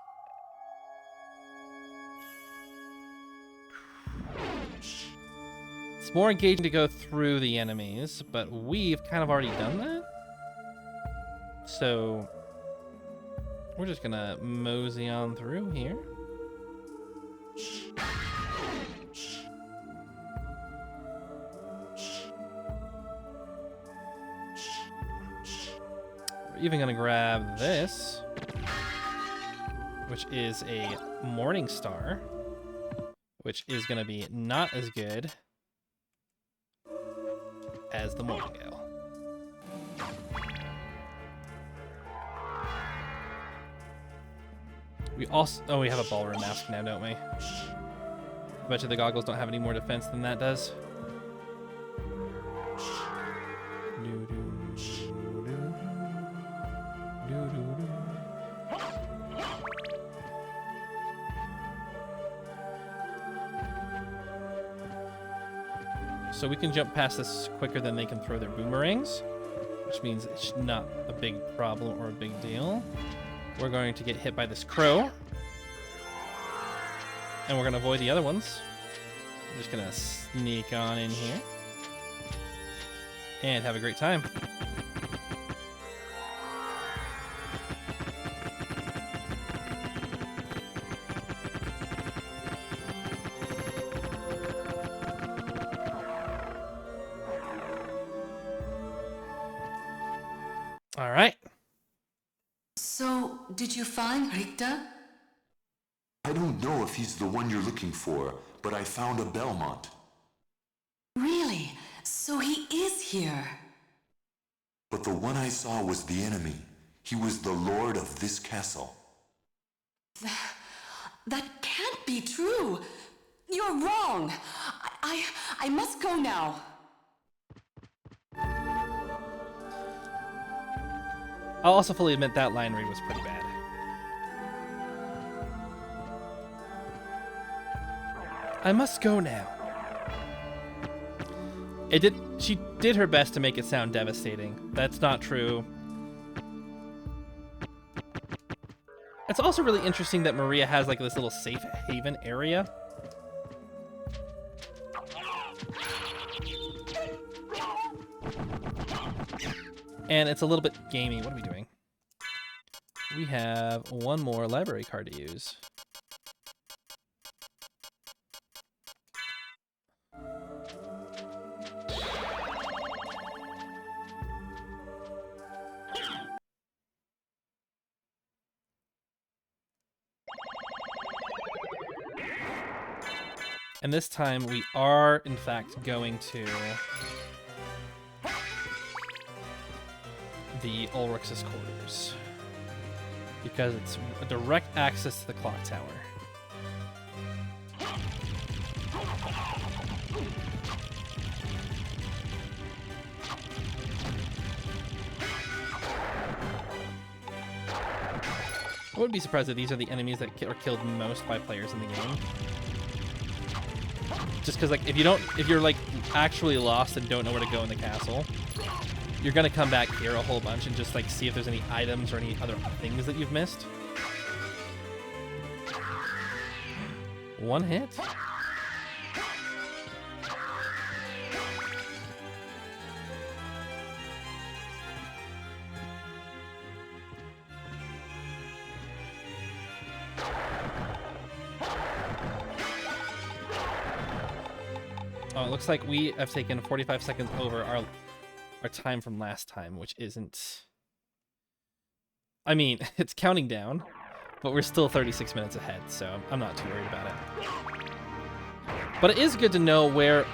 It's more engaging to go through the enemies, but we've kind of already done that. So... we're just gonna mosey on through here. We're even gonna grab this, which is a Morning Star, which is gonna be not as good as the Morningale. We also... Oh, we have a ballroom mask now, don't we? I bet you the goggles don't have any more defense than that does. So we can jump past this quicker than they can throw their boomerangs, which means it's not a big problem or a big deal. We're going to get hit by this crow, and we're going to avoid the other ones. I'm just going to sneak on in here and have a great time. All right. So, did you find Ricta? I don't know if he's the one you're looking for, but I found a Belmont. Really? So he is here. But the one I saw was the enemy. He was the lord of this castle. That can't be true. You're wrong. I must go now. I'll also fully admit that line read was pretty bad. I must go now. She did her best to make it sound devastating. That's not true. It's also really interesting that Maria has like this little safe haven area. And it's a little bit gamey. What are we doing? We have one more library card to use. And this time we are, in fact, going to the Ulrich's quarters, because it's a direct access to the clock tower. I wouldn't be surprised if these are the enemies that are killed most by players in the game. Just because, like, if you're like actually lost and don't know where to go in the castle, you're gonna come back here a whole bunch and just like see if there's any items or any other things that you've missed. One hit. Oh, it looks like we have taken 45 seconds over our time from last time, which isn't... I mean, it's counting down, but we're still 36 minutes ahead, so I'm not too worried about it. But it is good to know where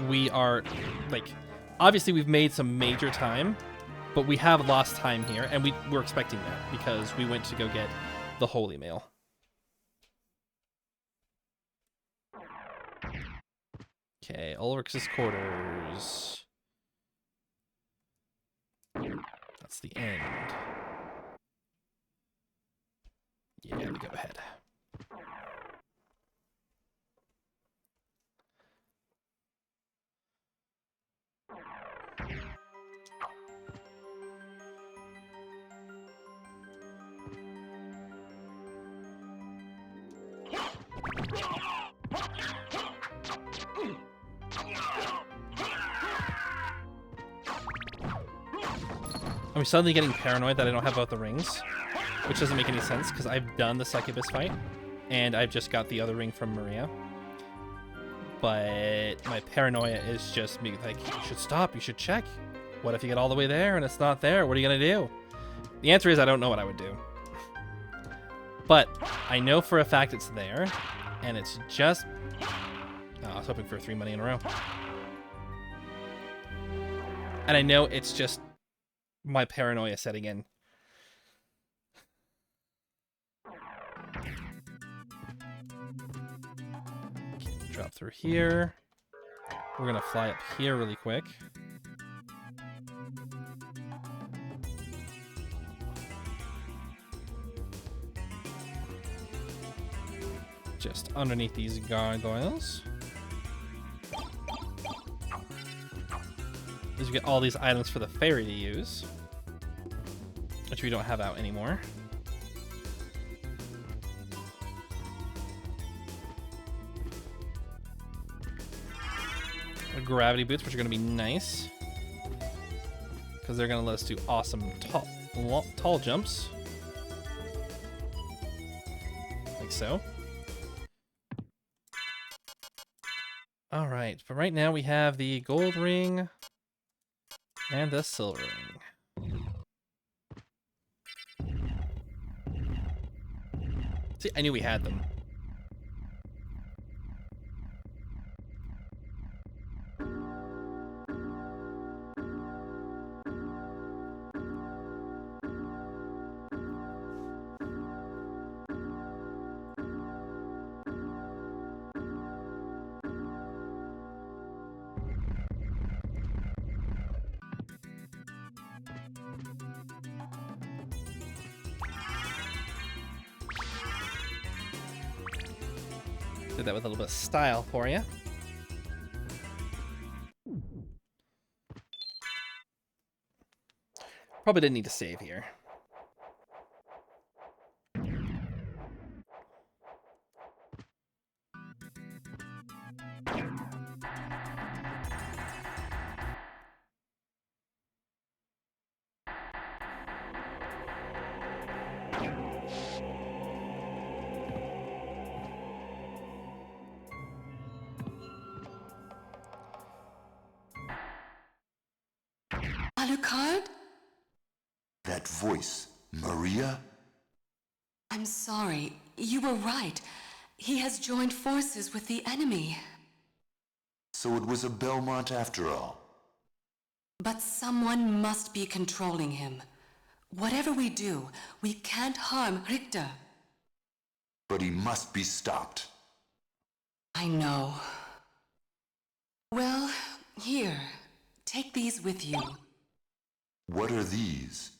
we are, like, obviously we've made some major time, but we have lost time here, and we're expecting that because we went to go get the Holy Mail. Okay, Ulrich's quarters. That's the end. Yeah, we go ahead. I'm suddenly getting paranoid that I don't have both the rings, which doesn't make any sense because I've done the succubus fight and I've just got the other ring from Maria. But my paranoia is just me like, you should stop, you should check. What if you get all the way there and it's not there? What are you gonna do? The answer is I don't know what I would do. But I know for a fact it's there, and it's just... Oh, I was hoping for 3 money in a row. And I know it's just my paranoia setting in. Drop through here. We're gonna fly up here really quick. Just underneath these gargoyles. As we get all these items for the fairy to use, which we don't have out anymore. Gravity boots, which are going to be nice because they're going to let us do awesome tall jumps, like so. All right, but right now we have the gold ring and the silver ring. See, I knew we had them. Did that with a little bit of style for you. Probably didn't need to save here. Alucard? That voice, Maria? I'm sorry. You were right. He has joined forces with the enemy. So it was a Belmont after all. But someone must be controlling him. Whatever we do, we can't harm Richter. But he must be stopped. I know. Well, here. Take these with you. What are these?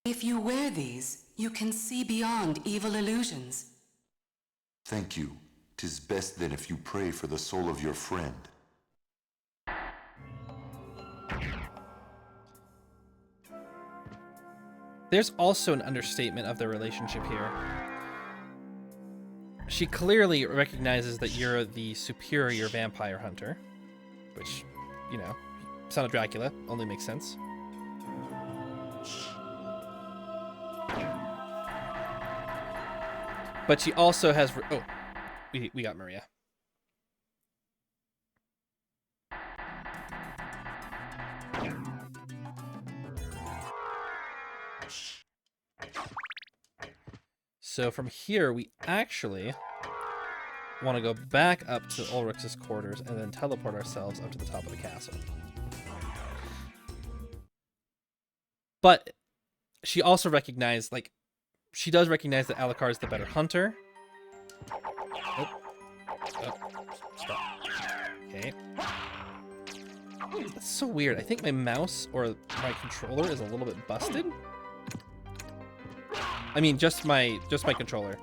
If you wear these, you can see beyond evil illusions. Thank you. 'Tis best then if you pray for the soul of your friend. There's also an understatement of their relationship here. She clearly recognizes that you're the superior vampire hunter, which, you know, son of Dracula, only makes sense. But she also has... Oh, we got Maria. So from here, we actually want to go back up to Ulrich's quarters and then teleport ourselves up to the top of the castle. But she also recognized, like, she does recognize that Alucard is the better hunter. Oh, stop. Okay. That's so weird. I think my mouse or my controller is a little bit busted. I mean, just my controller.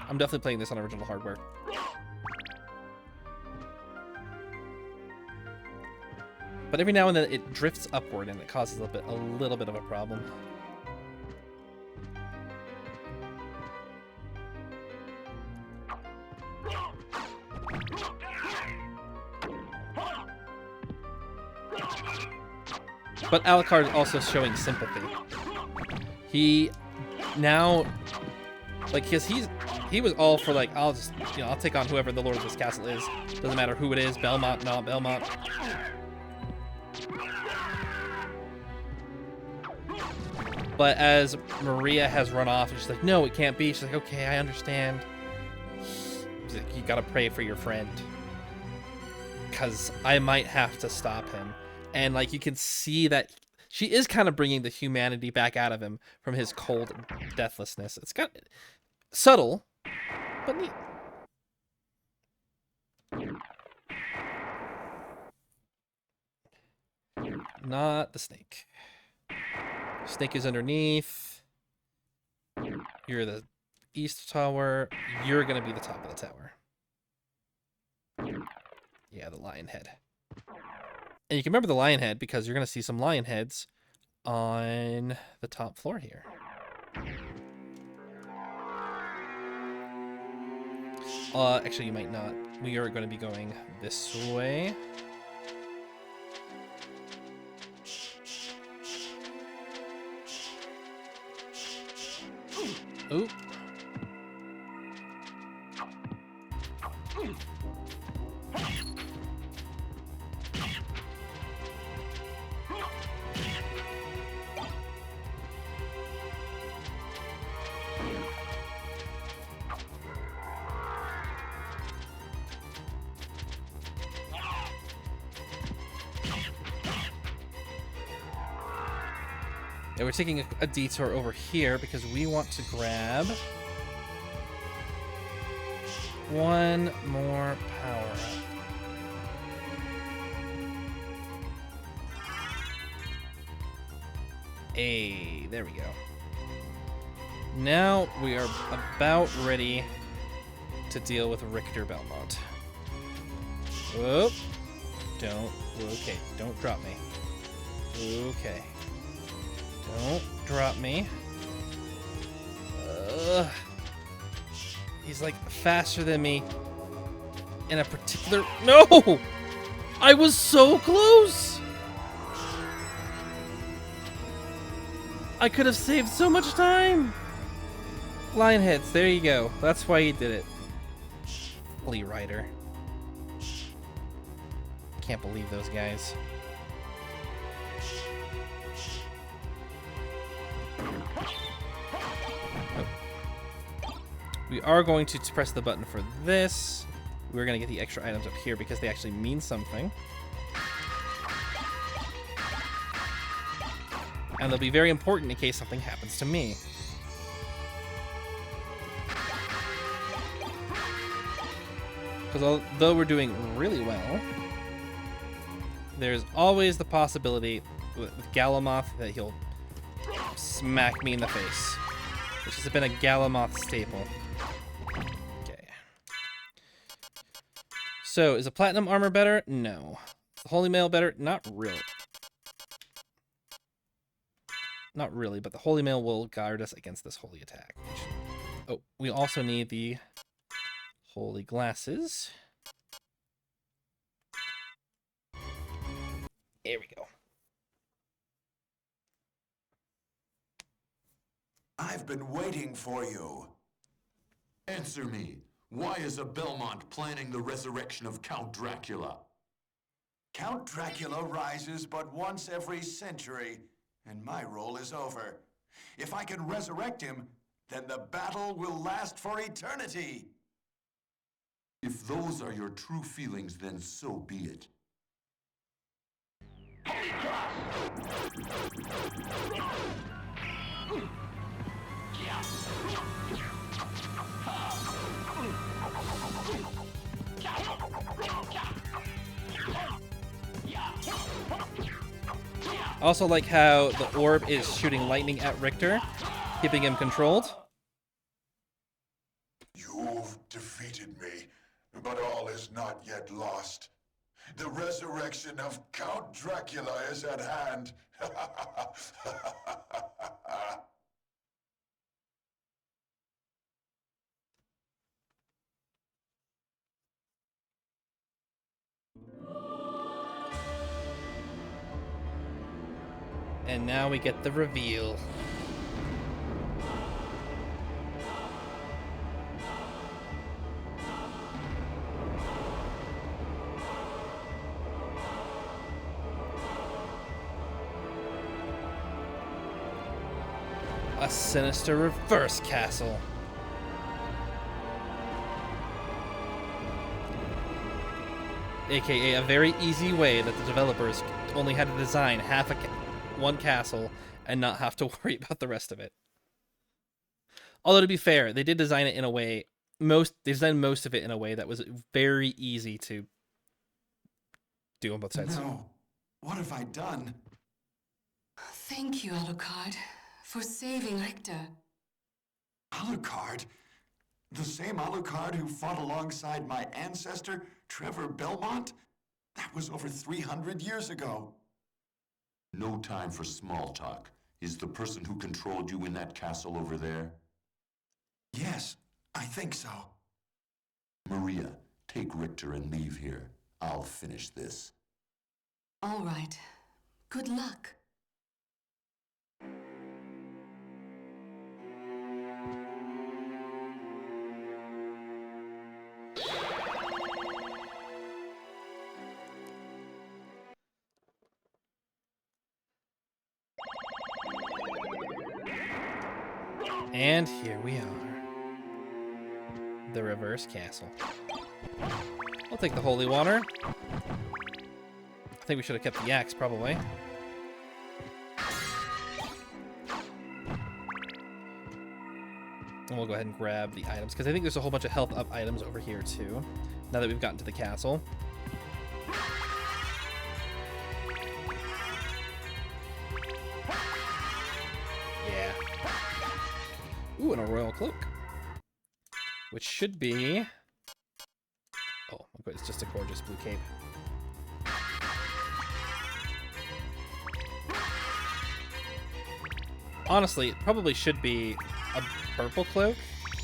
I'm definitely playing this on original hardware. But every now and then it drifts upward and it causes a little bit of a problem. But Alucard is also showing sympathy. He now, like, he was all for, like, I'll just, you know, I'll take on whoever the lord of this castle is. Doesn't matter who it is, Belmont, not Belmont. But as Maria has run off, she's like, no, it can't be. She's like, okay, I understand. She's like, you gotta pray for your friend. Because I might have to stop him. And, like, you can see that she is kind of bringing the humanity back out of him from his cold deathlessness. It's got subtle, but neat. Not the snake. Snake is underneath. You're the east tower. You're going to be the top of the tower. Yeah, the lion head. And you can remember the lion head because you're going to see some lion heads on the top floor here. Actually, you might not. We are going to be going this way. Ooh. Yeah, we're taking a detour over here because we want to grab one more power up. Hey, there we go. Now we are about ready to deal with Richter Belmont. Whoop. Okay, don't drop me. Okay. Don't drop me. He's like faster than me in a particular... No! I was so close! I could have saved so much time! Lionheads, there you go. That's why he did it. Flea Rider. Can't believe those guys. We are going to press the button for this. We're going to get the extra items up here because they actually mean something. And they'll be very important in case something happens to me. Because although we're doing really well, there's always the possibility with Galamoth that he'll smack me in the face. Which has been a Galamoth staple. Okay. So, is a platinum armor better? No. Is the holy mail better? Not really. Not really, but the holy mail will guard us against this holy attack. Oh, we also need the holy glasses. There we go. I've been waiting for you. Answer me. Why is a Belmont planning the resurrection of Count Dracula? Count Dracula rises but once every century, and my role is over. If I can resurrect him, then the battle will last for eternity. If those are your true feelings, then so be it. I also like how the orb is shooting lightning at Richter, keeping him controlled. You've defeated me, but all is not yet lost. The resurrection of Count Dracula is at hand. And now we get the reveal. A sinister reverse castle. AKA a very easy way that the developers only had to design one castle and not have to worry about the rest of it. Although to be fair, they did design it in a way, they designed most of it in a way that was very easy to do on both sides. No. What have I done? Thank you, Alucard, for saving Richter. Alucard? The same Alucard who fought alongside my ancestor, Trevor Belmont? That was over 300 years ago. No time for small talk. Is the person who controlled you in that castle over there? Yes, I think so. Maria, take Richter and leave here. I'll finish this. All right. Good luck. And here we are. The reverse castle. I'll take the holy water. I think we should have kept the axe, probably. And we'll go ahead and grab the items, because I think there's a whole bunch of health up items over here, too, now that we've gotten to the castle. Yeah. Ooh, and a royal cloak. Which should be... Oh, it's just a gorgeous blue cape. Honestly, it probably should be a purple cloak,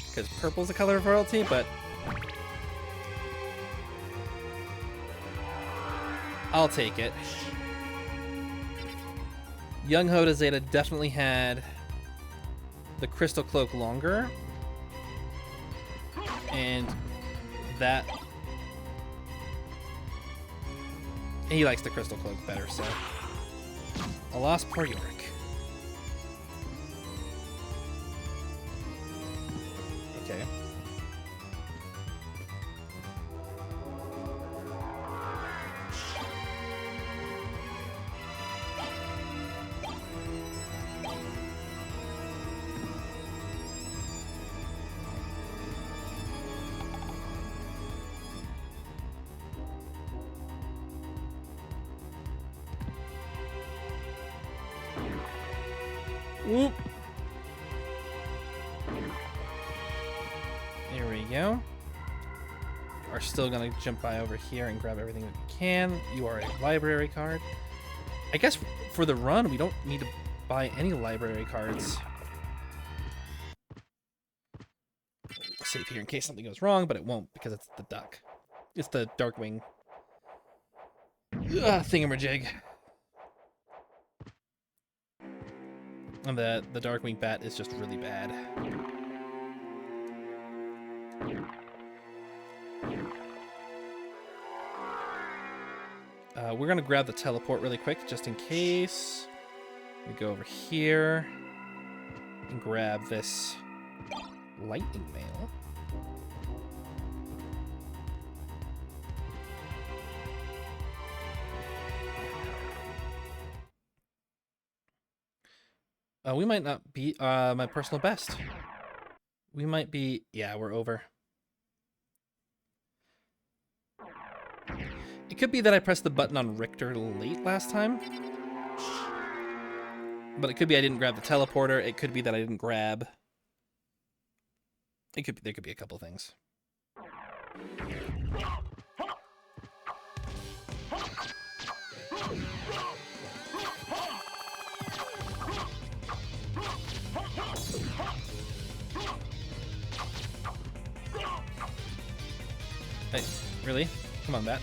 because purple's the color of royalty, but... I'll take it. Young Jota Zeta definitely had the crystal cloak longer, and that... He likes the crystal cloak better, so... Alas, poor Yorick. Okay. Whoop. There we go. Are still gonna jump by over here and grab everything that we can. You are a library card. I guess for the run, we don't need to buy any library cards. Save here in case something goes wrong, but it won't because it's the duck. It's the Darkwing thingamajig. And the Darkwing bat is just really bad. We're gonna grab the teleport really quick, just in case. We go over here and grab this lightning mail. We might not be my personal best. We might be... Yeah, we're over. It could be that I pressed the button on Richter late last time. But it could be I didn't grab the teleporter. It could be that I didn't grab... There could be a couple things. Hey, really? Come on, bat.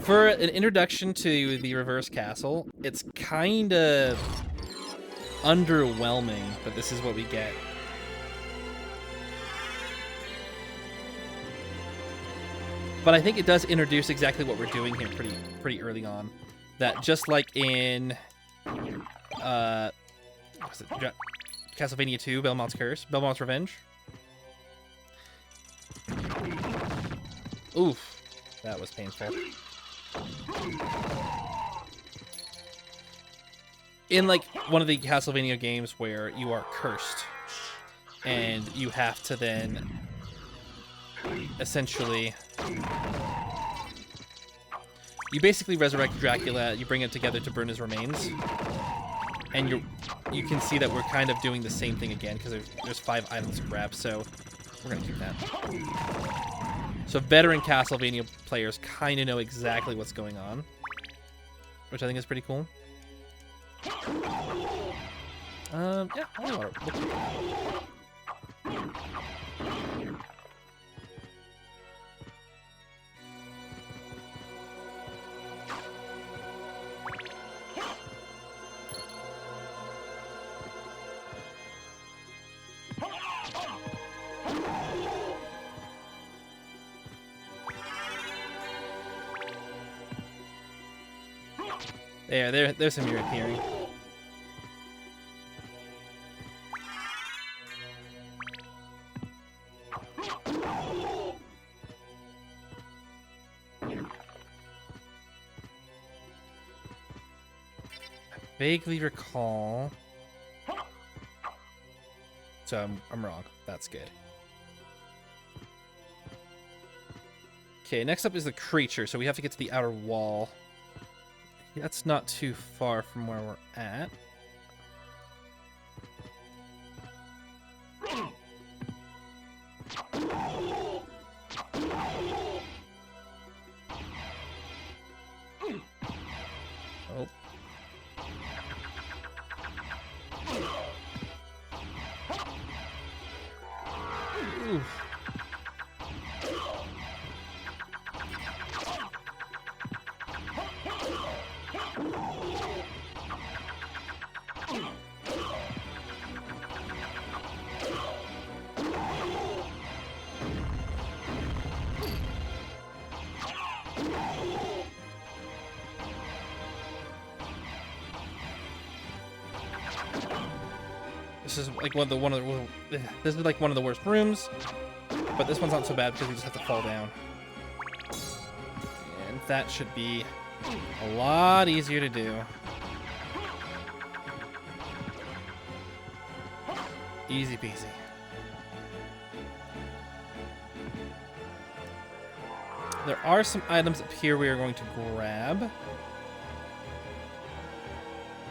For an introduction to the reverse castle, it's kind of underwhelming that this is what we get. But I think it does introduce exactly what we're doing here pretty early on. That just like in what's it? Castlevania 2, Belmont's Curse, Belmont's Revenge. Oof, that was painful. In like one of the Castlevania games where you are cursed and you have to then essentially, you basically resurrect Dracula, you bring it together to burn his remains, and you can see that we're kind of doing the same thing again because there's 5 items to grab, so we're gonna keep that. So veteran Castlevania players kind of know exactly what's going on, which I think is pretty cool. Yeah, we'll keep that. There's some mirror hearing. I vaguely recall. So I'm wrong. That's good. Okay, next up is the creature, so we have to get to the outer wall. That's not too far from where we're at. Oh. Oof. This is like one of the worst rooms, but this one's not so bad because we just have to fall down, and that should be a lot easier to do. Easy peasy. There are some items up here we are going to grab,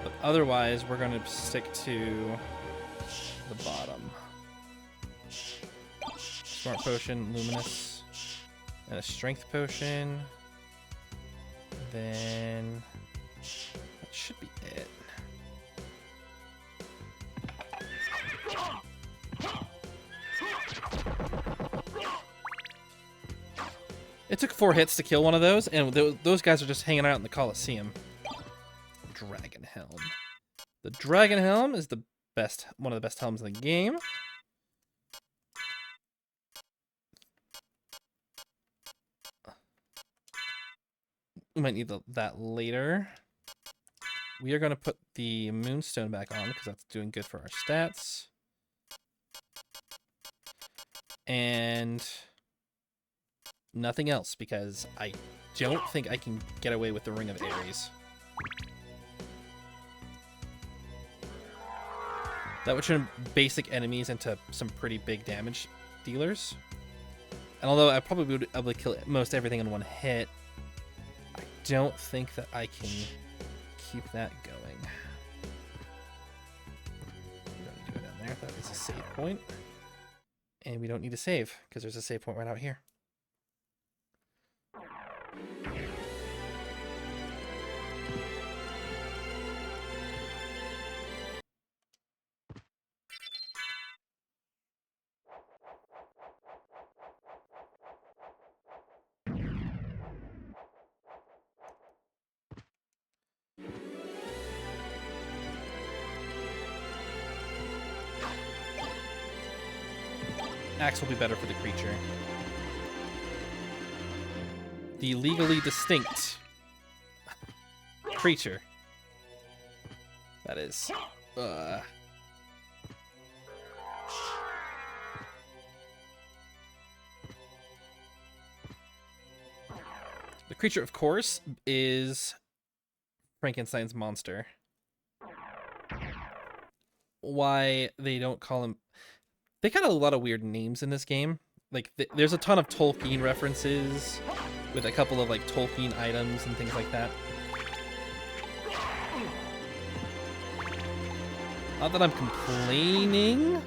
but otherwise we're going to stick to the bottom. Smart potion, luminous, and a strength potion. Then that should be it. It took 4 hits to kill one of those, and those guys are just hanging out in the Colosseum. Dragon Helm. The Dragon Helm is one of the best helms in the game. We might need that later. We are going to put the Moonstone back on because that's doing good for our stats. And nothing else because I don't think I can get away with the Ring of Ares. That would turn basic enemies into some pretty big damage dealers. And although I probably would be able to kill most everything in one hit, I don't think that I can keep that going. We don't need to go down there. That is a save point. And we don't need to save because there's a save point right out here. Axe will be better for the creature. the legally distinct creature. That is... The creature, of course, is Frankenstein's monster. Why they don't call him... They got a lot of weird names in this game. Like, there's a ton of Tolkien references with a couple of, like, Tolkien items and things like that. Not that I'm complaining.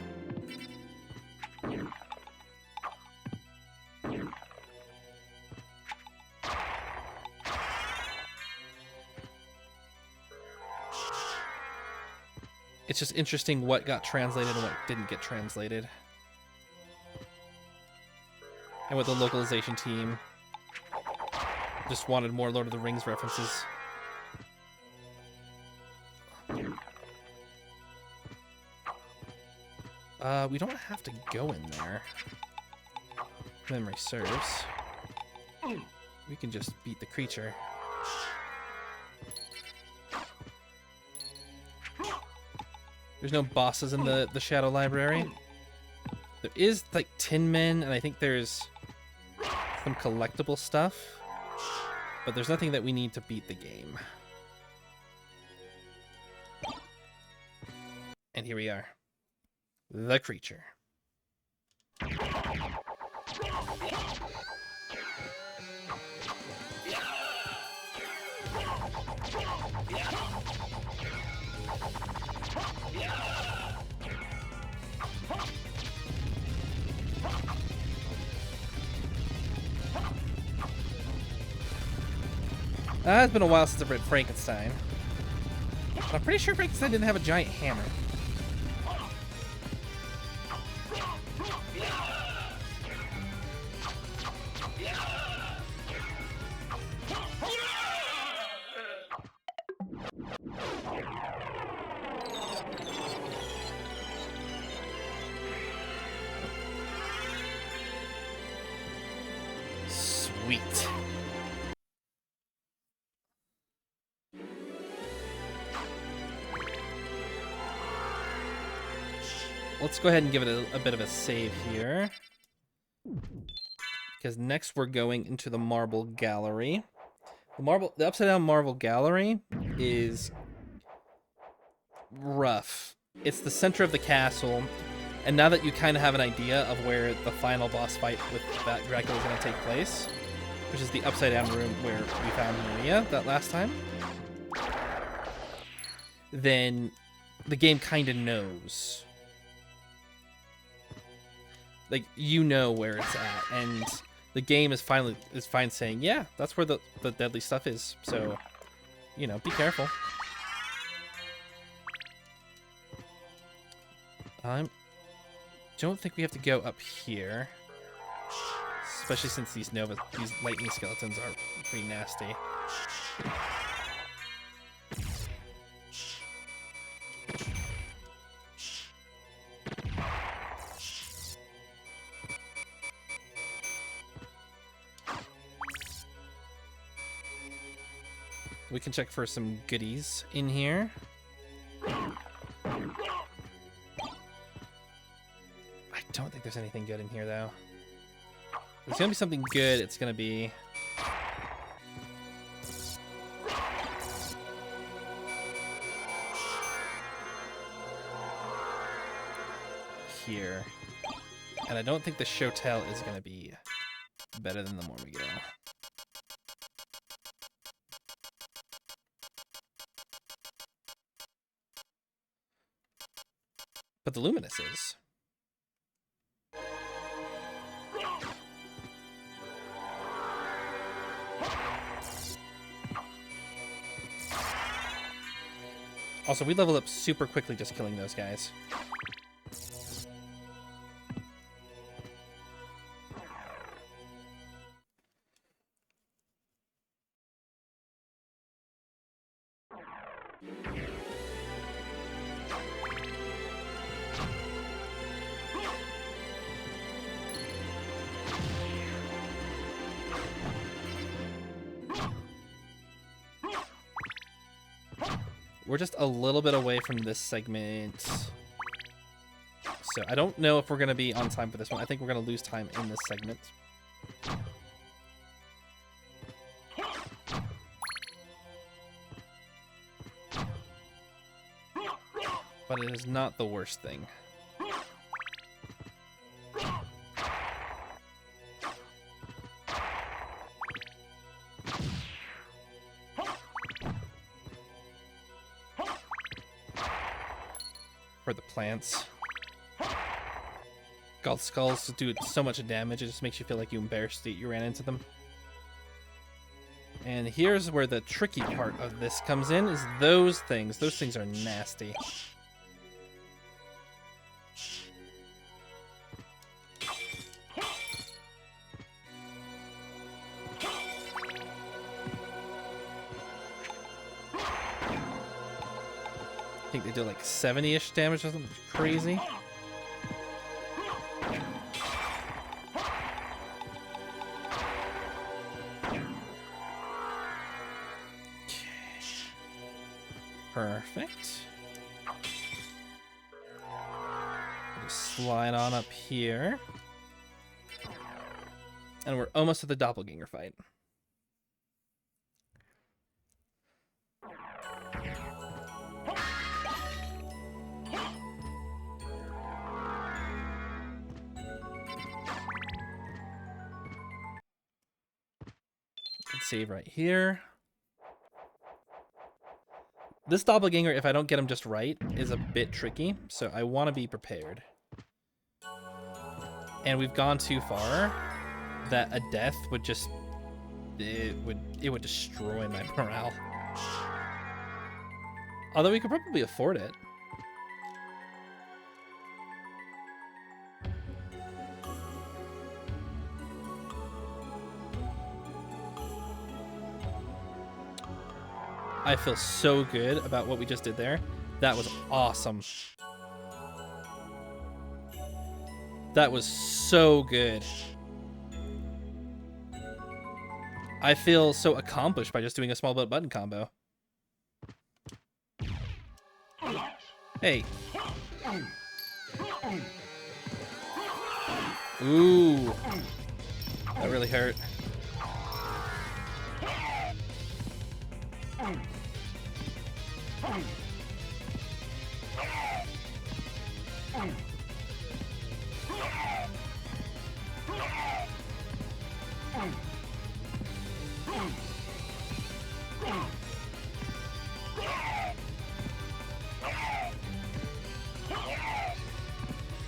It's just interesting what got translated and what didn't get translated. And what the localization team just wanted more Lord of the Rings references. We don't have to go in there. If memory serves. We can just beat the creature. There's no bosses in the Shadow Library. There is, like, Tin Men, and I think there's some collectible stuff. But there's nothing that we need to beat the game. And here we are. The creature. It's been a while since I've read Frankenstein. But I'm pretty sure Frankenstein didn't have a giant hammer. Sweet. Let's go ahead and give it a bit of a save here. Because next we're going into the Marble Gallery. The upside down Marble Gallery is rough. It's the center of the castle, and now that you kind of have an idea of where the final boss fight with that Dracula is going to take place, which is the upside down room where we found Maria that last time, then the game kind of knows. Like, you know where it's at, and the game is fine saying, yeah, that's where the deadly stuff is. So, you know, be careful. I don't think we have to go up here, especially since these lightning skeletons are pretty nasty. We can check for some goodies in here. I don't think there's anything good in here, though. If there's gonna be something good, it's gonna be... here. And I don't think the Shotel is gonna be better than the Mormigil. But the Luminous is. Also, we level up super quickly just killing those guys. we're just a little bit away from this segment. So I don't know if we're going to be on time for this one. I think we're going to lose time in this segment. But it is not the worst thing. For the plants. God, skulls do so much damage, it just makes you feel like you embarrassed that you ran into them. And here's where the tricky part of this comes in, is those things. Those things are nasty. I think they do like 70-ish damage or something crazy. Perfect. Just slide on up here. And we're almost at the doppelganger fight. Let's save right here. This doppelganger, if I don't get him just right, is a bit tricky, so I want to be prepared. And we've gone too far that a death would just... It would destroy my morale. Although we could probably afford it. I feel so good about what we just did there. That was awesome. That was so good. I feel so accomplished by just doing a small button combo. Hey. Ooh. That really hurt.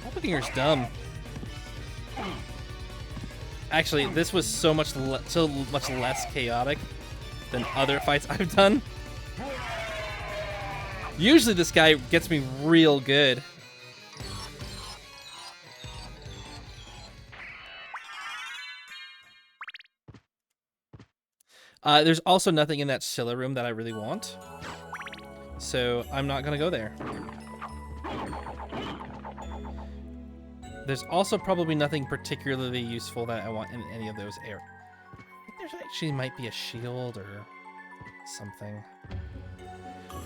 Doppelganger's dumb. Actually, this was so much less chaotic than other fights I've done. Usually this guy gets me real good. There's also nothing in that Scylla room that I really want, so I'm not gonna go there. There's also probably nothing particularly useful that I want in any of those areas. I think there actually might be a shield or something.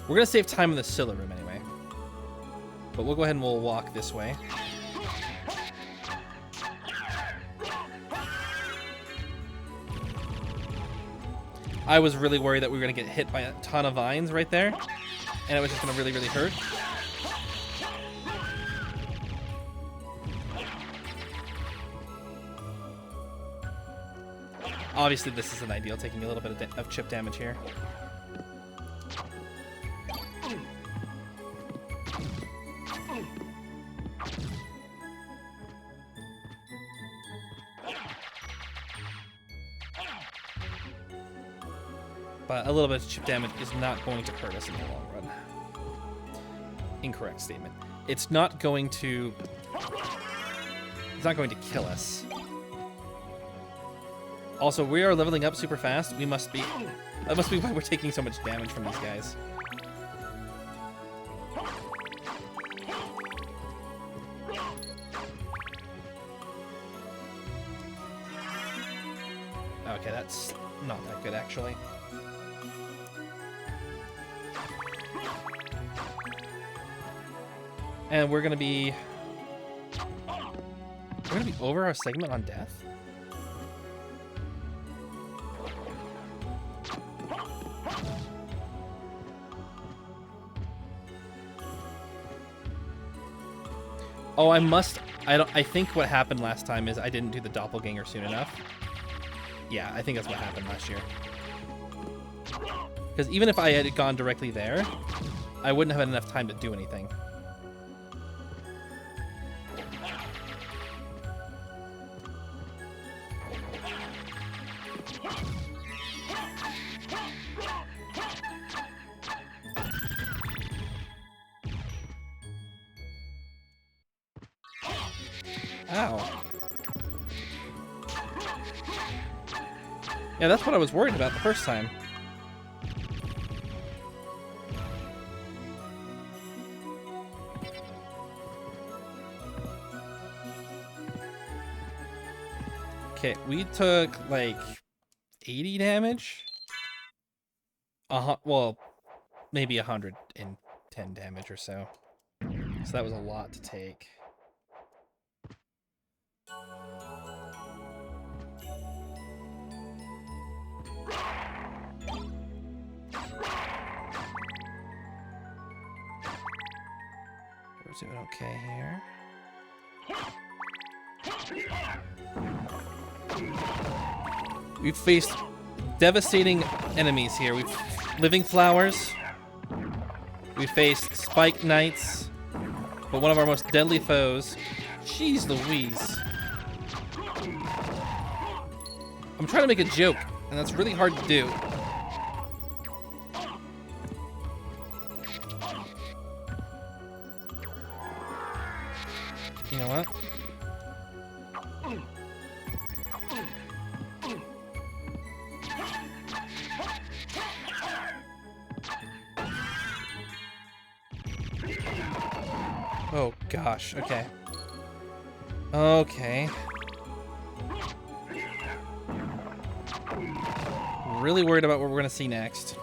We're gonna save time in the Scylla room anyway, but we'll go ahead and we'll walk this way. I was really worried that we were going to get hit by a ton of vines right there, and it was just going to really, really hurt. Obviously, this isn't ideal, taking a little bit of chip damage here. But a little bit of chip damage is not going to hurt us in the long run. Incorrect statement. It's not going to kill us. Also, we are leveling up super fast. That must be why we're taking so much damage from these guys. Okay, that's not that good actually. And we're gonna be over our segment on death. Oh, I think what happened last time is I didn't do the doppelganger soon enough. Yeah, I think that's what happened last year. Because even if I had gone directly there, I wouldn't have had enough time to do anything. Ow. Yeah, that's what I was worried about the first time. Okay, we took like 80 damage. Well, maybe 110 damage or so. So that was a lot to take. We're doing okay here. We've faced devastating enemies here. We've living flowers. We faced spike knights. But one of our most deadly foes. Jeez Louise. I'm trying to make a joke, and that's really hard to do. You know what? Oh gosh, okay. Okay. Really worried about what we're gonna see next.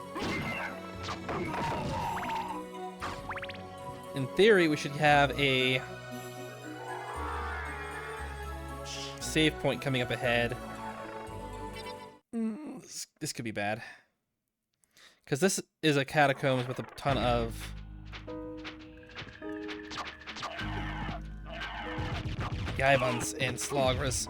In theory, we should have a save point coming up ahead. This could be bad. Because this is a catacombs with a ton of Gaivans and Slogras.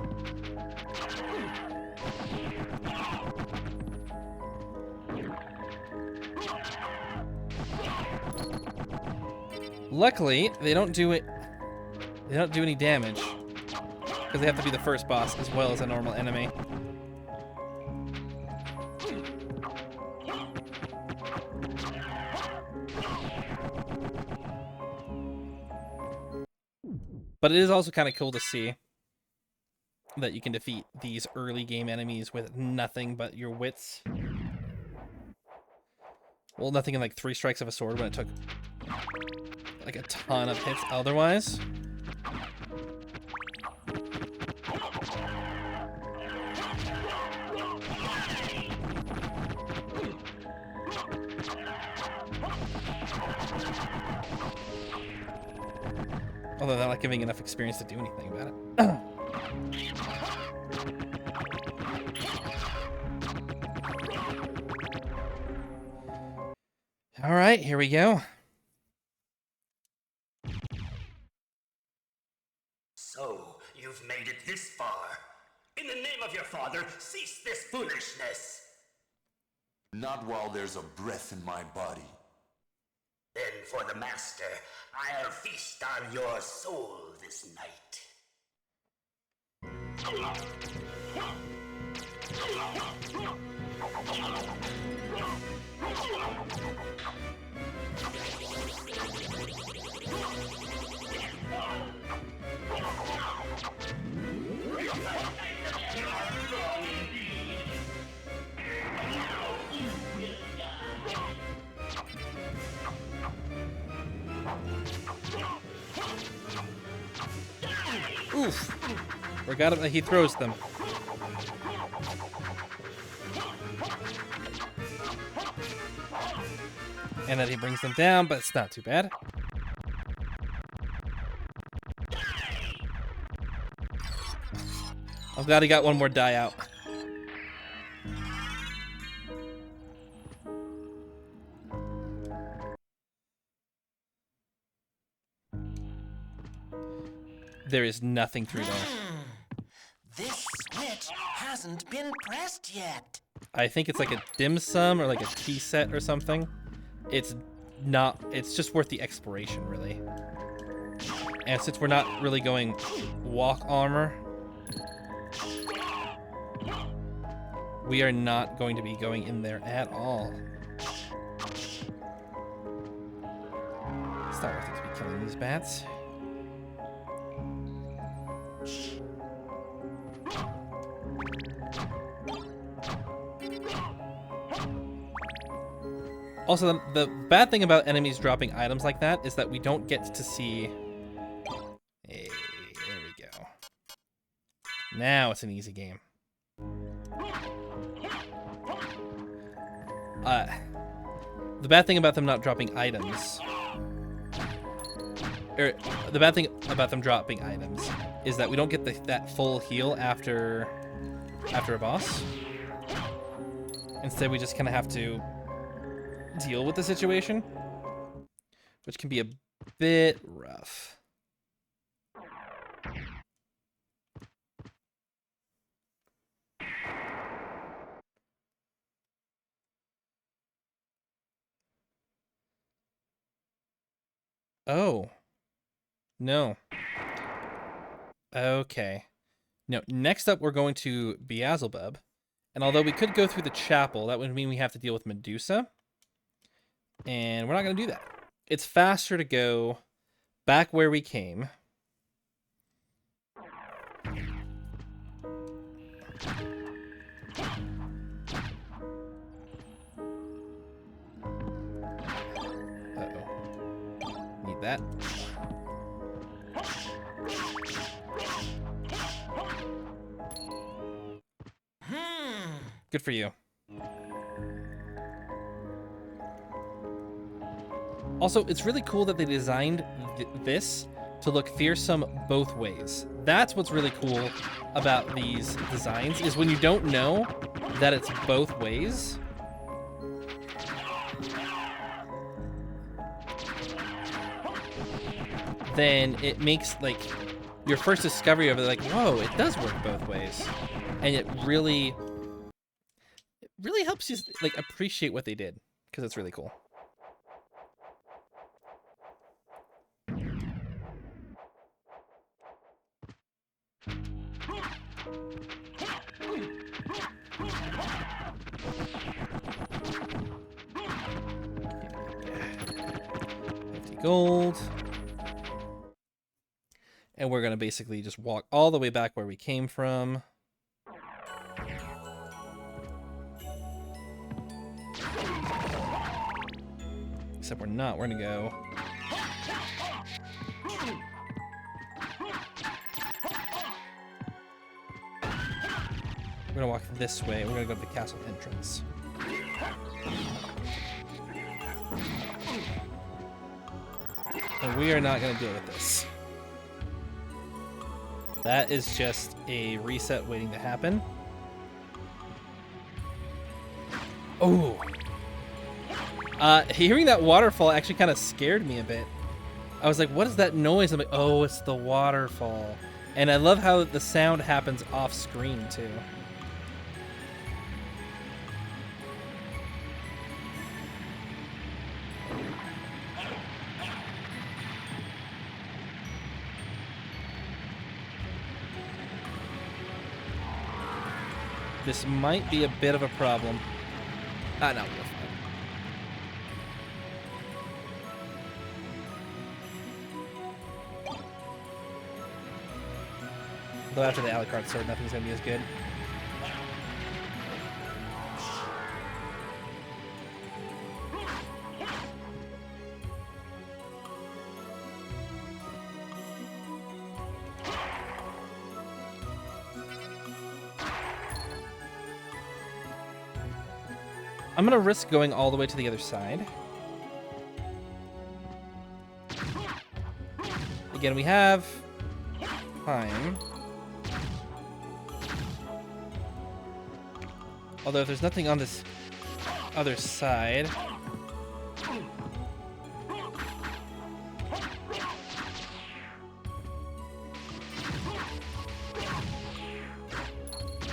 Luckily, they don't do it. They don't do any damage because they have to be the first boss as well as a normal enemy. But it is also kind of cool to see that you can defeat these early game enemies with nothing but your wits. Well, nothing in like 3 strikes of a sword when it took like a ton of hits otherwise. Although they're not giving enough experience to do anything about it. All right, here we go. So, you've made it this far. In the name of your father, cease this foolishness. Not while there's a breath in my body. Then for the master, I'll feast on your soul this night. Oof. Forgot him. He throws them. And then he brings them down, but it's not too bad. I'm glad he got one more die out. There is nothing through there. This switch hasn't been pressed yet. I think it's like a dim sum or like a key set or something. It's not, it's just worth the exploration, really. And since we're not really going walk armor, we are not going to be going in there at all. It's not worth it to be killing these bats. Also, the bad thing about enemies dropping items like that is that we don't get to see... Hey, there we go. Now it's an easy game. The bad thing about them not dropping items... the bad thing about them dropping items is that we don't get that full heal after a boss. Instead, we just kind of have to deal with the situation, which can be a bit rough. Oh. No. Okay. No, next up we're going to Beelzebub. And although we could go through the chapel, that would mean we have to deal with Medusa. And we're not going to do that. It's faster to go back where we came. Uh-oh. Need that. Good for you. Also, it's really cool that they designed this to look fearsome both ways. That's what's really cool about these designs, is when you don't know that it's both ways. Then it makes, like, your first discovery of it, like, whoa, it does work both ways. And it really helps you, like, appreciate what they did, because it's really cool. Gold. And we're going to basically just walk all the way back where we came from. Except we're not. We're going to go... We're going to walk this way. We're going to go to the castle entrance. And we are not going to deal with this. That is just a reset waiting to happen. Oh. Hearing that waterfall actually kind of scared me a bit. I was like, what is that noise? I'm like, oh, it's the waterfall. And I love how the sound happens off screen too. This might be a bit of a problem. Ah, no, we're fine. Though after the Alucard sword, nothing's gonna be as good. I'm gonna risk going all the way to the other side. Again, we have time. Although if there's nothing on this other side...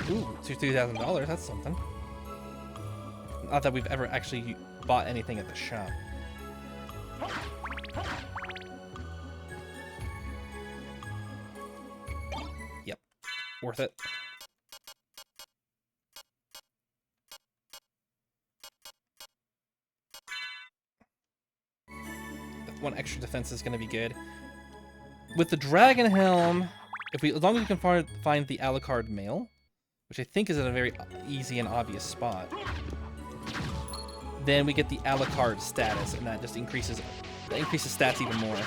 Ooh, $2,000, that's something. Not that we've ever actually bought anything at the shop. Yep, worth it. One extra defense is going to be good. With the Dragon Helm, as long as we can find the Alucard male, which I think is at a very easy and obvious spot, then we get the Alucard status, and that just increases stats even more.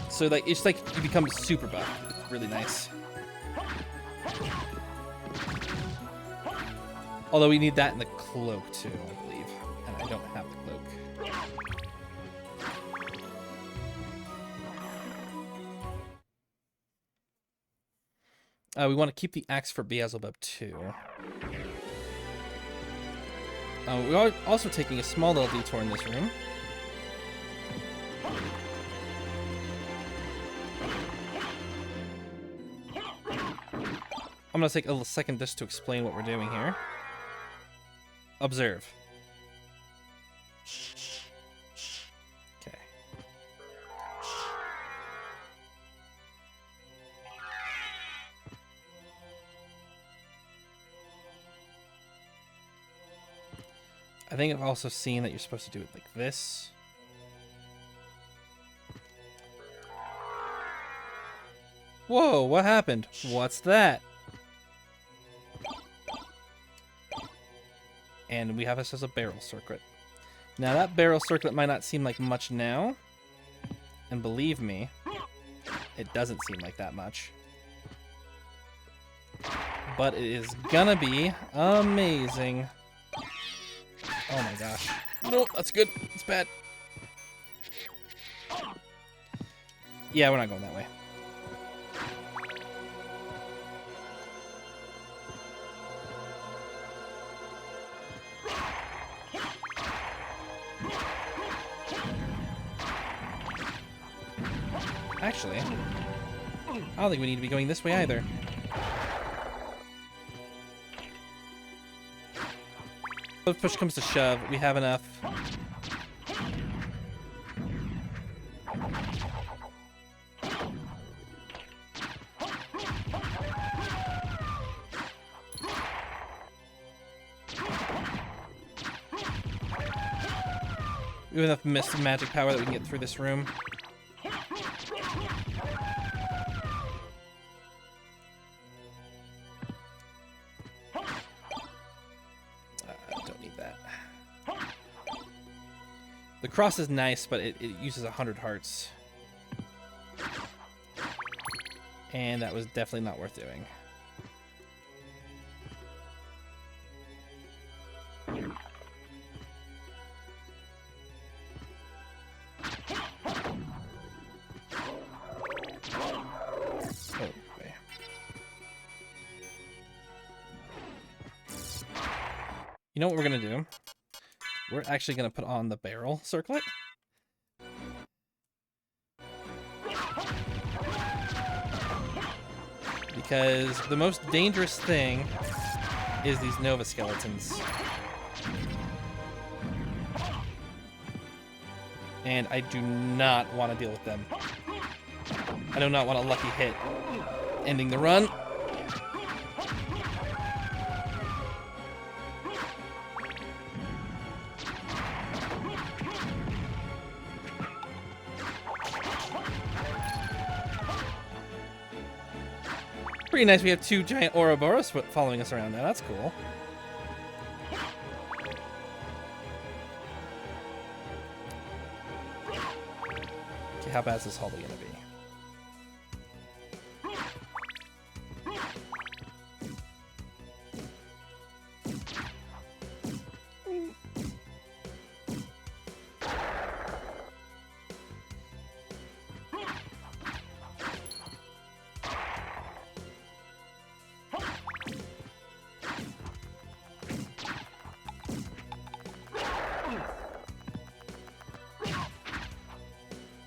So like it's like you become super buff. It's really nice. Although we need that in the cloak too, I believe, and I don't have the cloak. We want to keep the axe for Beelzebub too. We are also taking a small little detour in this room. I'm going to take a little second just to explain what we're doing here. Observe. Okay. I think I've also seen that you're supposed to do it like this. Whoa, what happened? What's that? And we have this as a barrel circlet. Now that barrel circlet might not seem like much now. And believe me, it doesn't seem like that much. But it is gonna be amazing. Oh my gosh. No, that's good. It's bad. Yeah, we're not going that way. Actually, I don't think we need to be going this way either. If push comes to shove, we have enough. We have enough mist and magic power that we can get through this room. The cross is nice, but it uses 100 hearts. And that was definitely not worth doing. Okay. You know what we're gonna do? We're actually going to put on the barrel circlet. Because the most dangerous thing is these Nova Skeletons. And I do not want to deal with them. I do not want a lucky hit ending the run. Pretty nice, we have two giant Ouroboros following us around now. That's cool. Okay, how bad is this hallway gonna be?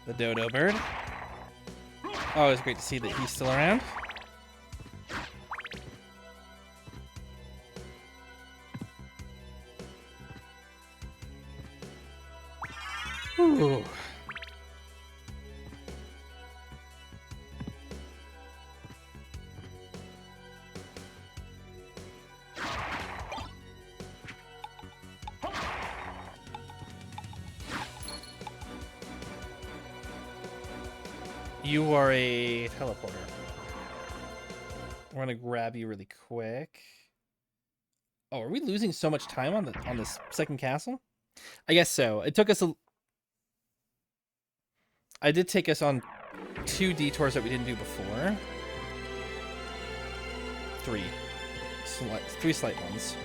The dodo bird. Always great to see that he's still around. Ooh. You are a teleporter. We're gonna grab you really quick. Oh, are we losing so much time on this second castle? I guess so. It took us I did take us on 2 detours that we didn't do before. 3 slight ones.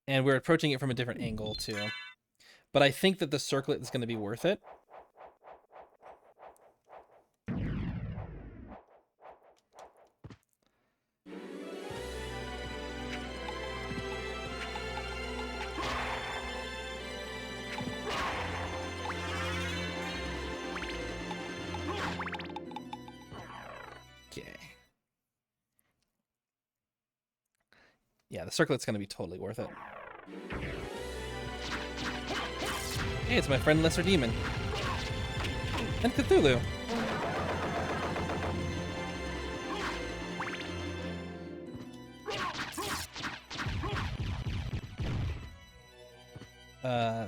And we're approaching it from a different angle too. But I think that the circlet is going to be worth it. Okay. Yeah, the circlet's going to be totally worth it. Hey, it's my friend Lesser Demon. And Cthulhu.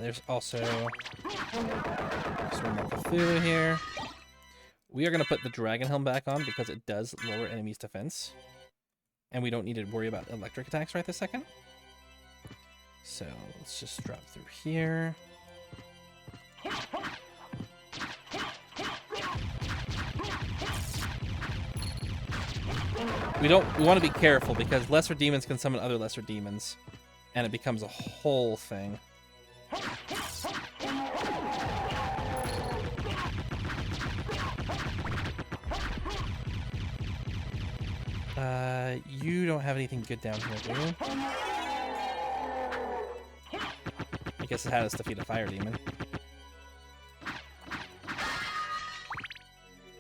There's also some more Cthulhu here. We are going to put the Dragon Helm back on because it does lower enemies' defense. And we don't need to worry about electric attacks right this second. So let's just drop through here. We want to be careful because lesser demons can summon other lesser demons, and it becomes a whole thing. You don't have anything good down here, do you? I guess it had us defeat a fire demon.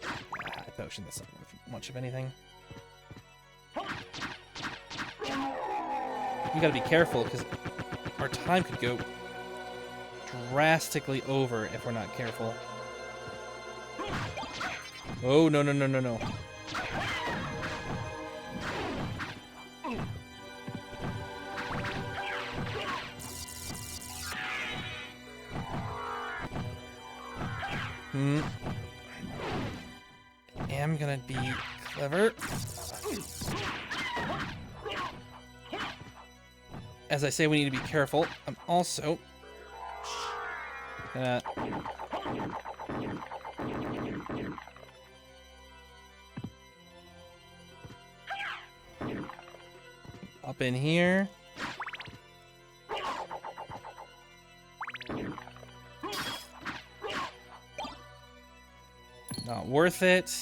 High potion, that's not worth much of anything. We gotta be careful because our time could go drastically over if we're not careful. Oh, no, no, no, no, no. I'm gonna be clever. As I say, we need to be careful. I'm also gonna up in here. Not worth it.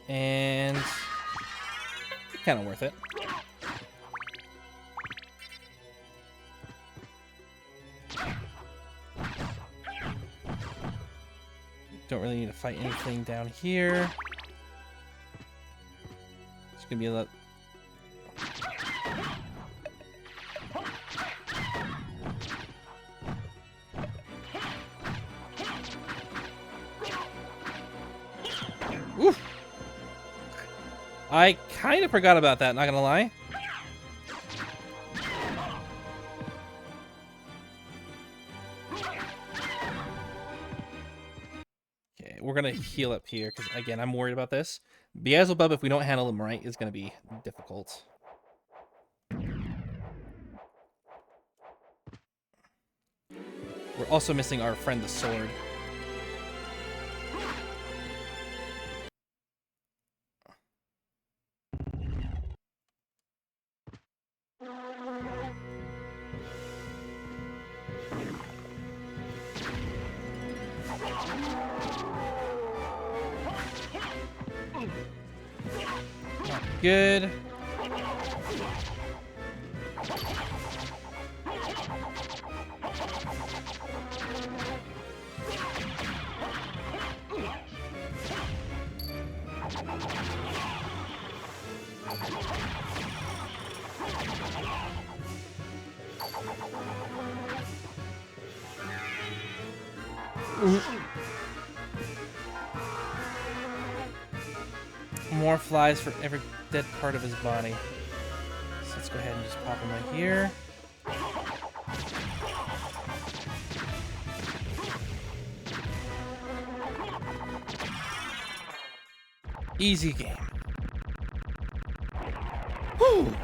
And kind of worth it. Don't really need to fight anything down here. It's gonna be a lot. Oof. I kind of forgot about that, not gonna lie. Okay, we're gonna heal up here, because again, I'm worried about this. Beelzebub, if we don't handle him right, is gonna be difficult. We're also missing our friend the sword. Not good. More flies for every dead part of his body. So let's go ahead and just pop him right here. Easy game. Whew.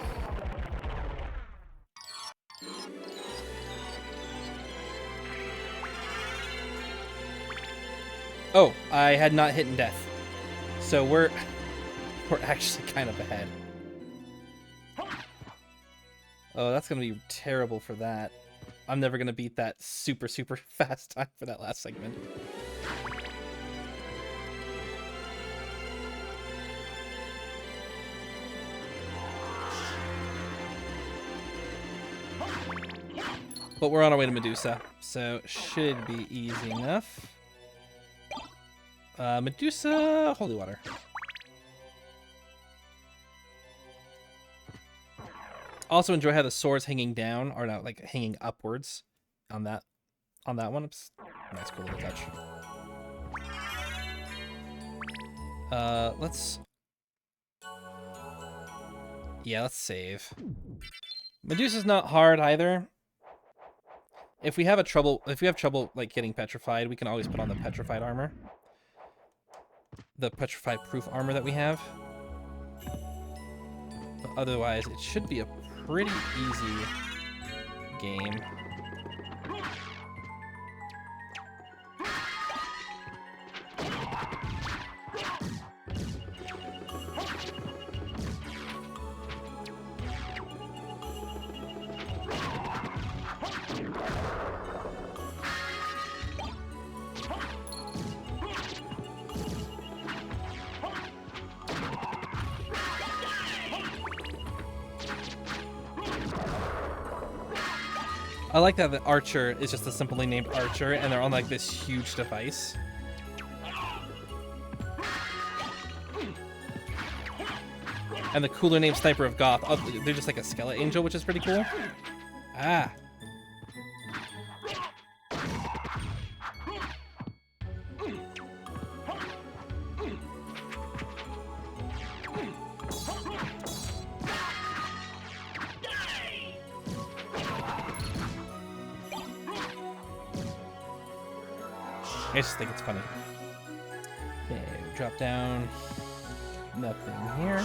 Oh, I had not hit death. So we're actually kind of ahead. Oh, that's gonna be terrible for that. I'm never gonna beat that super fast time for that last segment. But we're on our way to Medusa, so should be easy enough. Medusa, holy water. Also enjoy how the sword's hanging down, or not, like hanging upwards on that one. It's nice, cool little touch. Let's save. Medusa's not hard either. If we have trouble like getting petrified, we can always put on the petrified armor. The petrified proof armor that we have. But otherwise, it should be a pretty easy game. I like that the archer is just a simply named archer, and they're on like this huge device. And the cooler name Sniper of Goth, oh, they're just like a skeleton angel, which is pretty cool. Ah. I just think it's funny. Okay, drop down. Nothing here.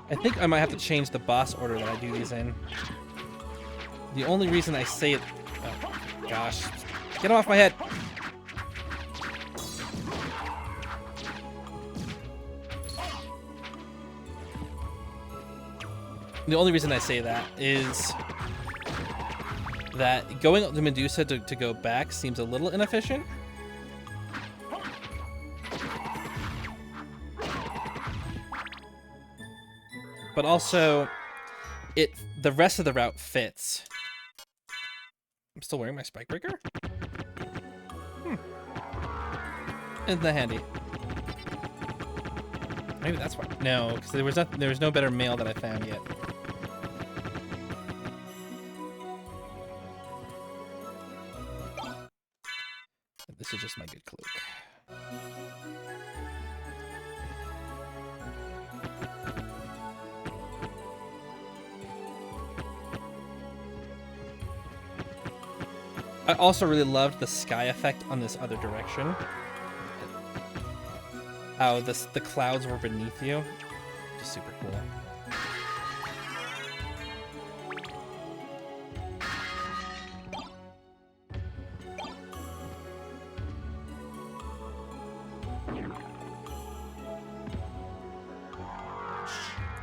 I think I might have to change the boss order that I do these in. The only reason I say it... Oh, gosh. Get off my head! The only reason I say that is that going up to Medusa to go back seems a little inefficient. But also, the rest of the route fits. I'm still wearing my spike breaker? Isn't that handy? Maybe that's why. No, because there was no better mail that I found yet. This is just my good cloak. I also really loved the sky effect on this other direction. How the clouds were beneath you. Just super cool.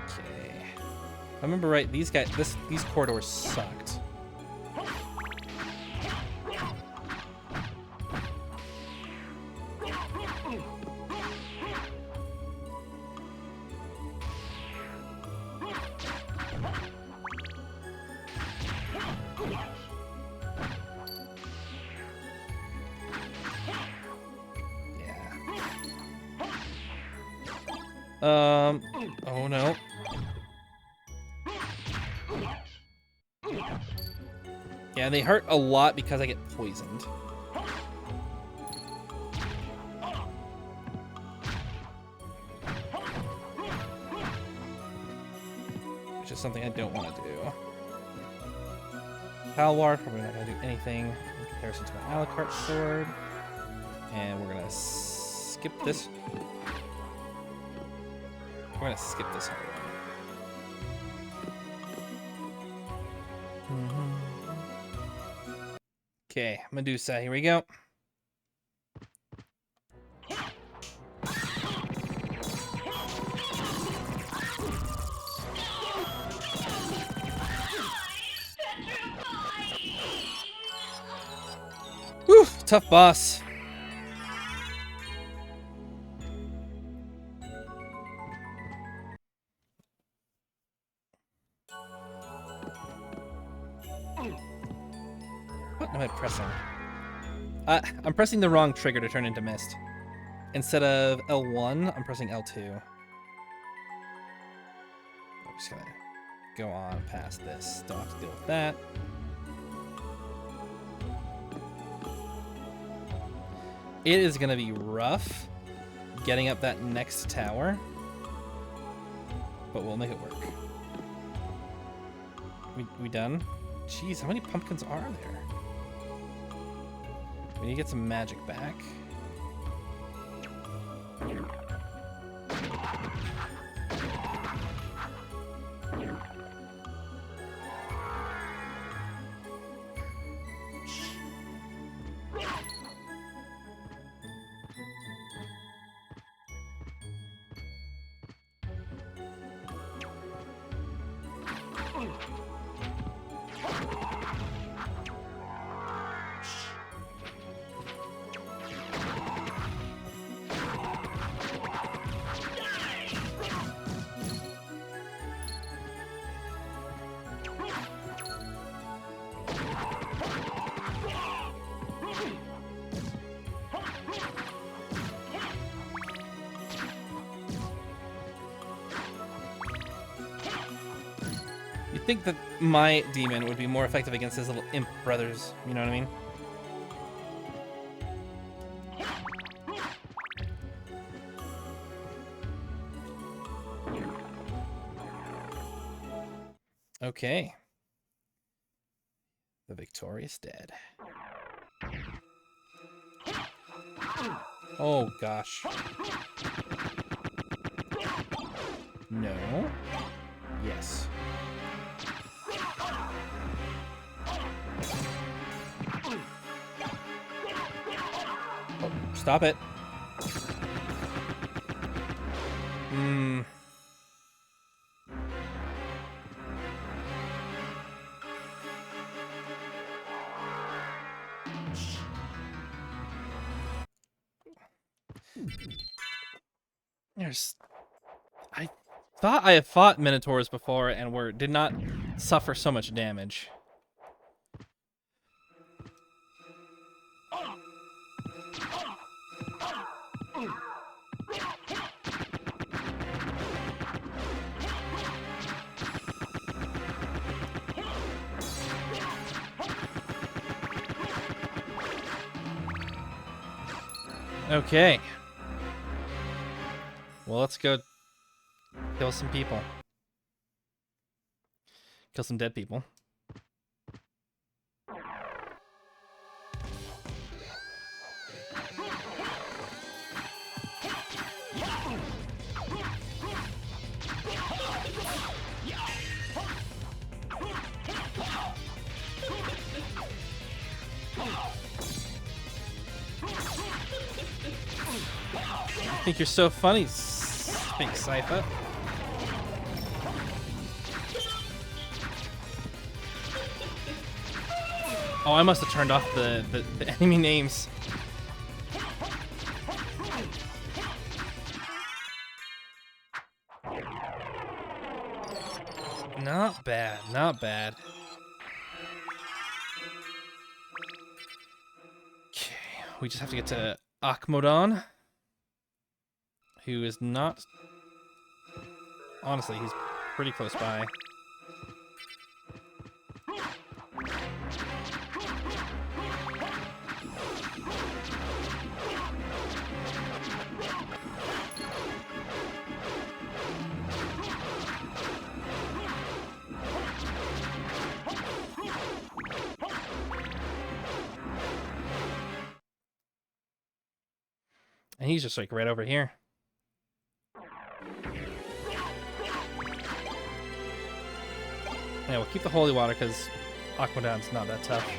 Okay. I remember right, these corridors sucked. Oh no. Yeah, they hurt a lot because I get poisoned. Which is something I don't want to do. Palwar, probably not going to do anything in comparison to my Alucard sword. And we're going to skip this. We're going to skip this whole one. Okay, Medusa, here we go. Whew, tough boss. What am I pressing? I'm pressing the wrong trigger to turn into mist. Instead of L1, I'm pressing L2. I'm just gonna go on past this. Don't have to deal with that. It is gonna be rough getting up that next tower, but we'll make it work. We done? Jeez, how many pumpkins are there? We need to get some magic back. You'd think that my demon would be more effective against his little imp brothers, you know what I mean? Okay. The victorious dead. Oh gosh. No. Yes. Oh, stop it. I thought I had fought Minotaurs before and did not suffer so much damage. Okay. Well, let's go kill some people. Kill some dead people. I think you're so funny, Big Cypher. Oh, I must have turned off the enemy names. Not bad, not bad. Okay, we just have to get to Akmodon, who is not... Honestly, he's pretty close by. And he's just like right over here. Yeah, we'll keep the holy water because Akmodon's not that tough.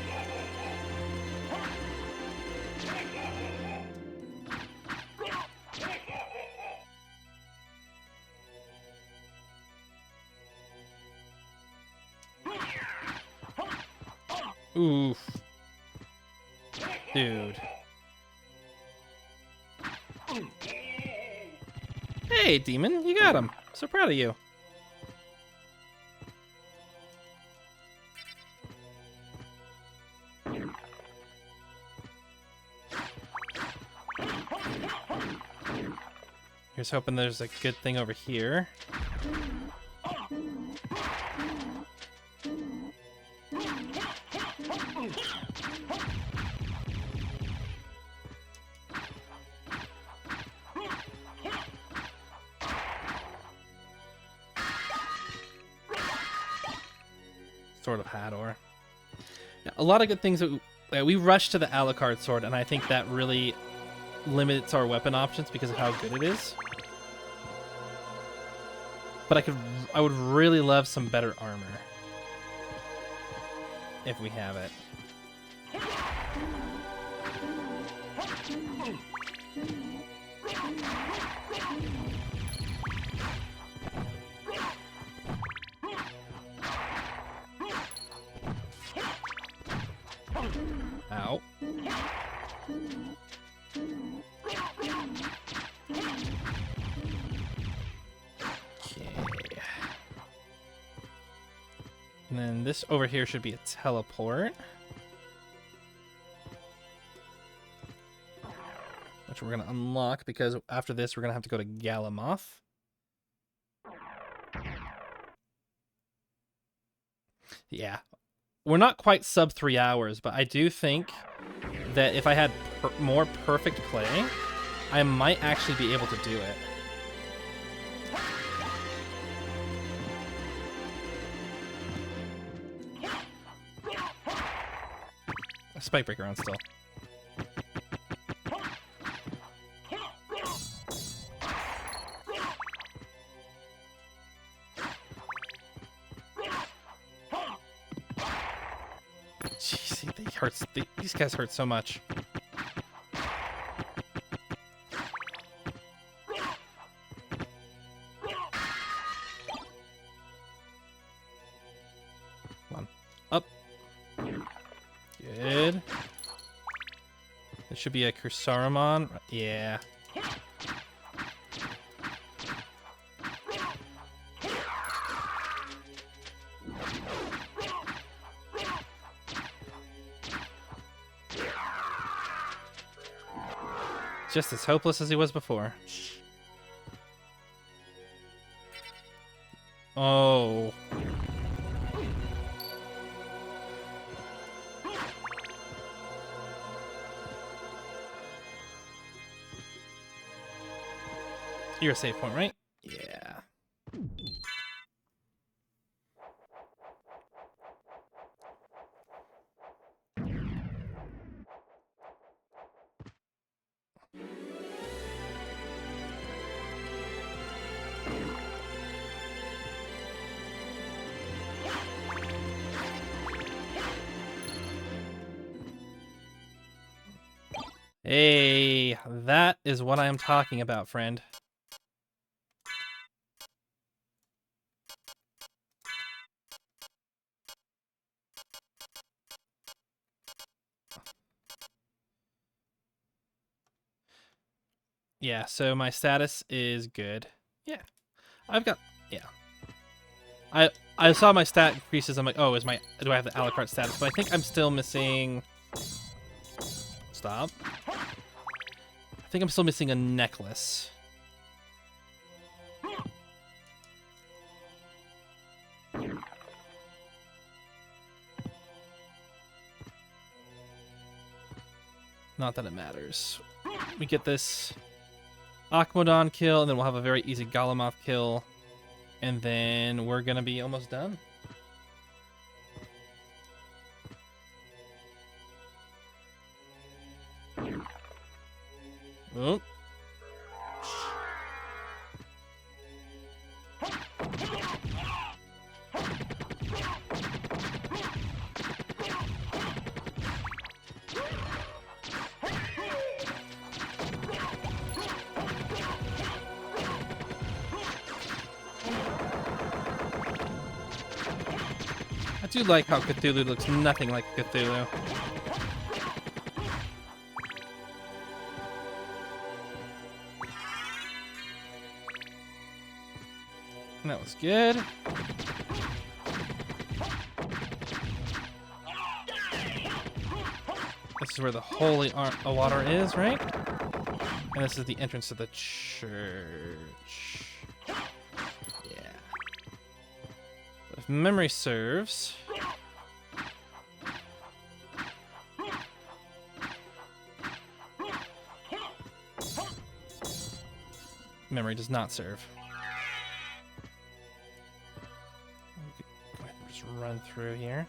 Oof. Dude. Hey, demon, you got him. So proud of you. Here's hoping there's a good thing over here. Sword of Hador. Yeah, a lot of good things that we rushed to the Alucard sword, and I think that really limits our weapon options because of how good it is. But I would really love some better armor if we have it. Ow. Okay. And then this over here should be a teleport. Which we're going to unlock because after this we're going to have to go to Galamoth. Yeah. We're not quite sub 3 hours, but I do think that if I had more perfect play, I might actually be able to do it. A spike breaker on still. Jeez, these guys hurt so much. Come on. Up. Good. There should be a Kursaramon. Yeah. Just as hopeless as he was before. Oh. You're a safe point, right? Yeah. Hey, that is what I am talking about, friend. Yeah, so my status is good. Yeah. I've got, yeah. I saw my stat increases. I'm like, oh, do I have the a la carte status? But I think I'm still missing. Stop. I think I'm still missing a necklace. Not that it matters. We get this Akmodon kill, and then we'll have a very easy Galamoth kill, and then we're gonna be almost done. Oh. I do like how Cthulhu looks nothing like Cthulhu. That was good. This is where the holy water is, right? And this is the entrance to the church. Yeah. If memory serves... Memory does not serve. Go ahead and just run through here.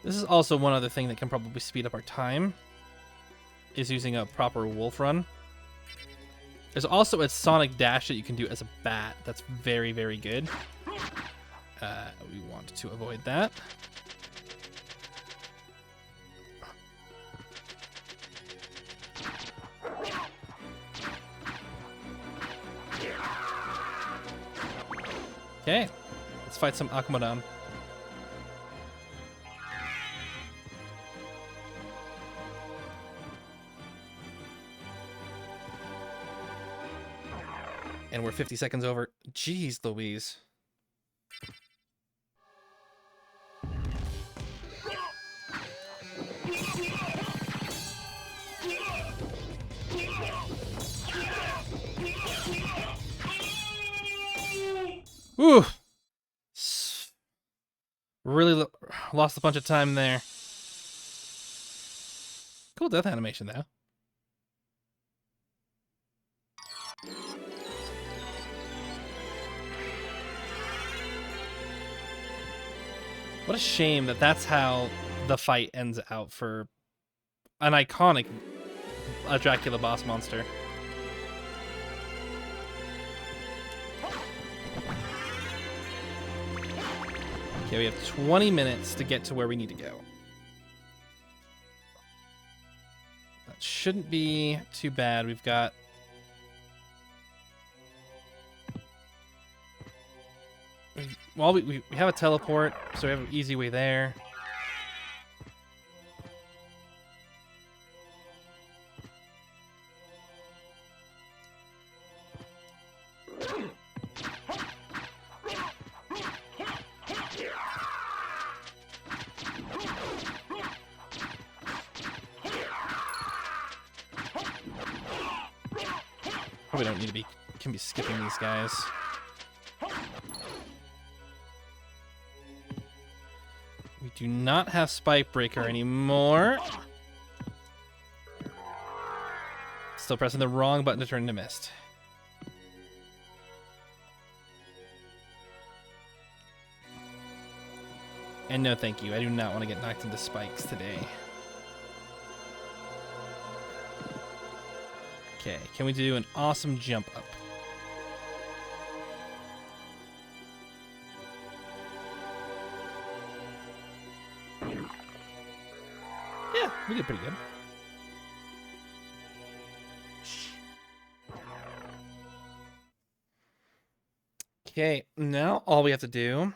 This is also one other thing that can probably speed up our time, is using a proper wolf run. There's also a sonic dash that you can do as a bat that's very, very good. We want to avoid that. Okay, let's fight some Akmodon. And we're 50 seconds over. Jeez Louise. Ooh. Really lost a bunch of time there. Cool death animation, though. What a shame that that's how the fight ends out for an iconic Dracula boss monster. Okay, we have 20 minutes to get to where we need to go. That shouldn't be too bad. We've got... Well, we have a teleport, so we have an easy way there. Probably don't need to be, can be skipping these guys. We do not have Spike Breaker anymore. Still pressing the wrong button to turn into mist. And no thank you, I do not want to get knocked into spikes today. Okay, can we do an awesome jump up? Yeah, we did pretty good. Okay, now all we have to do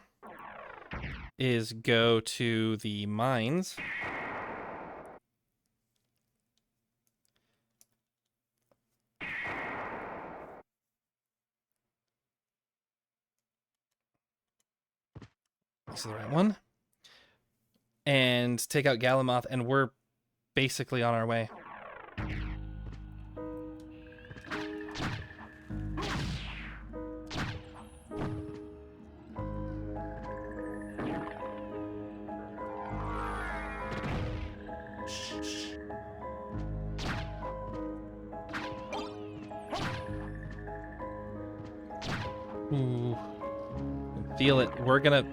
is go to the mines This is the right one. And take out Galamoth, and we're basically on our way. Ooh. Feel it. We're gonna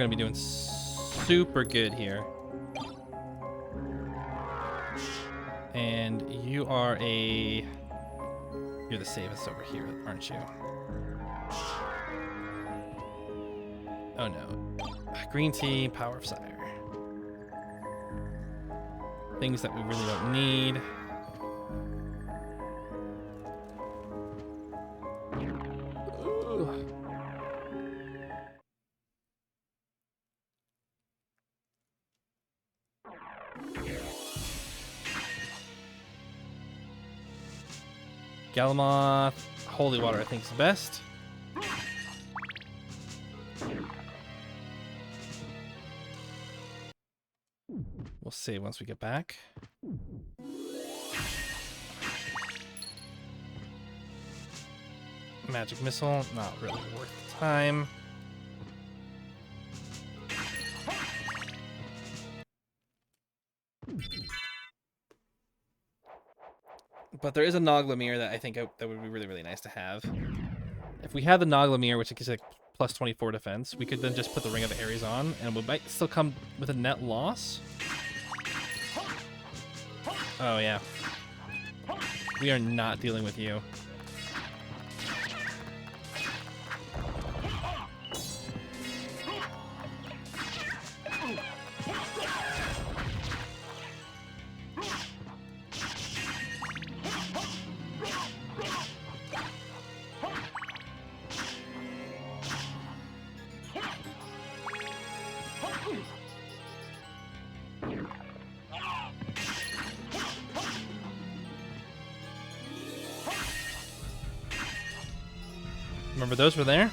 be doing super good here. And you're the safest over here, aren't you? Oh no. Green tea, power of sire. Things that we really don't need. Ooh. Galamoth, Holy Water I think is the best. We'll see once we get back. Magic Missile, not really worth the time. But there is a Noglamir that I think that would be really, really nice to have. If we had the Noglamir, which gives like plus 24 defense, we could then just put the Ring of Ares on, and we might still come with a net loss. Oh yeah. We are not dealing with you. Remember those were there?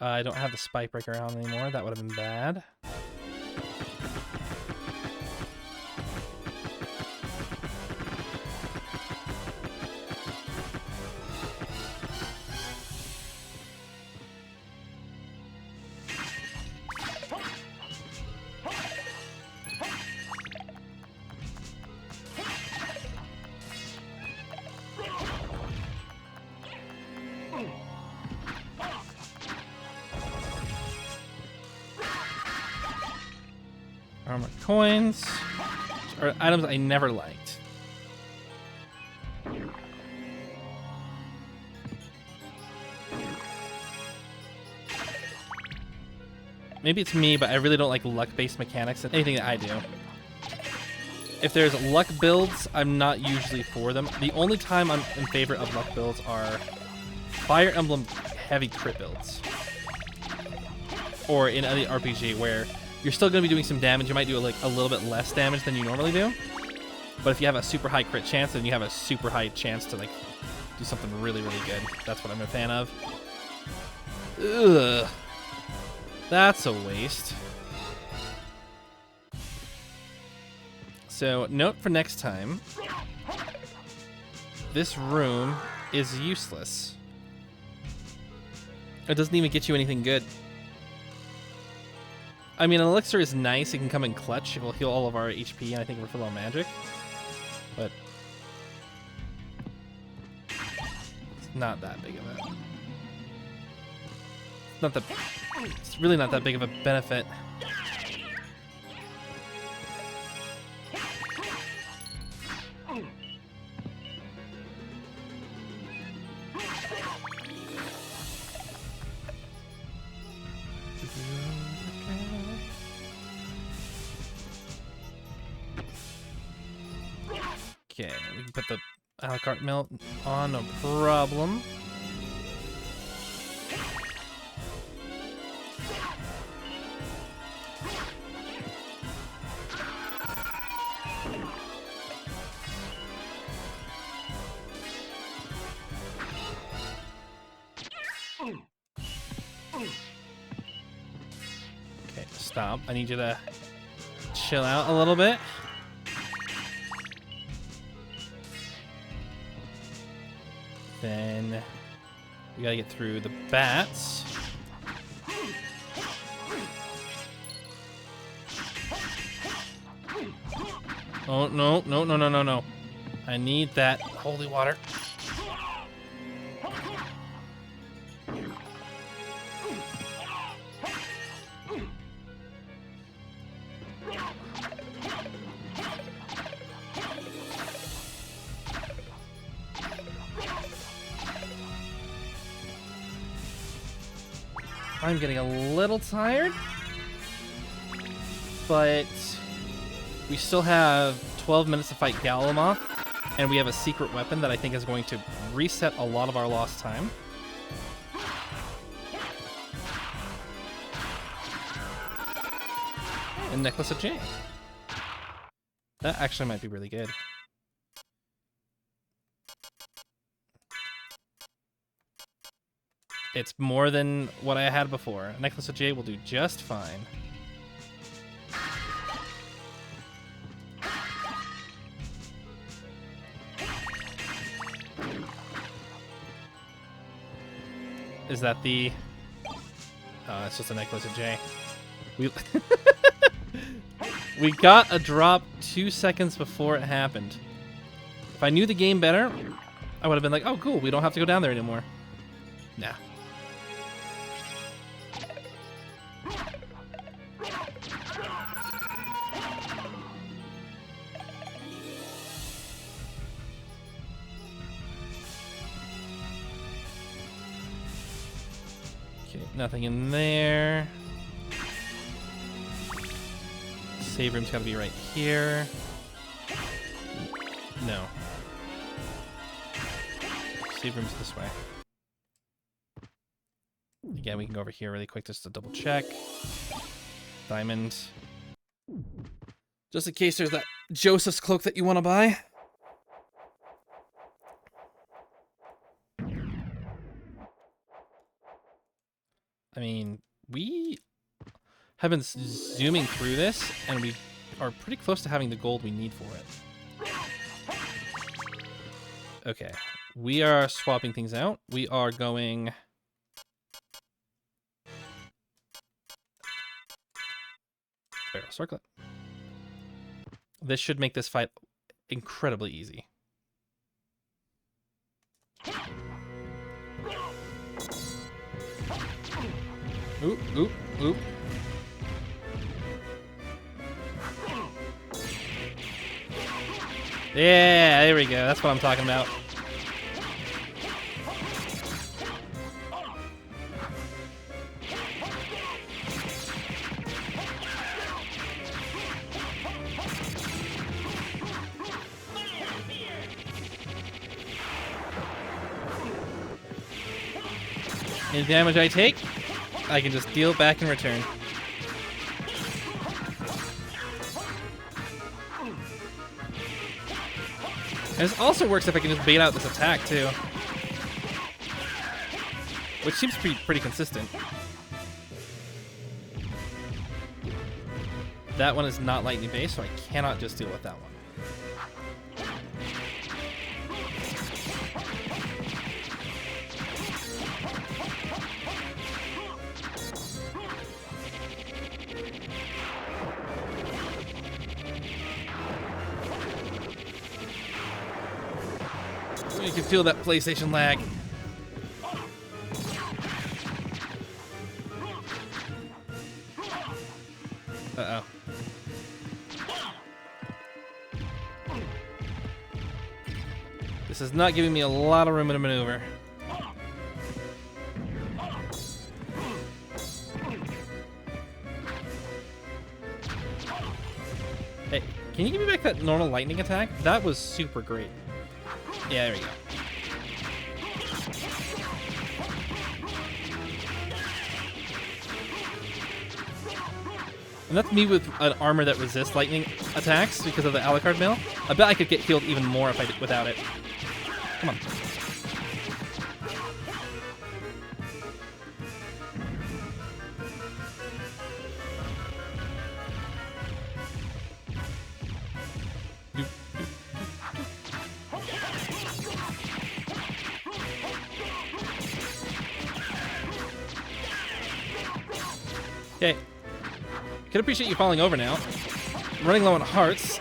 I don't have the Spike Breaker on anymore. That would have been bad. Armor coins, or items I never liked. Maybe it's me, but I really don't like luck-based mechanics in anything that I do. If there's luck builds, I'm not usually for them. The only time I'm in favor of luck builds are Fire Emblem heavy crit builds. Or in any RPG where you're still going to be doing some damage. You might do like a little bit less damage than you normally do. But if you have a super high crit chance, then you have a super high chance to like do something really, really good. That's what I'm a fan of. Ugh. That's a waste. So, note for next time. This room is useless. It doesn't even get you anything good. I mean, an elixir is nice. It can come in clutch. It will heal all of our HP, and I think we're full on magic. But it's not that big of a... It's really not that big of a benefit. Okay, we can put the a la carte melt on, no problem. Okay, stop. I need you to chill out a little bit. Then we gotta get through the bats. Oh, no, no, no, no, no, no. I need that holy water. I'm getting a little tired, but we still have 12 minutes to fight Galamoth, and we have a secret weapon that I think is going to reset a lot of our lost time. And Necklace of Jade. That actually might be really good. It's more than what I had before. Necklace of Jade will do just fine. Is that the... Oh, it's just a Necklace of Jade. We... We got a drop 2 seconds before it happened. If I knew the game better, I would have been like, oh, cool, we don't have to go down there anymore. Nah. Okay, nothing in there. Save room's gotta be right here. No. Save room's this way. Again, we can go over here really quick just to double check. Diamond. Just in case there's that Joseph's cloak that you want to buy. I mean, we have been zooming through this, and we are pretty close to having the gold we need for it. Okay, we are swapping things out. We are going... Barrel circlet. This should make this fight incredibly easy. Oop, oop, oop. Yeah, there we go. That's what I'm talking about. Any damage I take, I can just deal back in return. And this also works if I can just bait out this attack too, which seems to be pretty consistent. That one is not lightning based, so I cannot just deal with that one. You can feel that PlayStation lag. Uh-oh. This is not giving me a lot of room to maneuver. Hey, can you give me back that normal lightning attack? That was super great. Yeah, there we go. And that's me with an armor that resists lightning attacks because of the Alucard mail. I bet I could get healed even more if I did without it. Come on. Okay. Can appreciate you falling over now. I'm running low on hearts.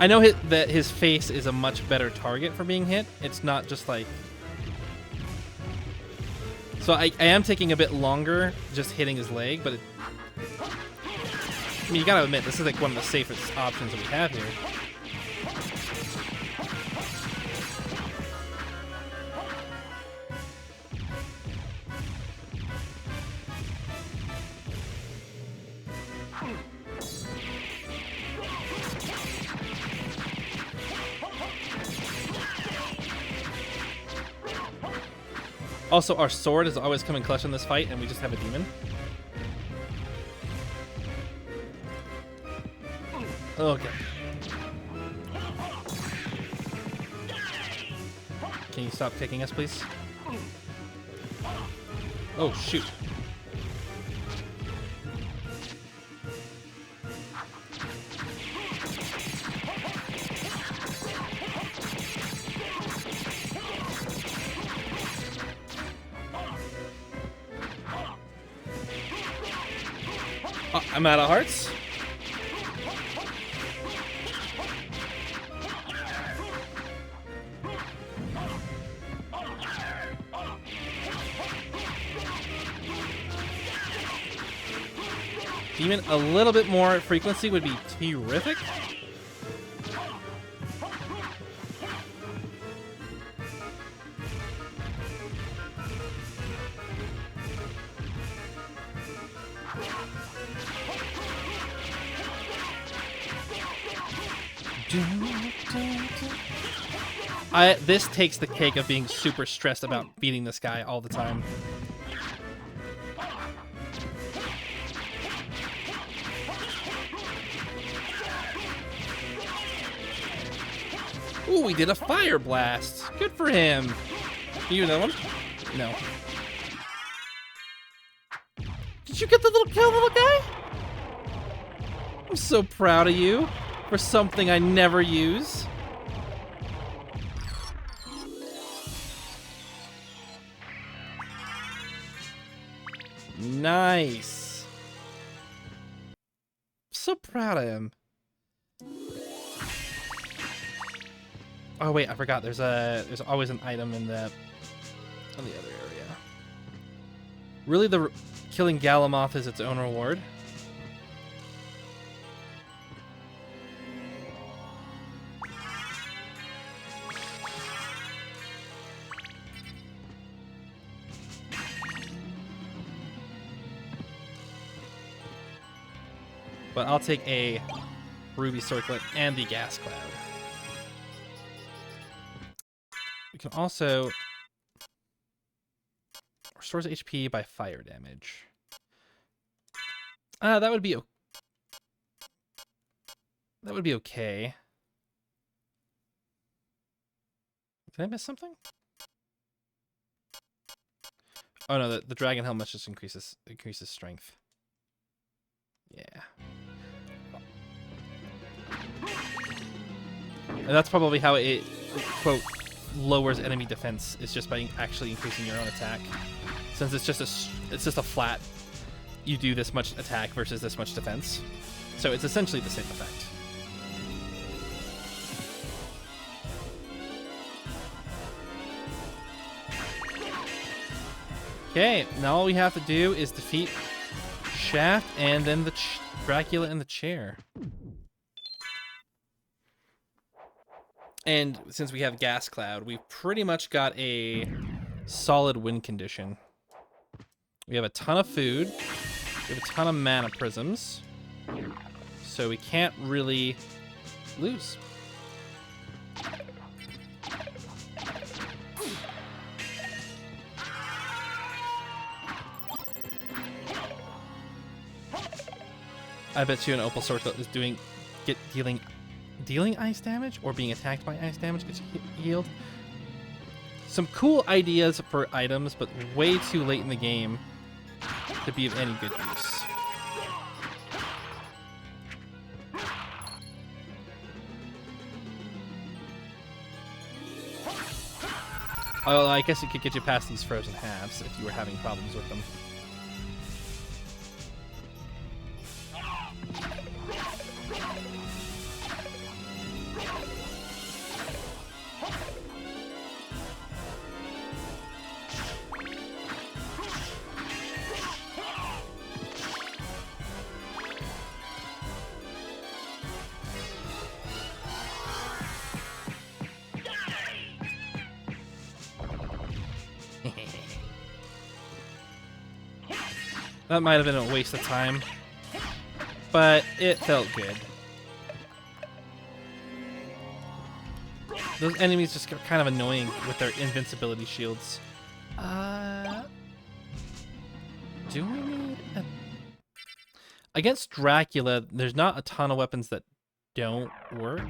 I know that his face is a much better target for being hit. It's not just like... So I am taking a bit longer just hitting his leg, but... I mean, you gotta admit, this is like one of the safest options that we have here. Also, our sword is always coming clutch in this fight, and we just have a demon. Okay. Can you stop kicking us, please? Oh, shoot. Oh, I'm out of hearts. Even a little bit more frequency would be terrific. This takes the cake of being super stressed about beating this guy all the time. Ooh, we did a fire blast. Good for him. You know him? No. Did you get the little kill, little guy? I'm so proud of you for something I never use. Nice. So proud of him. Oh wait, I forgot. There's always an item in the other area. Really, killing Galamoth is its own reward. But I'll take a ruby circlet and the gas cloud. We can also restores HP by fire damage. That would be okay. Did I miss something? Oh no, the dragon helmet just increases strength. Yeah. And that's probably how it, quote, lowers enemy defense, is just by actually increasing your own attack. Since it's just a flat, you do this much attack versus this much defense. So it's essentially the same effect. Okay, now all we have to do is defeat Shaft and then the Dracula in the chair. And since we have Gas Cloud, we've pretty much got a solid win condition. We have a ton of food. We have a ton of mana prisms. So we can't really lose. I bet you an Opal Circle is dealing ice damage or being attacked by ice damage gets healed. Some cool ideas for items, but way too late in the game to be of any good use. Oh, I guess it could get you past these frozen halves if you were having problems with them. That might have been a waste of time, but it felt good. Those enemies just get kind of annoying with their invincibility shields. Do we need a... Against Dracula, there's not a ton of weapons that don't work.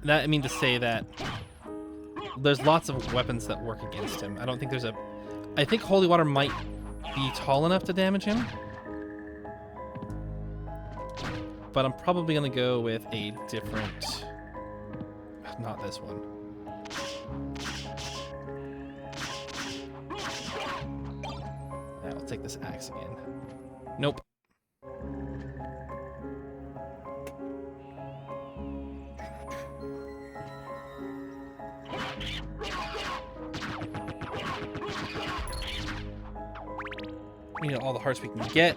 That, I mean to say that there's lots of weapons that work against him. I don't think there's a... I think Holy Water might be tall enough to damage him. But I'm probably going to go with a different... Not this one. I'll take this axe again. Nope. We need all the hearts we can get.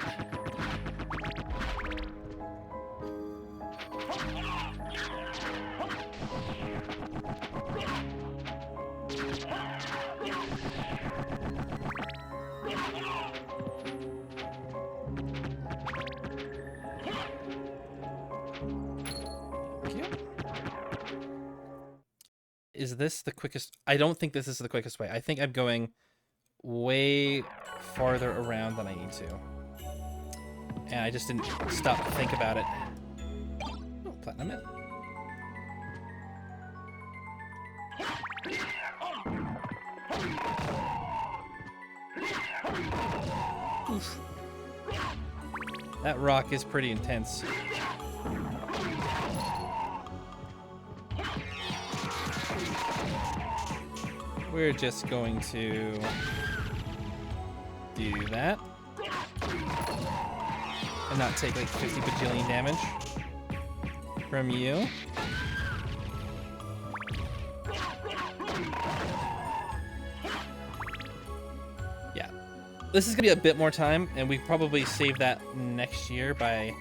Is this the quickest? I don't think this is the quickest way. I think I'm going way farther around than I need to. And I just didn't stop to think about it. Oh, platinum it. Oof. That rock is pretty intense. We're just going to do that. And not take like 50 bajillion damage from you. Yeah. This is gonna be a bit more time, and we probably save that next year by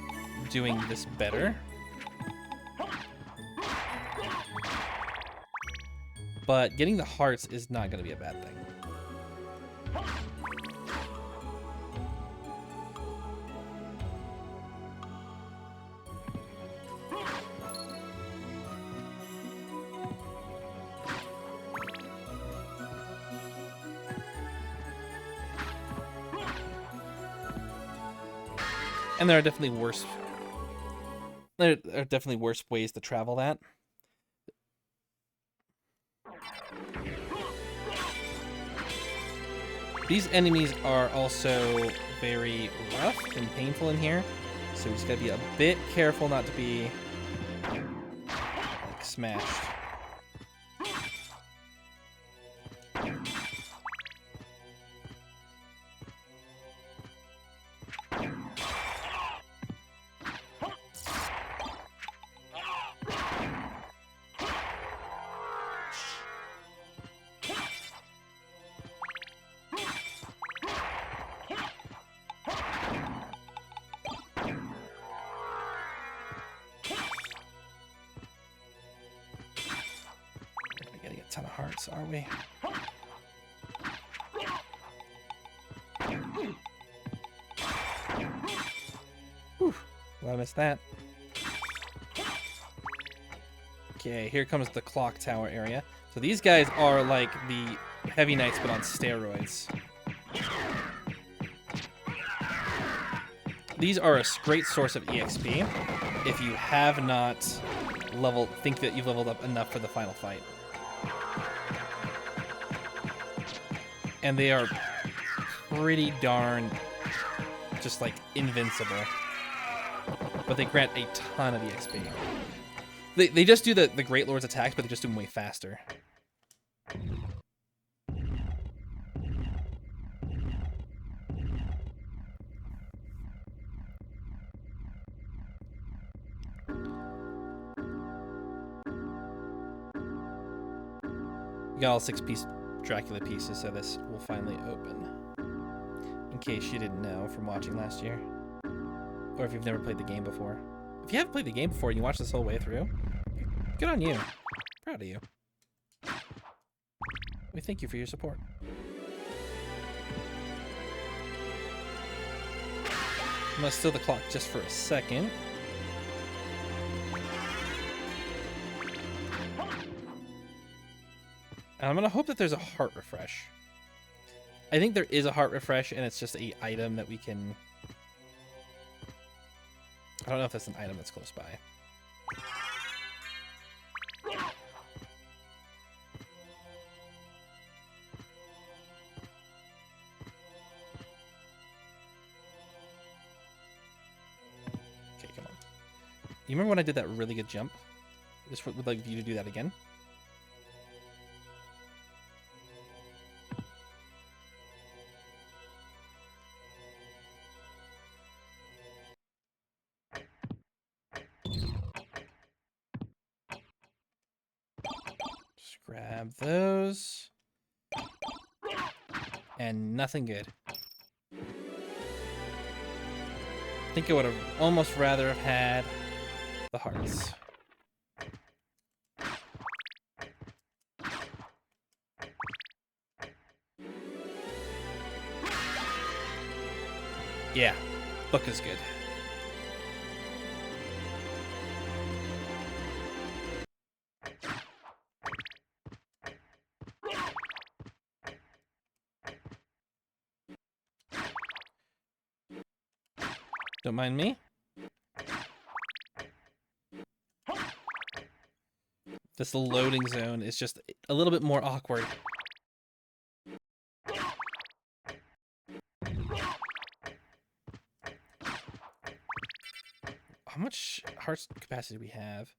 doing this better. But getting the hearts is not going to be a bad thing. And there are definitely worse. There are definitely worse ways to travel that. These enemies are also very rough and painful in here, so we just gotta be a bit careful not to be like smashed. Ton of hearts, are we? Whew, well, I missed that. Okay, here comes the clock tower area. So these guys are like the Heavy Knights, but on steroids. These are a great source of EXP if you have not think that you've leveled up enough for the final fight. And they are pretty darn just like invincible. But they grant a ton of EXP. They just do the Great Lord's attacks, but they just do them way faster. We got all 6 Dracula pieces, so this will finally open. In case you didn't know from watching last year. Or if you've never played the game before. If you haven't played the game before and you watched this whole way through, good on you. Proud of you. We thank you for your support. I'm gonna steal the clock just for a second. And I'm gonna hope that there's a heart refresh. I think there is a heart refresh, and it's just an item that we can... I don't know if that's an item that's close by. Okay, come on. You remember when I did that really good jump? I just would like you to do that again. Just grab those. And nothing good. I think I would have almost rather have had the hearts. Yeah, book is good. Don't mind me. This loading zone is just a little bit more awkward. How much hearts capacity do we have?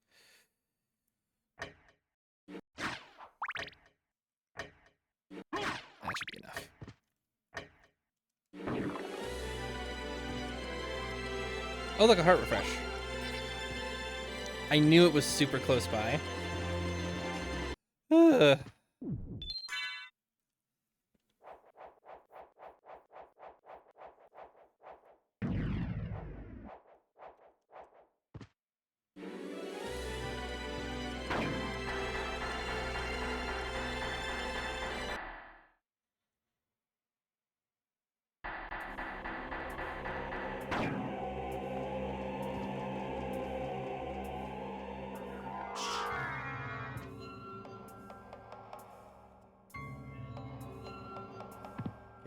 That should be enough. Oh, look, a heart refresh. I knew it was super close by.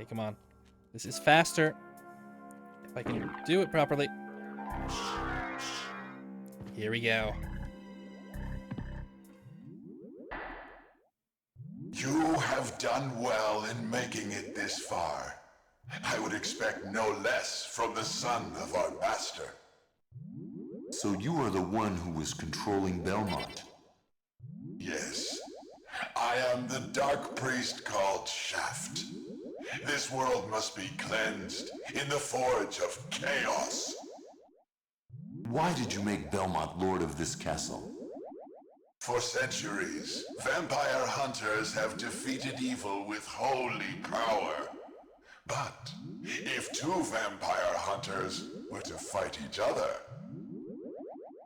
Okay, come on. This is faster. If I can do it properly. Here we go. You have done well in making it this far. I would expect no less from the son of our master. So you are the one who was controlling Belmont. Yes. I am the dark priest called Shaft. This world must be cleansed in the forge of chaos. Why did you make Belmont lord of this castle? For centuries, vampire hunters have defeated evil with holy power. But if 2 vampire hunters were to fight each other...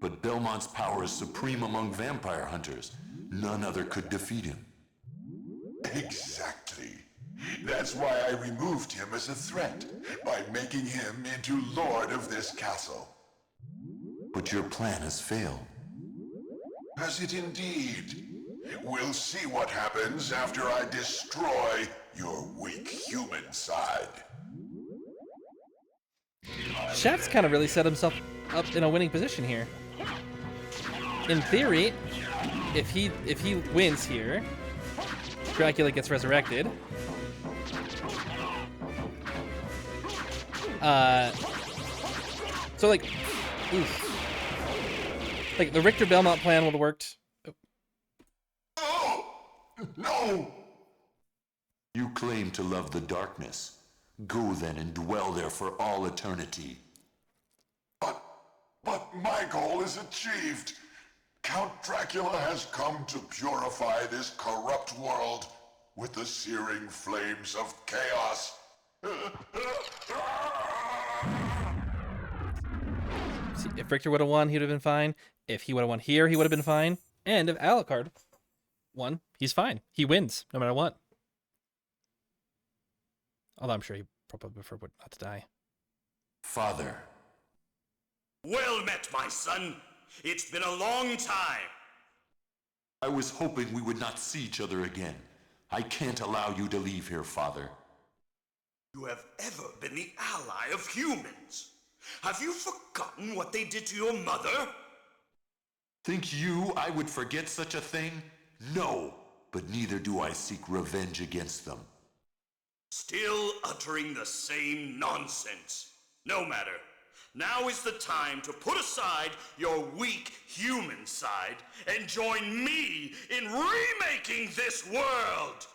But Belmont's power is supreme among vampire hunters. None other could defeat him. Exactly. That's why I removed him as a threat, by making him into lord of this castle. But your plan has failed. Has it indeed? We'll see what happens after I destroy your weak human side. Shaft's kind of really set himself up in a winning position here. In theory, if he wins here, Dracula gets resurrected. So like, oof. Like, the Richter Belmont plan would have worked. Oh! No! You claim to love the darkness. Go then and dwell there for all eternity. But my goal is achieved. Count Dracula has come to purify this corrupt world with the searing flames of chaos. See, if Richter would have won, he would have been fine. If he would have won here, he would have been fine. And if Alucard won, he's fine. He wins, no matter what. Although I'm sure he probably preferred not to die. Father. Well met, my son. It's been a long time. I was hoping we would not see each other again. I can't allow you to leave here, Father. You have ever been the ally of humans. Have you forgotten what they did to your mother? Think you I would forget such a thing? No, but neither do I seek revenge against them. Still uttering the same nonsense. No matter. Now is the time to put aside your weak human side and join me in remaking this world!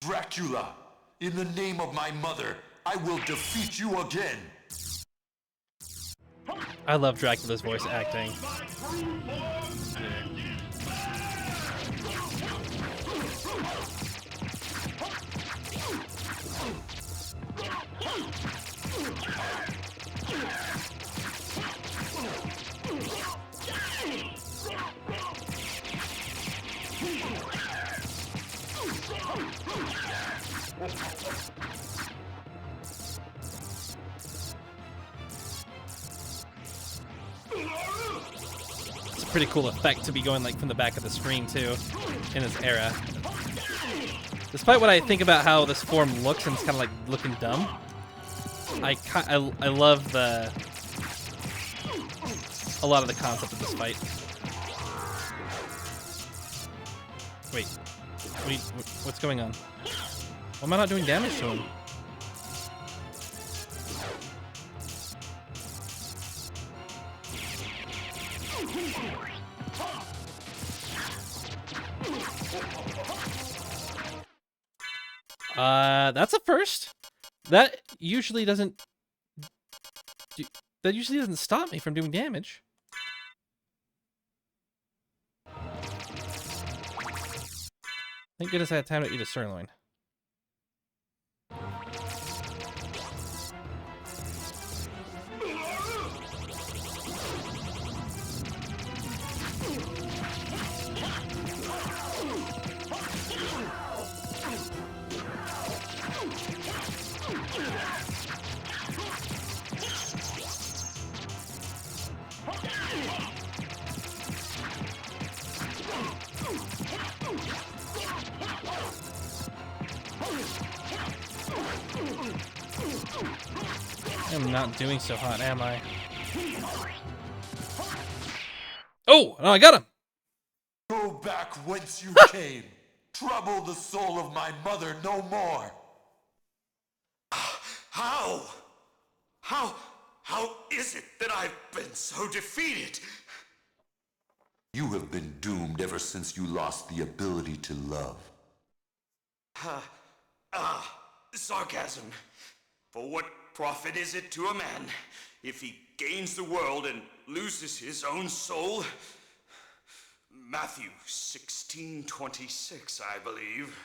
Dracula, in the name of my mother, I will defeat you again! I love Dracula's voice acting. It's a pretty cool effect to be going like from the back of the screen too, in this era. Despite what I think about how this form looks and it's kind of like looking dumb, I love a lot of the concept of this fight. Wait, what's going on? Why am I not doing damage to him? That's a first. That usually doesn't stop me from doing damage. Thank goodness I had time to eat a sirloin. I'm not doing so hot, am I? Oh, no, I got him. Go back whence you came. Trouble the soul of my mother no more. How? How is it that I've been so defeated? You have been doomed ever since you lost the ability to love. Sarcasm. For what profit is it to a man if he gains the world and loses his own soul? Matthew 16:26, I believe.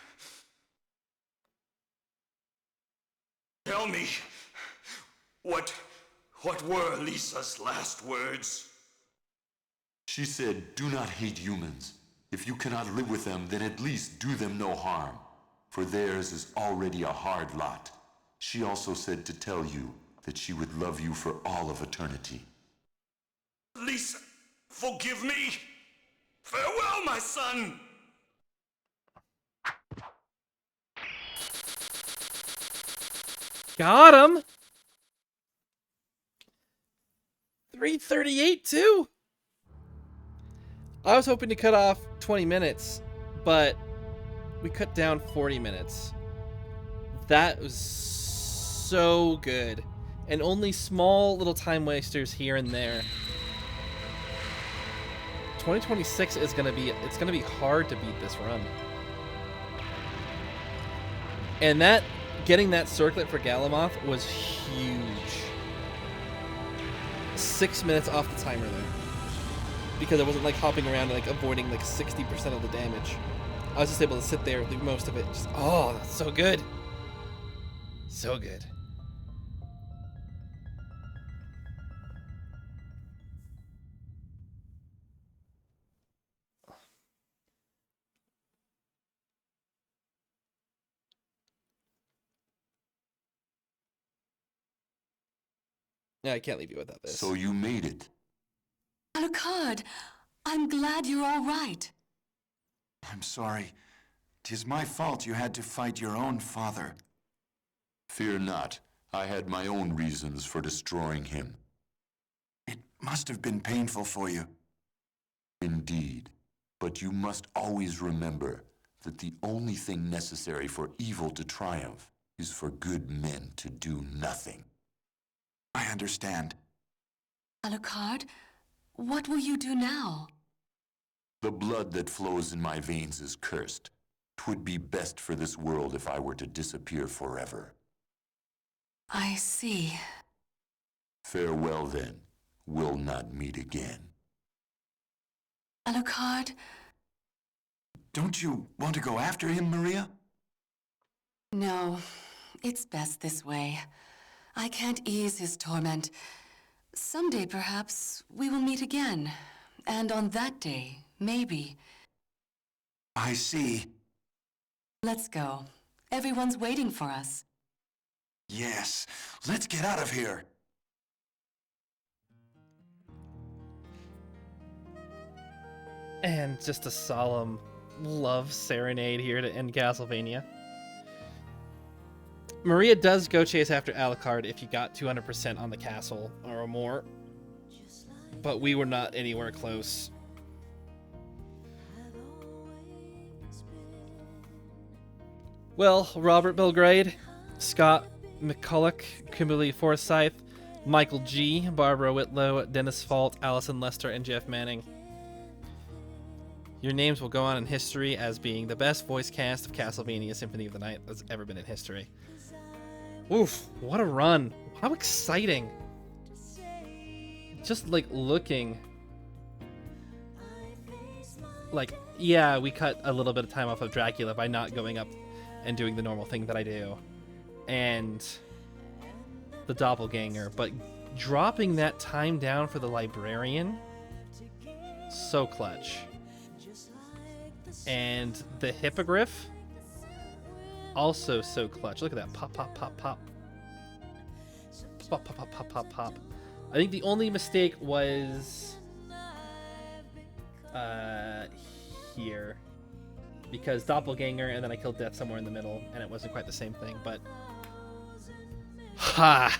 Tell me, what were Lisa's last words? She said, do not hate humans. If you cannot live with them, then at least do them no harm, for theirs is already a hard lot. She also said to tell you that she would love you for all of eternity. Lisa, forgive me. Farewell, my son. Got him. 338 too. I was hoping to cut off 20 minutes, but we cut down 40 minutes. That was so good. And only small little time wasters here and there. 2026 is gonna be, it's gonna be hard to beat this run. And that, getting that circlet for Galamoth was huge. 6 minutes off the timer there. Because I wasn't like hopping around and like avoiding like 60% of the damage. I was just able to sit there, do most of it. Just, oh, that's so good. So good. Yeah, I can't leave you without this. So you made it. Alucard, I'm glad you're all right. I'm sorry. 'Tis my fault you had to fight your own father. Fear not. I had my own reasons for destroying him. It must have been painful for you. Indeed. But you must always remember that the only thing necessary for evil to triumph is for good men to do nothing. I understand. Alucard, what will you do now? The blood that flows in my veins is cursed. 'Twould be best for this world if I were to disappear forever. I see. Farewell then. We'll not meet again. Alucard? Don't you want to go after him, Maria? No, it's best this way. I can't ease his torment. Someday, perhaps, we will meet again. And on that day, maybe. I see. Let's go. Everyone's waiting for us. Yes, let's get out of here. And just a solemn love serenade here to end Castlevania. Maria does go chase after Alucard if you got 200% on the castle or more. But we were not anywhere close. Well, Robert Belgrade, Scott McCulloch, Kimberly Forsyth, Michael G., Barbara Whitlow, Dennis Fault, Allison Lester, and Jeff Manning. Your names will go on in history as being the best voice cast of Castlevania Symphony of the Night that's ever been in history. Oof, what a run. How exciting. Just like looking. Like, yeah, we cut a little bit of time off of Dracula by not going up and doing the normal thing that I do. And the doppelganger, but dropping that time down for the librarian, so clutch. And the hippogriff, also so clutch. Look at that, pop, pop, pop, pop. Pop, pop, pop, pop, pop, pop. I think the only mistake was here, because doppelganger and then I killed death somewhere in the middle and it wasn't quite the same thing, but ha!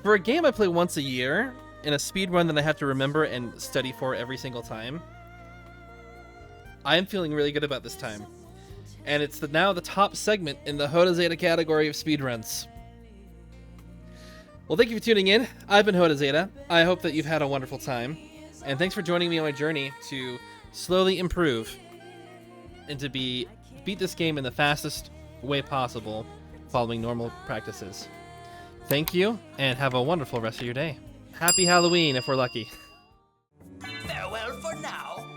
For a game I play once a year in a speed run that I have to remember and study for every single time, I am feeling really good about this time. And it's now the top segment in the Hoda Zeta category of speedruns. Well, thank you for tuning in. I've been Hoda Zeta. I hope that you've had a wonderful time. And thanks for joining me on my journey to slowly improve and to beat this game in the fastest way possible, following normal practices. Thank you, and have a wonderful rest of your day. Happy Halloween, if we're lucky. Farewell for now.